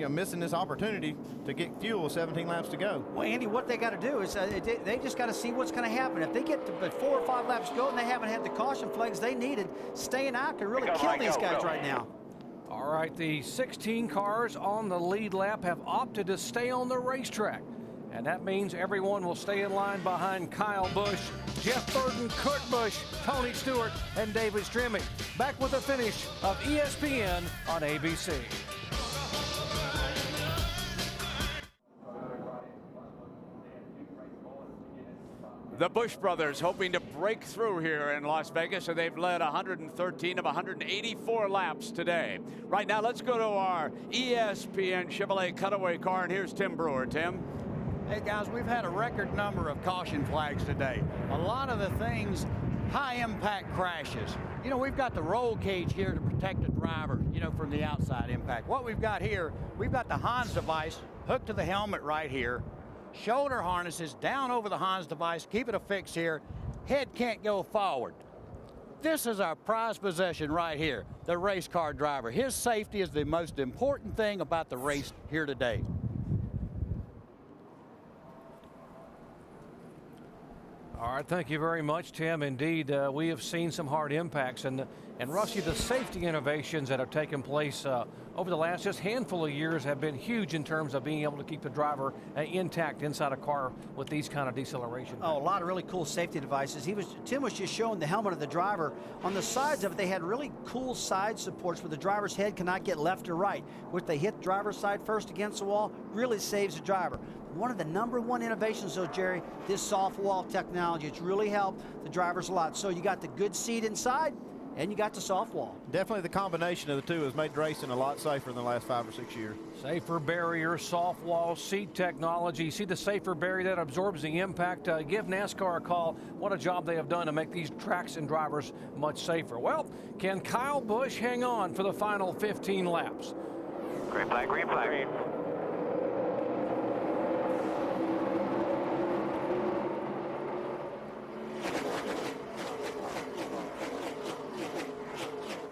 missing this opportunity to get fuel with 17 laps to go. Well, Andy, what they got to do is they just got to see what's going to happen. If they get to 4 or 5 laps to go and they haven't had the caution flags they needed, staying out could really kill these guys right now. All right, the 16 cars on the lead lap have opted to stay on the racetrack. And that means everyone will stay in line behind Kyle Busch, Jeff Burton, Kurt Busch, Tony Stewart, and David Stremme. Back with the finish of ESPN on ABC. The Busch brothers hoping to break through here in Las Vegas, and they've led 113 of 184 laps today. Right now, let's go to our ESPN Chevrolet cutaway car, and here's Tim Brewer. Tim? Hey, guys, we've had a record number of caution flags today. A lot of the things, high-impact crashes. You know, we've got the roll cage here to protect the driver, from the outside impact. What we've got here, we've got the Hans device hooked to the helmet right here. Shoulder harnesses down over the Hans device, keep it affixed here. Head can't go forward. This is our prized possession right here, the race car driver. His safety is the most important thing about the race here today. All right, thank you very much, Tim. Indeed, we have seen some hard impacts, and Rusty, the safety innovations that have taken place over the last just handful of years have been huge in terms of being able to keep the driver intact inside a car with these kind of deceleration. Oh, a lot of really cool safety devices. Tim was just showing the helmet of the driver. On the sides of it, they had really cool side supports where the driver's head cannot get left or right. Which they hit driver's side first against the wall, really saves the driver. One of the #1 innovations, though, Jerry, this soft wall technology. It's really helped the drivers a lot. So you got the good seat inside, and you got the soft wall. Definitely the combination of the two has made racing a lot safer in the last 5 or 6 years. Safer barrier, soft wall, seat technology. See the safer barrier that absorbs the impact. Give NASCAR a call. What a job they have done to make these tracks and drivers much safer. Well, can Kyle Busch hang on for the final 15 laps? Green flag, green flag. Green.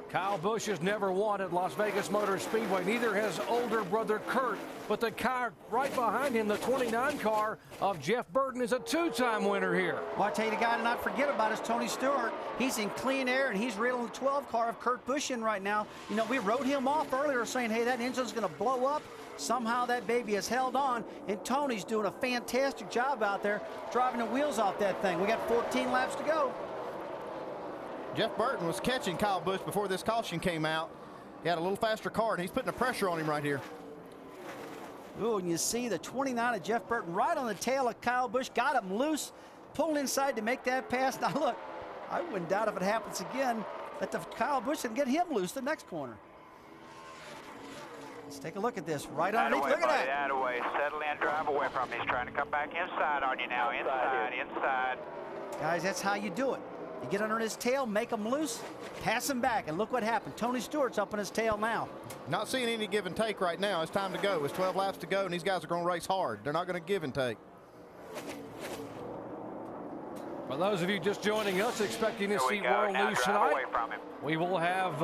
Kyle Busch has never won at Las Vegas Motor Speedway. Neither has older brother Kurt. But the car right behind him, the 29 car of Jeff Burton, is a 2-time winner here. Well, I tell you, the guy to not forget about is Tony Stewart. He's in clean air, and he's reeling the 12 car of Kurt Busch in right now. You know, we wrote him off earlier saying, hey, that engine's going to blow up. Somehow that baby has held on, and Tony's doing a fantastic job out there driving the wheels off that thing. We got 14 laps to go. Jeff Burton was catching Kyle Busch before this caution came out. He had a little faster car, and he's putting the pressure on him right here. Ooh, and you see the 29 of Jeff Burton right on the tail of Kyle Busch, got him loose, pulled inside to make that pass. Now look, I wouldn't doubt if it happens again that the Kyle Busch can get him loose the next corner. Let's take a look at this. Right underneath, look at that. That away, settle in, drive away from him. He's trying to come back inside on you now, inside. Guys, that's how you do it. You get under his tail, make him loose, pass him back, and look what happened. Tony Stewart's up on his tail now. Not seeing any give and take right now. It's time to go. It's 12 laps to go, and these guys are going to race hard. They're not going to give and take. For those of you just joining us, expecting to see World News tonight, we will have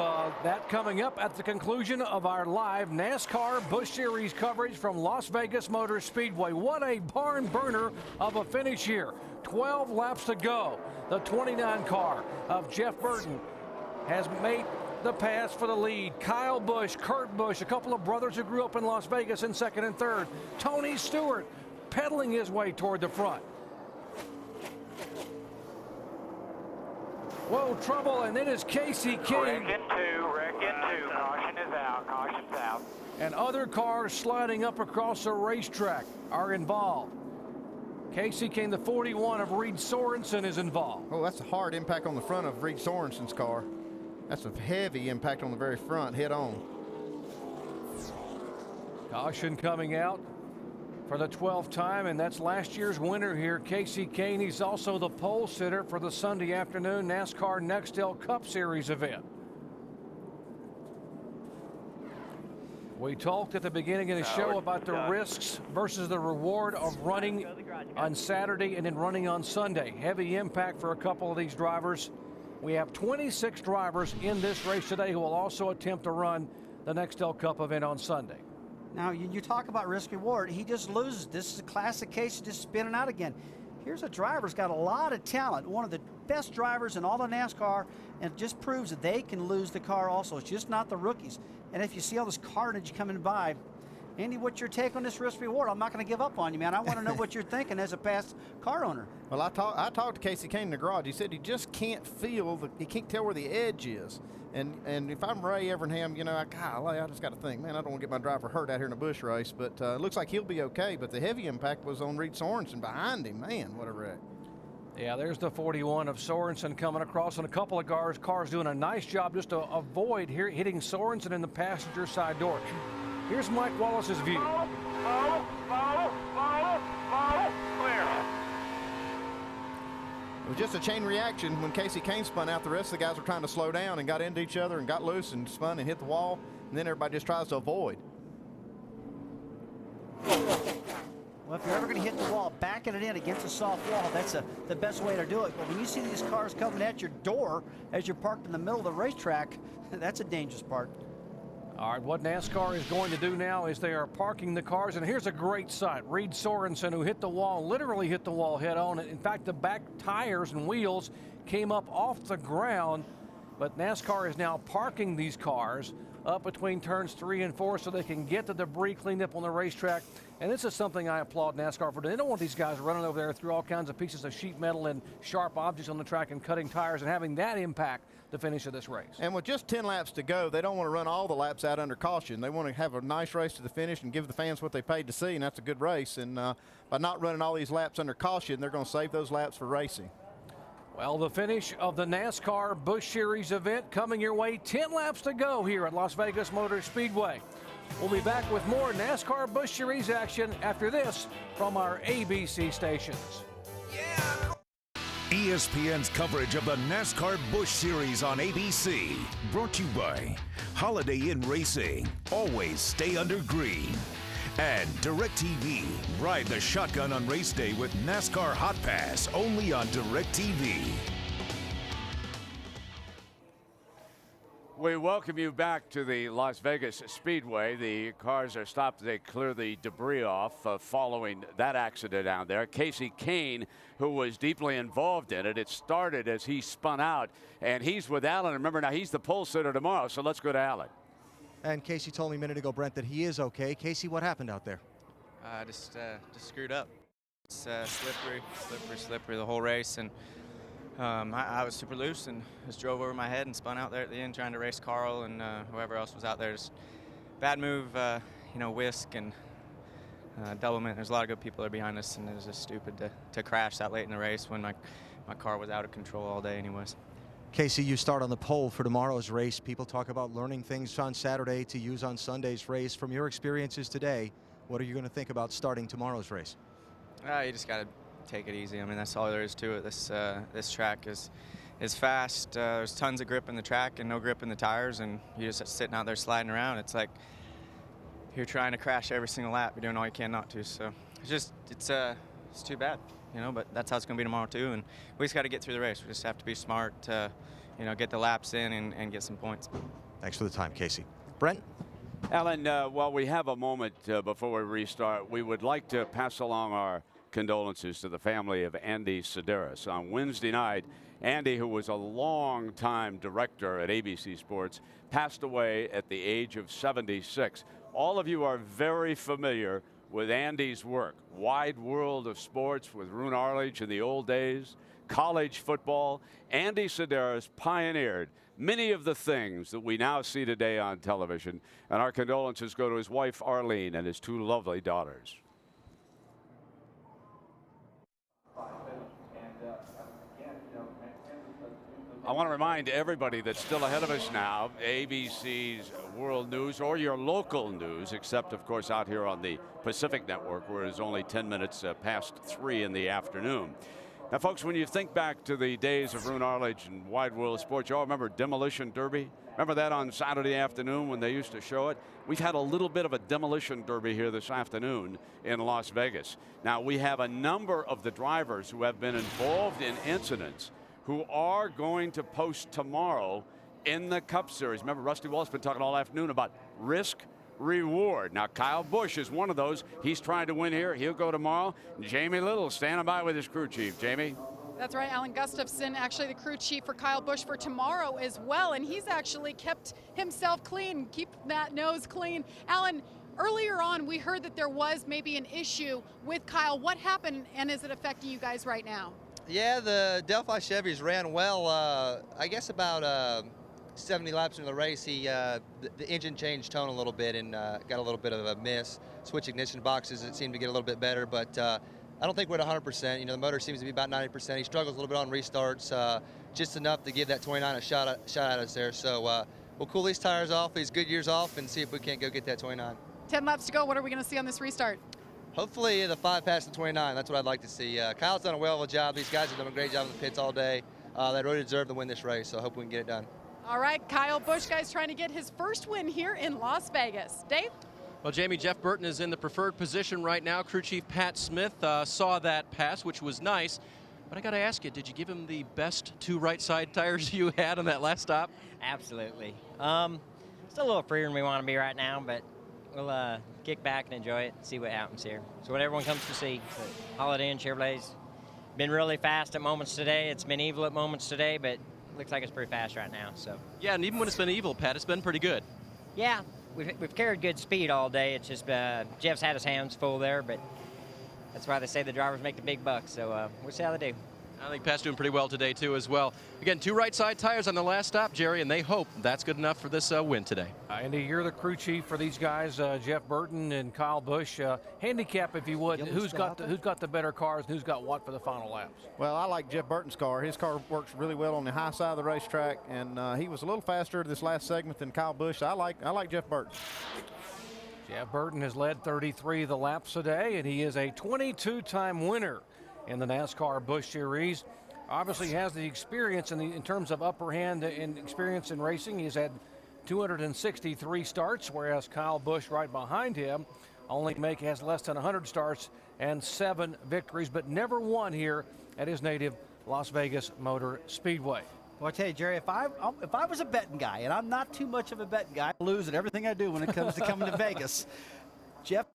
that coming up at the conclusion of our live NASCAR Busch Series coverage from Las Vegas Motor Speedway. What a barn burner of a finish here. 12 laps to go. The 29 car of Jeff Burton has made the pass for the lead. Kyle Busch, Kurt Busch, a couple of brothers who grew up in Las Vegas in second and third. Tony Stewart pedaling his way toward the front. Whoa, trouble, and it is Casey King. Wreck in two, caution is out, caution's out. And other cars sliding up across the racetrack are involved. Casey King, the 41 of Reed Sorensen, is involved. Oh, that's a hard impact on the front of Reed Sorensen's car. That's a heavy impact on the very front, head on. Caution coming out for the 12th time, and that's last year's winner here, Casey Kane. He's also the pole sitter for the Sunday afternoon NASCAR Nextel Cup Series event. We talked at the beginning of the show about the risks versus the reward of running on Saturday and then running on Sunday. Heavy impact for a couple of these drivers. We have 26 drivers in this race today who will also attempt to run the Nextel Cup event on Sunday. Now, you talk about risk reward. He just loses. This is a classic case of just spinning out again. Here's a driver who's got a lot of talent, one of the best drivers in all of NASCAR, and it just proves that they can lose the car also. It's just not the rookies. And if you see all this carnage coming by, Andy, what's your take on this risk reward? I'm not going to give up on you, man. I want to know what you're thinking as a past car owner. Well, I talked to Casey Kane in the garage. He said he just can't he can't tell where the edge is. And if I'm Ray Evernham, you know, I just got to think, man, I don't want to get my driver hurt out here in a Busch race. But it looks like he'll be okay. But the heavy impact was on Reed Sorensen behind him. Man, what a wreck. Yeah, there's the 41 of Sorensen coming across, and a couple of cars doing a nice job just to avoid hitting Sorensen in the passenger side door. Here's Mike Wallace's view. Follow, clear. It was just a chain reaction. When Casey Kane spun out, the rest of the guys were trying to slow down and got into each other and got loose and spun and hit the wall, and then everybody just tries to avoid. Well, if you're ever going to hit the wall, backing it in against a soft wall, that's the best way to do it. But when you see these cars coming at your door as you're parked in the middle of the racetrack, that's a dangerous part. All right, what NASCAR is going to do now is they are parking the cars, and here's a great sight. Reed Sorensen, who hit the wall, literally hit the wall head on. In fact, the back tires and wheels came up off the ground, but NASCAR is now parking these cars up between turns 3 and 4 so they can get the debris cleaned up on the racetrack. And this is something I applaud NASCAR for. They don't want these guys running over there through all kinds of pieces of sheet metal and sharp objects on the track and cutting tires and having that impact the finish of this race. And with just 10 laps to go, they don't want to run all the laps out under caution. They want to have a nice race to the finish and give the fans what they paid to see, and that's a good race. And by not running all these laps under caution, they're going to save those laps for racing. Well, the finish of the NASCAR Busch Series event coming your way. 10 laps to go here at Las Vegas Motor Speedway. We'll be back with more NASCAR Busch Series action after this from our ABC stations. ESPN's coverage of the NASCAR Busch Series on ABC. Brought to you by Holiday Inn Racing. Always stay under green. And DirecTV. Ride the shotgun on race day with NASCAR Hot Pass. Only on DirecTV. We welcome you back to the Las Vegas Speedway. The cars are stopped. They clear the debris off following that accident down there. Casey Kane, who was deeply involved in it, it started as he spun out, and he's with Alan. Remember, now he's the pole sitter tomorrow, so let's go to Alan. And Casey told me a minute ago, Brent, that he is okay. Casey, what happened out there? Just screwed up. It's slippery the whole race, and I was super loose and just drove over my head and spun out there at the end trying to race Carl and whoever else was out there. Just bad move, you know, whisk and doublemint. There's a lot of good people there behind us, and it was just stupid to crash that late in the race when my car was out of control all day anyways. Casey, you start on the pole for tomorrow's race. People talk about learning things on Saturday to use on Sunday's race. From your experiences today, what are you going to think about starting tomorrow's race? You just got to take it easy. I mean, that's all there is to it. This track is fast. There's tons of grip in the track and no grip in the tires, and you're just sitting out there sliding around. It's like you're trying to crash every single lap. You're doing all you can not to. So it's too bad, you know. But that's how it's going to be tomorrow too. And we just got to get through the race. We just have to be smart to, you know, get the laps in and get some points. Thanks for the time, Casey. Brent? Alan, while we have a moment before we restart, we would like to pass along our condolences to the family of Andy Sedaris. On Wednesday night, Andy, who was a long-time director at ABC Sports, passed away at the age of 76. All of you are very familiar with Andy's work. Wide world of sports with Roone Arledge in the old days, college football. Andy Sedaris pioneered many of the things that we now see today on television. And our condolences go to his wife, Arlene, and his 2 lovely daughters. I want to remind everybody that's still ahead of us now, ABC's World News or your local news, except, of course, out here on the Pacific Network, where it's only 10 minutes past 3 in the afternoon. Now, folks, when you think back to the days of Roone Arledge and Wide World of Sports, you all remember Demolition Derby? Remember that on Saturday afternoon when they used to show it? We've had a little bit of a Demolition Derby here this afternoon in Las Vegas. Now, we have a number of the drivers who have been involved in incidents who are going to post tomorrow in the Cup Series. Remember, Rusty Walsh's been talking all afternoon about risk, reward. Now, Kyle Busch is one of those. He's trying to win here. He'll go tomorrow. Jamie Little standing by with his crew chief. Jamie? That's right, Alan Gustafson, actually the crew chief for Kyle Busch for tomorrow as well, and he's actually kept himself clean, keep that nose clean. Alan, earlier on, we heard that there was maybe an issue with Kyle. What happened, and is it affecting you guys right now? Yeah, the Delphi Chevys ran well. I guess about 70 laps into the race, the engine changed tone a little bit and got a little bit of a miss. Switch ignition boxes, it seemed to get a little bit better, but I don't think we're at 100%. You know, the motor seems to be about 90%. He struggles a little bit on restarts, just enough to give that 29 a shot at us there. So we'll cool these tires off, these good years off, and see if we can't go get that 29. 10 laps to go. What are we going to see on this restart? Hopefully the 5 past the 29. That's what I'd like to see. Kyle's done a well of a job. These guys have done a great job in the pits all day. They really deserve to win this race, so I hope we can get it done. All right, Kyle Busch, guys, trying to get his first win here in Las Vegas. Dave? Well, Jamie, Jeff Burton is in the preferred position right now. Crew chief Pat Smith saw that pass, which was nice. But I got to ask you, did you give him the best 2 right side tires you had on that last stop? Absolutely. Still a little freer than we want to be right now, but we'll kick back and enjoy it and see what happens here. So what everyone comes to see. So Holiday Inn Chevrolet's been really fast at moments today. It's been evil at moments today, but looks like it's pretty fast right now. So yeah, and even when it's been evil, Pat, it's been pretty good. Yeah, we've carried good speed all day. It's just Jeff's had his hands full there, but that's why they say the drivers make the big bucks. So we'll see how they do. I think Pat's doing pretty well today, too, as well. Again, 2 right side tires on the last stop, Jerry, and they hope that's good enough for this win today. Andy, you're the crew chief for these guys, Jeff Burton and Kyle Busch. Handicap, if you would, who's got the better cars and who's got what for the final laps? Well, I like Jeff Burton's car. His car works really well on the high side of the racetrack, and he was a little faster this last segment than Kyle Busch. I like Jeff Burton. Jeff Burton has led 33 of the laps today, and he is a 22-time winner in the NASCAR Busch Series. Obviously has the experience in terms of upper hand and experience in racing. He's had 263 starts, whereas Kyle Busch right behind him has less than 100 starts and 7 victories, but never won here at his native Las Vegas Motor Speedway. Well, I tell you, Jerry, if I was a betting guy, and I'm not too much of a betting guy, I lose at everything I do when it comes to coming to Vegas. Jeff,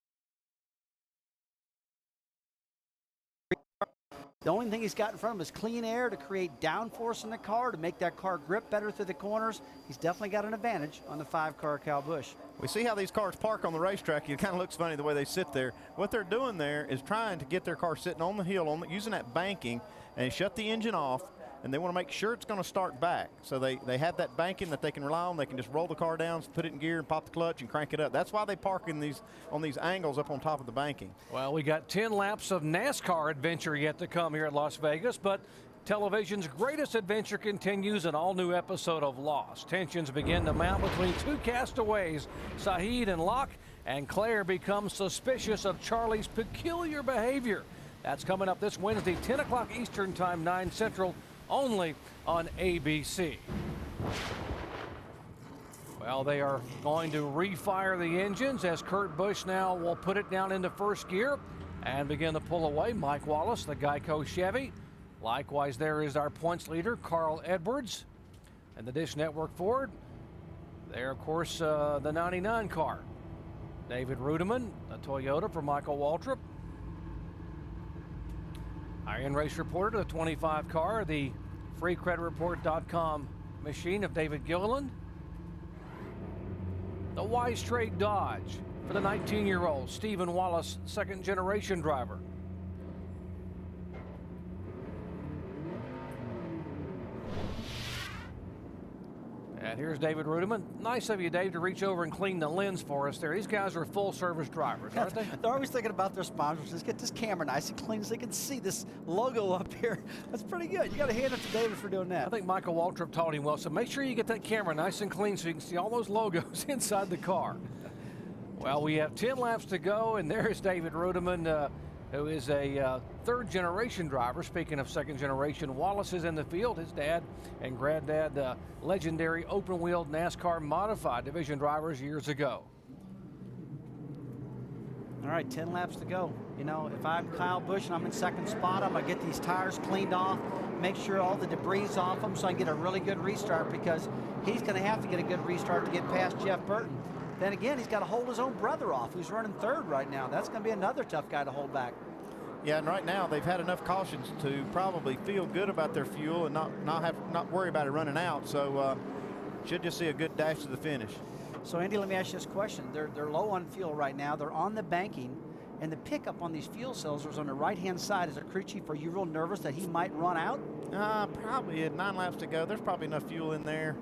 the only thing he's got in front of him is clean air to create downforce in the car, to make that car grip better through the corners. He's definitely got an advantage on the 5-car Kyle Busch. We see how these cars park on the racetrack. It kind of looks funny the way they sit there. What they're doing there is trying to get their car sitting on the hill, using that banking, and shut the engine off, and they want to make sure it's going to start back. So they have that banking that they can rely on. They can just roll the car down, put it in gear, and pop the clutch and crank it up. That's why they park on these angles up on top of the banking. Well, we got 10 laps of NASCAR adventure yet to come here at Las Vegas, but television's greatest adventure continues, an all-new episode of Lost. Tensions begin to mount between two castaways, Saeed and Locke, and Claire becomes suspicious of Charlie's peculiar behavior. That's coming up this Wednesday, 10 o'clock Eastern Time, 9 Central, only on ABC. Well, they are going to refire the engines as Kurt Busch now will put it down into first gear and begin to pull away. Mike Wallace, the Geico Chevy. Likewise, there is our points leader, Carl Edwards, and the Dish Network Ford. There, of course, the 99 car. David Rudiman, a Toyota for Michael Waltrip. Our in-race reporter, the 25 car, the freecreditreport.com machine of David Gilliland. The Wise Trade Dodge for the 19-year-old Stephen Wallace, second-generation driver. And here's David Rudiman. Nice of you, Dave, to reach over and clean the lens for us there. These guys are full-service drivers, aren't they? They're always thinking about their sponsors. Let's get this camera nice and clean so they can see this logo up here. That's pretty good. You got to hand it to David for doing that. I think Michael Waltrip taught him well, so make sure you get that camera nice and clean so you can see all those logos inside the car. Well, we have 10 laps to go, and there's David Rudiman, who is a third-generation driver. Speaking of second-generation, Wallace is in the field. His dad and granddad, legendary open-wheeled NASCAR modified division drivers years ago. All right, 10 laps to go. You know, if I'm Kyle Busch and I'm in second spot, I'm going to get these tires cleaned off, make sure all the debris is off them so I can get a really good restart, because he's going to have to get a good restart to get past Jeff Burton. Then again, he's got to hold his own brother off, who's running third right now. That's going to be another tough guy to hold back. Yeah, and right now they've had enough cautions to probably feel good about their fuel and not worry about it running out. So should just see a good dash to the finish. So Andy, let me ask you this question. They're low on fuel right now. They're on the banking, and the pickup on these fuel cylinders on the right-hand side is a crew chief. Are you real nervous that he might run out? Probably at 9 laps to go. There's probably enough fuel in there.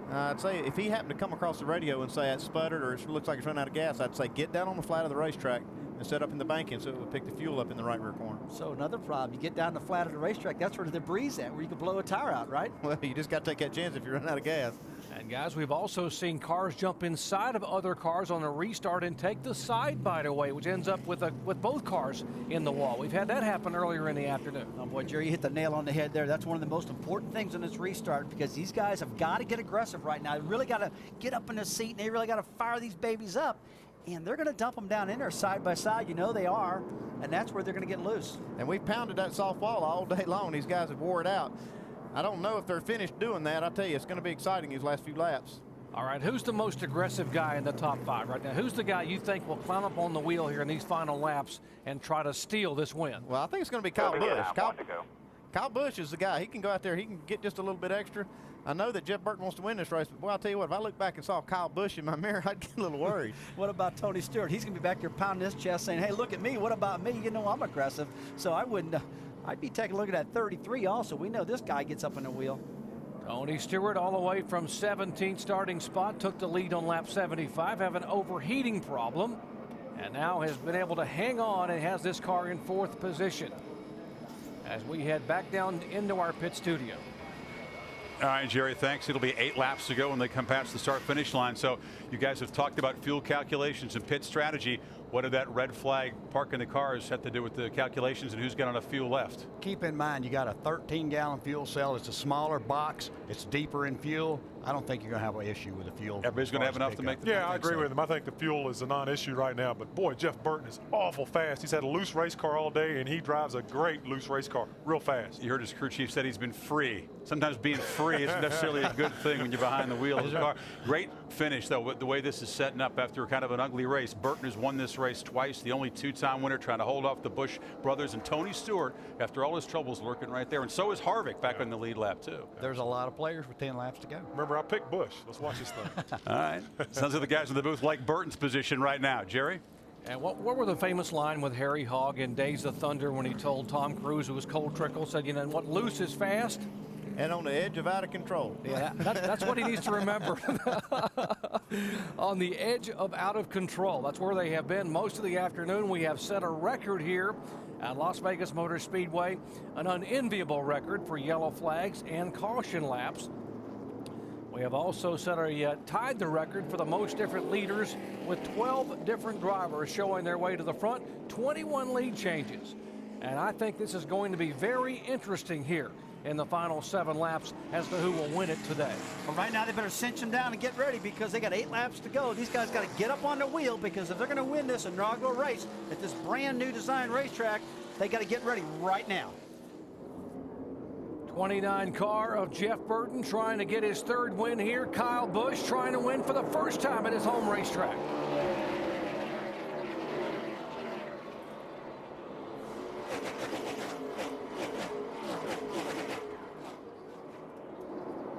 I'd say if he happened to come across the radio and say it sputtered or it looks like it's running out of gas, I'd say get down on the flat of the racetrack and set up in the banking so it would pick the fuel up in the right rear corner. So another problem, you get down the flat of the racetrack, that's where the debris is at, where you can blow a tire out, right? Well, you just got to take that chance if you run out of gas. And guys, we've also seen cars jump inside of other cars on a restart and take the side bite away, which ends up with both cars in the wall. We've had that happen earlier in the afternoon. Oh boy, Jerry, you hit the nail on the head there. That's one of the most important things in this restart, because these guys have got to get aggressive right now. They really got to get up in the seat, and they really got to fire these babies up. And they're going to dump them down in there side by side. You know they are. And that's where they're going to get loose. And we've pounded that soft wall all day long. These guys have wore it out. I don't know if they're finished doing that. I'll tell you, it's going to be exciting these last few laps. All right, who's the most aggressive guy in the top 5 right now? Who's the guy you think will climb up on the wheel here in these final laps and try to steal this win? Well, I think it's going to be Kyle Busch. Kyle Busch is the guy. He can go out there. He can get just a little bit extra. I know that Jeff Burton wants to win this race, but boy, I'll tell you what, if I look back and saw Kyle Busch in my mirror, I'd get a little worried. What about Tony Stewart? He's going to be back there pounding his chest saying, hey, look at me. What about me? You know I'm aggressive. So I'd be taking a look at that 33 also. We know this guy gets up in the wheel. Tony Stewart all the way from 17th starting spot, took the lead on lap 75, have an overheating problem, and now has been able to hang on and has this car in 4th position as we head back down into our pit studio. All right, Jerry, thanks. It'll be 8 laps to go when they come past the start-finish line. So you guys have talked about fuel calculations and pit strategy. What did that red flag parking the cars have to do with the calculations and who's got enough fuel left? Keep in mind, you got a 13-gallon fuel cell. It's a smaller box. It's deeper in fuel. I don't think you're going to have an issue with the fuel. Everybody's going to have enough to make the I agree with him. I think the fuel is a non-issue right now. But, boy, Jeff Burton is awful fast. He's had a loose race car all day, and he drives a great loose race car real fast. You heard his crew chief said he's been free. Sometimes being free isn't necessarily a good thing when you're behind the wheel of the car. Great finish, though, the way this is setting up after kind of an ugly race. Burton has won this race twice, the only 2-time winner, trying to hold off the Busch brothers, and Tony Stewart, after all his troubles, lurking right there. And so is Harvick back in the lead lap, too. There's a lot of players with 10 laps to go. Remember, I picked Busch. Let's watch this thing. All right. Sounds like the guys in the booth like Burton's position right now. Jerry? And what were the famous line with Harry Hogg in Days of Thunder when he told Tom Cruise, who was Cold Trickle, said, you know what, loose is fast? And on the edge of out of control. Yeah, that's what he needs to remember. On the edge of out of control. That's where they have been most of the afternoon. We have set a record here at Las Vegas Motor Speedway, an unenviable record for yellow flags and caution laps. We have also tied the record for the most different leaders with 12 different drivers showing their way to the front, 21 lead changes. And I think this is going to be very interesting here in the final 7 laps as to who will win it today. Well, right now they better cinch them down and get ready because they got 8 laps to go. These guys got to get up on the wheel because if they're going to win this inaugural race at this brand new design racetrack, they got to get ready right now. 29 car of Jeff Burton trying to get his 3rd win here. Kyle Busch trying to win for the first time at his home racetrack.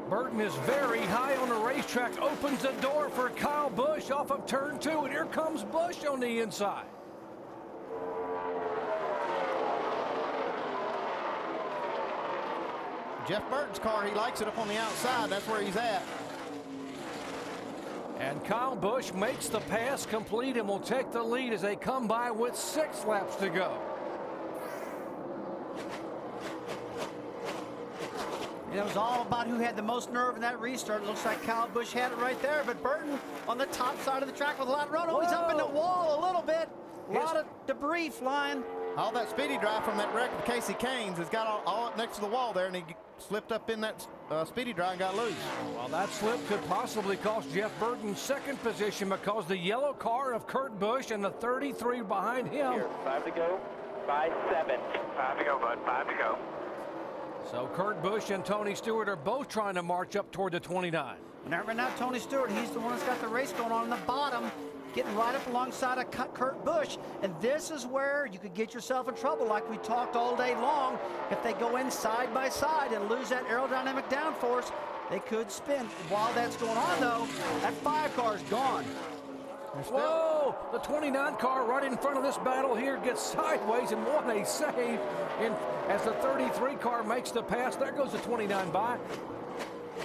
Burton is very high on the racetrack, opens the door for Kyle Busch off of turn 2, and here comes Busch on the inside. Jeff Burton's car, he likes it up on the outside. That's where he's at. And Kyle Busch makes the pass complete and will take the lead as they come by with 6 laps to go. And it was all about who had the most nerve in that restart. It looks like Kyle Busch had it right there, but Burton on the top side of the track with a lot of run. Oh, he's up in the wall a little bit. A lot of debris flying. All that speedy drive from that wreck of Casey Kane's has got all up next to the wall there, and he slipped up in that speedy drive and got loose. Well, that slip could possibly cost Jeff Burton 2nd position because the yellow car of Kurt Busch and the 33 behind him. Here, 5 to go. 5-7. 5 to go, bud. 5 to go. So Kurt Busch and Tony Stewart are both trying to march up toward the 29. And right now, Tony Stewart, he's the one that's got the race going on in the bottom, getting right up alongside of Kurt Busch. And this is where you could get yourself in trouble, like we talked all day long. If they go in side by side and lose that aerodynamic downforce, they could spin. While that's going on, though, that 5 car is gone. Whoa! The 29 car right in front of this battle here gets sideways, and what a save as the 33 car makes the pass. There goes the 29 by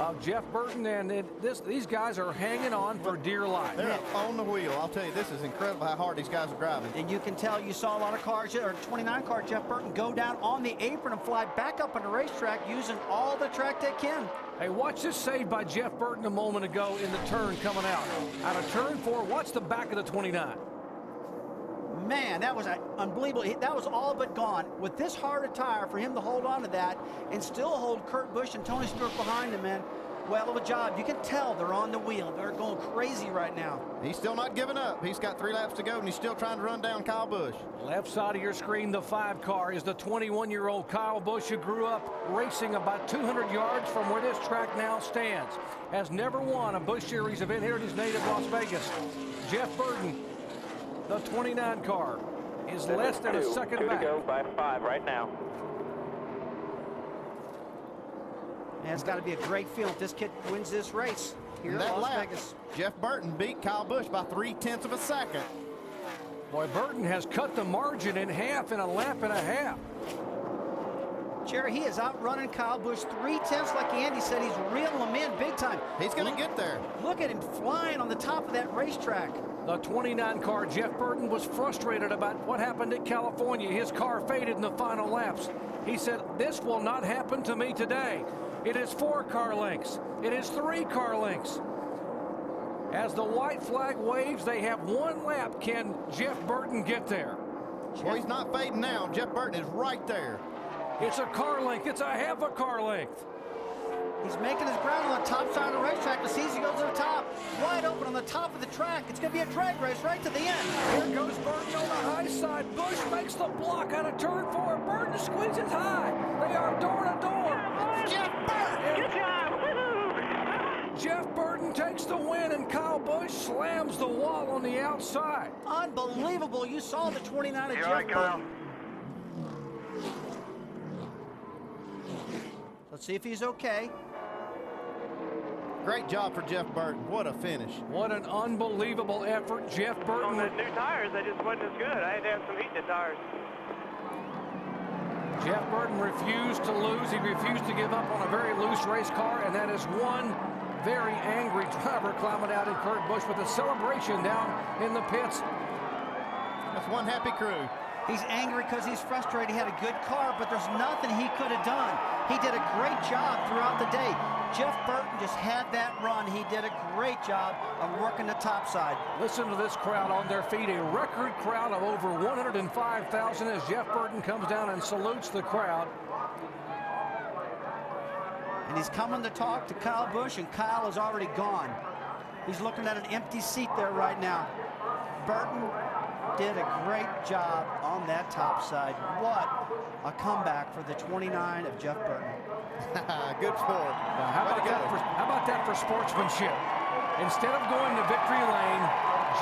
of Jeff Burton, and these guys are hanging on for dear life. They're on the wheel. I'll tell you, this is incredible how hard these guys are driving. And you can tell you saw a lot of cars, or 29 car Jeff Burton go down on the apron and fly back up on the racetrack using all the track they can. Hey, watch this save by Jeff Burton a moment ago in the turn coming out. Out of turn 4, watch the back of the 29. Man, that was unbelievable. That was all but gone. With this hard a tire, for him to hold on to that and still hold Kurt Busch and Tony Stewart behind him, man, well of a job. You can tell they're on the wheel. They're going crazy right now. He's still not giving up. He's got 3 laps to go, and he's still trying to run down Kyle Busch. Left side of your screen, the 5 car is the 21-year-old Kyle Busch, who grew up racing about 200 yards from where this track now stands. Has never won a Busch Series event here in his native Las Vegas. Jeff Burton, the 29 car, is less than a second 2 back. to go by 5 right now. Man, it's got to be a great feeling if this kid wins this race here that at Las lap, Vegas. Jeff Burton beat Kyle Busch by 0.3 of a second. Boy, Burton has cut the margin in half in a lap and a half. Jerry, he is outrunning Kyle Busch 0.3, like Andy said. He's reeling him in big time. He's going to get there. Look at him flying on the top of that racetrack. The 29 car, Jeff Burton, was frustrated about what happened at California. His car faded in the final laps. He said, "This will not happen to me today." It is 4 car lengths. It is 3 car lengths. As the white flag waves, they have 1 lap. Can Jeff Burton get there? Well, he's not fading now. Jeff Burton is right there. It's a car length. It's a half a car length. He's making his ground on the top side of the racetrack, but sees he goes to the top. Wide open on the top of the track. It's going to be a drag race right to the end. Here goes Burton on the high side. Busch makes the block out of turn 4. Burton squeezes high. They are door to door. Jeff Burton! Good job! Woo-hoo! Jeff Burton takes the win, and Kyle Busch slams the wall on the outside. Unbelievable. You saw the 29 of Here Jeff I Burton. come. Let's see if he's okay. Great job for Jeff Burton. What a finish. What an unbelievable effort. Jeff On Burton. the new tires, they just wasn't as good. I had to have some heat in the tires. Jeff Burton refused to lose. He refused to give up on a very loose race car, and that is one very angry driver climbing out in Kurt Busch with a celebration down in the pits. That's one happy crew. He's angry because he's frustrated. He had a good car, but there's nothing he could have done. He did a great job throughout the day. Jeff Burton just had that run. He did a great job of working the top side. Listen to this crowd on their feet. A record crowd of over 105,000 as Jeff Burton comes down and salutes the crowd. And he's coming to talk to Kyle Busch, and Kyle is already gone. He's looking at an empty seat there right now. Burton did a great job on that top side. What a comeback for the 29 of Jeff Burton. Good sport. How about that for sportsmanship? Instead of going to victory lane,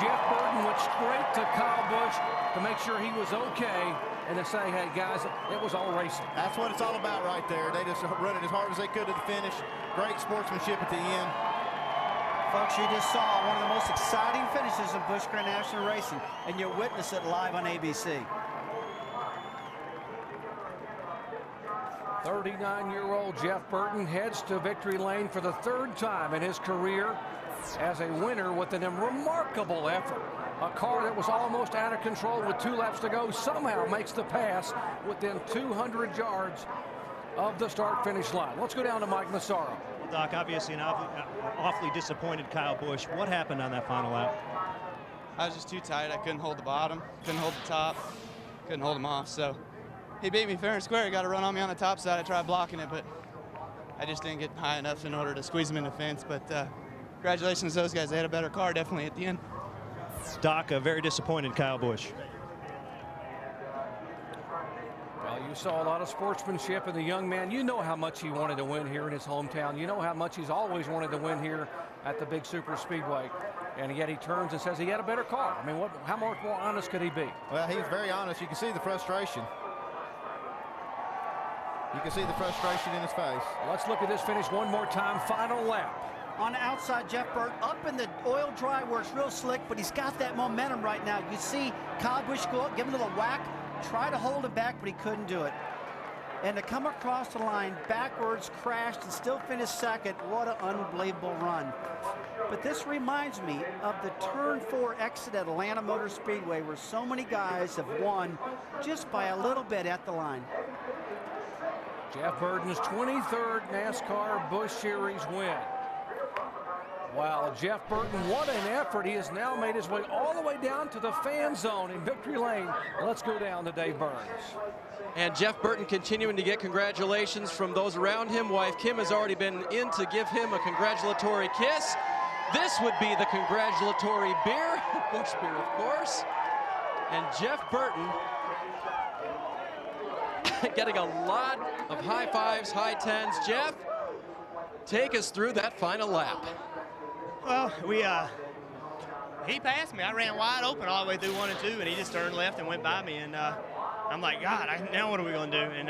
Jeff Burton went straight to Kyle Busch to make sure he was okay and to say, hey, guys, it was all racing. That's what it's all about right there. They just run it as hard as they could to the finish. Great sportsmanship at the end. Folks, you just saw one of the most exciting finishes in Busch Grand National Racing, and you witness it live on ABC. 39-year-old Jeff Burton heads to victory lane for the third time in his career as a winner with an remarkable effort. A car that was almost out of control with 2 laps to go somehow makes the pass within 200 yards of the start-finish line. Let's go down to Mike Massaro. Doc, obviously an awfully disappointed Kyle Busch. What happened on that final lap? I was just too tight. I couldn't hold the bottom, couldn't hold the top, couldn't hold him off. So he beat me fair and square. He got a run on me on the top side. I tried blocking it, but I just didn't get high enough in order to squeeze him in the fence. But congratulations to those guys. They had a better car definitely at the end. Doc, a very disappointed Kyle Busch. Well, you saw a lot of sportsmanship in the young man. You know how much he wanted to win here in his hometown. You know how much he's always wanted to win here at the big super speedway. And yet he turns and says he had a better car. I mean, how much more honest could he be? Well, he was very honest. You can see the frustration. You can see the frustration in his face. Let's look at this finish one more time. Final lap. On the outside, Jeff Burton up in the oil dry where it's real slick, but he's got that momentum right now. You see Kyle Busch go up, give him a little whack, try to hold him back, but he couldn't do it. And to come across the line backwards, crashed, and still finished second, what an unbelievable run. But this reminds me of the Turn 4 exit at Atlanta Motor Speedway where so many guys have won just by a little bit at the line. Jeff Burton's 23rd NASCAR Busch Series win. Wow, Jeff Burton, what an effort. He has now made his way all the way down to the fan zone in victory lane. Let's go down to Dave Burns. And Jeff Burton continuing to get congratulations from those around him. Wife Kim has already been in to give him a congratulatory kiss. This would be the congratulatory beer, Busch beer, of course. And Jeff Burton getting a lot of high fives, high tens. Jeff, take us through that final lap. Well, he passed me. I ran wide open all the way through 1 and 2, and he just turned left and went by me. And I'm like, God, now what are we going to do? And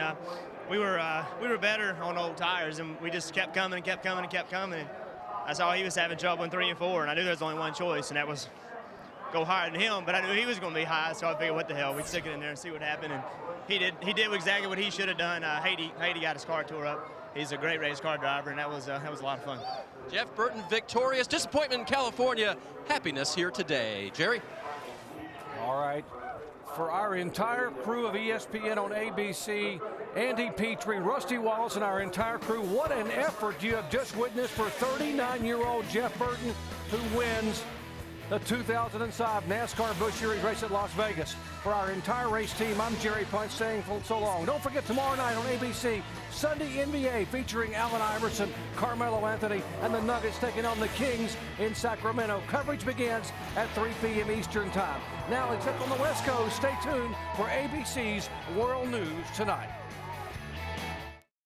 we were better on old tires, and we just kept coming and kept coming and kept coming. And I saw he was having trouble in 3 and 4, and I knew there was only one choice, and that was go higher than him. But I knew he was going to be high, so I figured, what the hell? We'd stick it in there and see what happened. And he did exactly what he should have done. Haiti got his car tore up. He's a great race car driver, and that was a lot of fun. Jeff Burton victorious. Disappointment in California. Happiness here today. Jerry? All right. For our entire crew of ESPN on ABC, Andy Petrie, Rusty Wallace, and our entire crew, what an effort you have just witnessed for 39-year-old Jeff Burton, who wins the 2005 NASCAR Busch Series race at Las Vegas. For our entire race team, I'm Jerry Punch saying so long. Don't forget tomorrow night on ABC, Sunday NBA featuring Allen Iverson, Carmelo Anthony, and the Nuggets taking on the Kings in Sacramento. Coverage begins at 3 p.m. Eastern Time. Now, except on the West Coast, stay tuned for ABC's World News Tonight.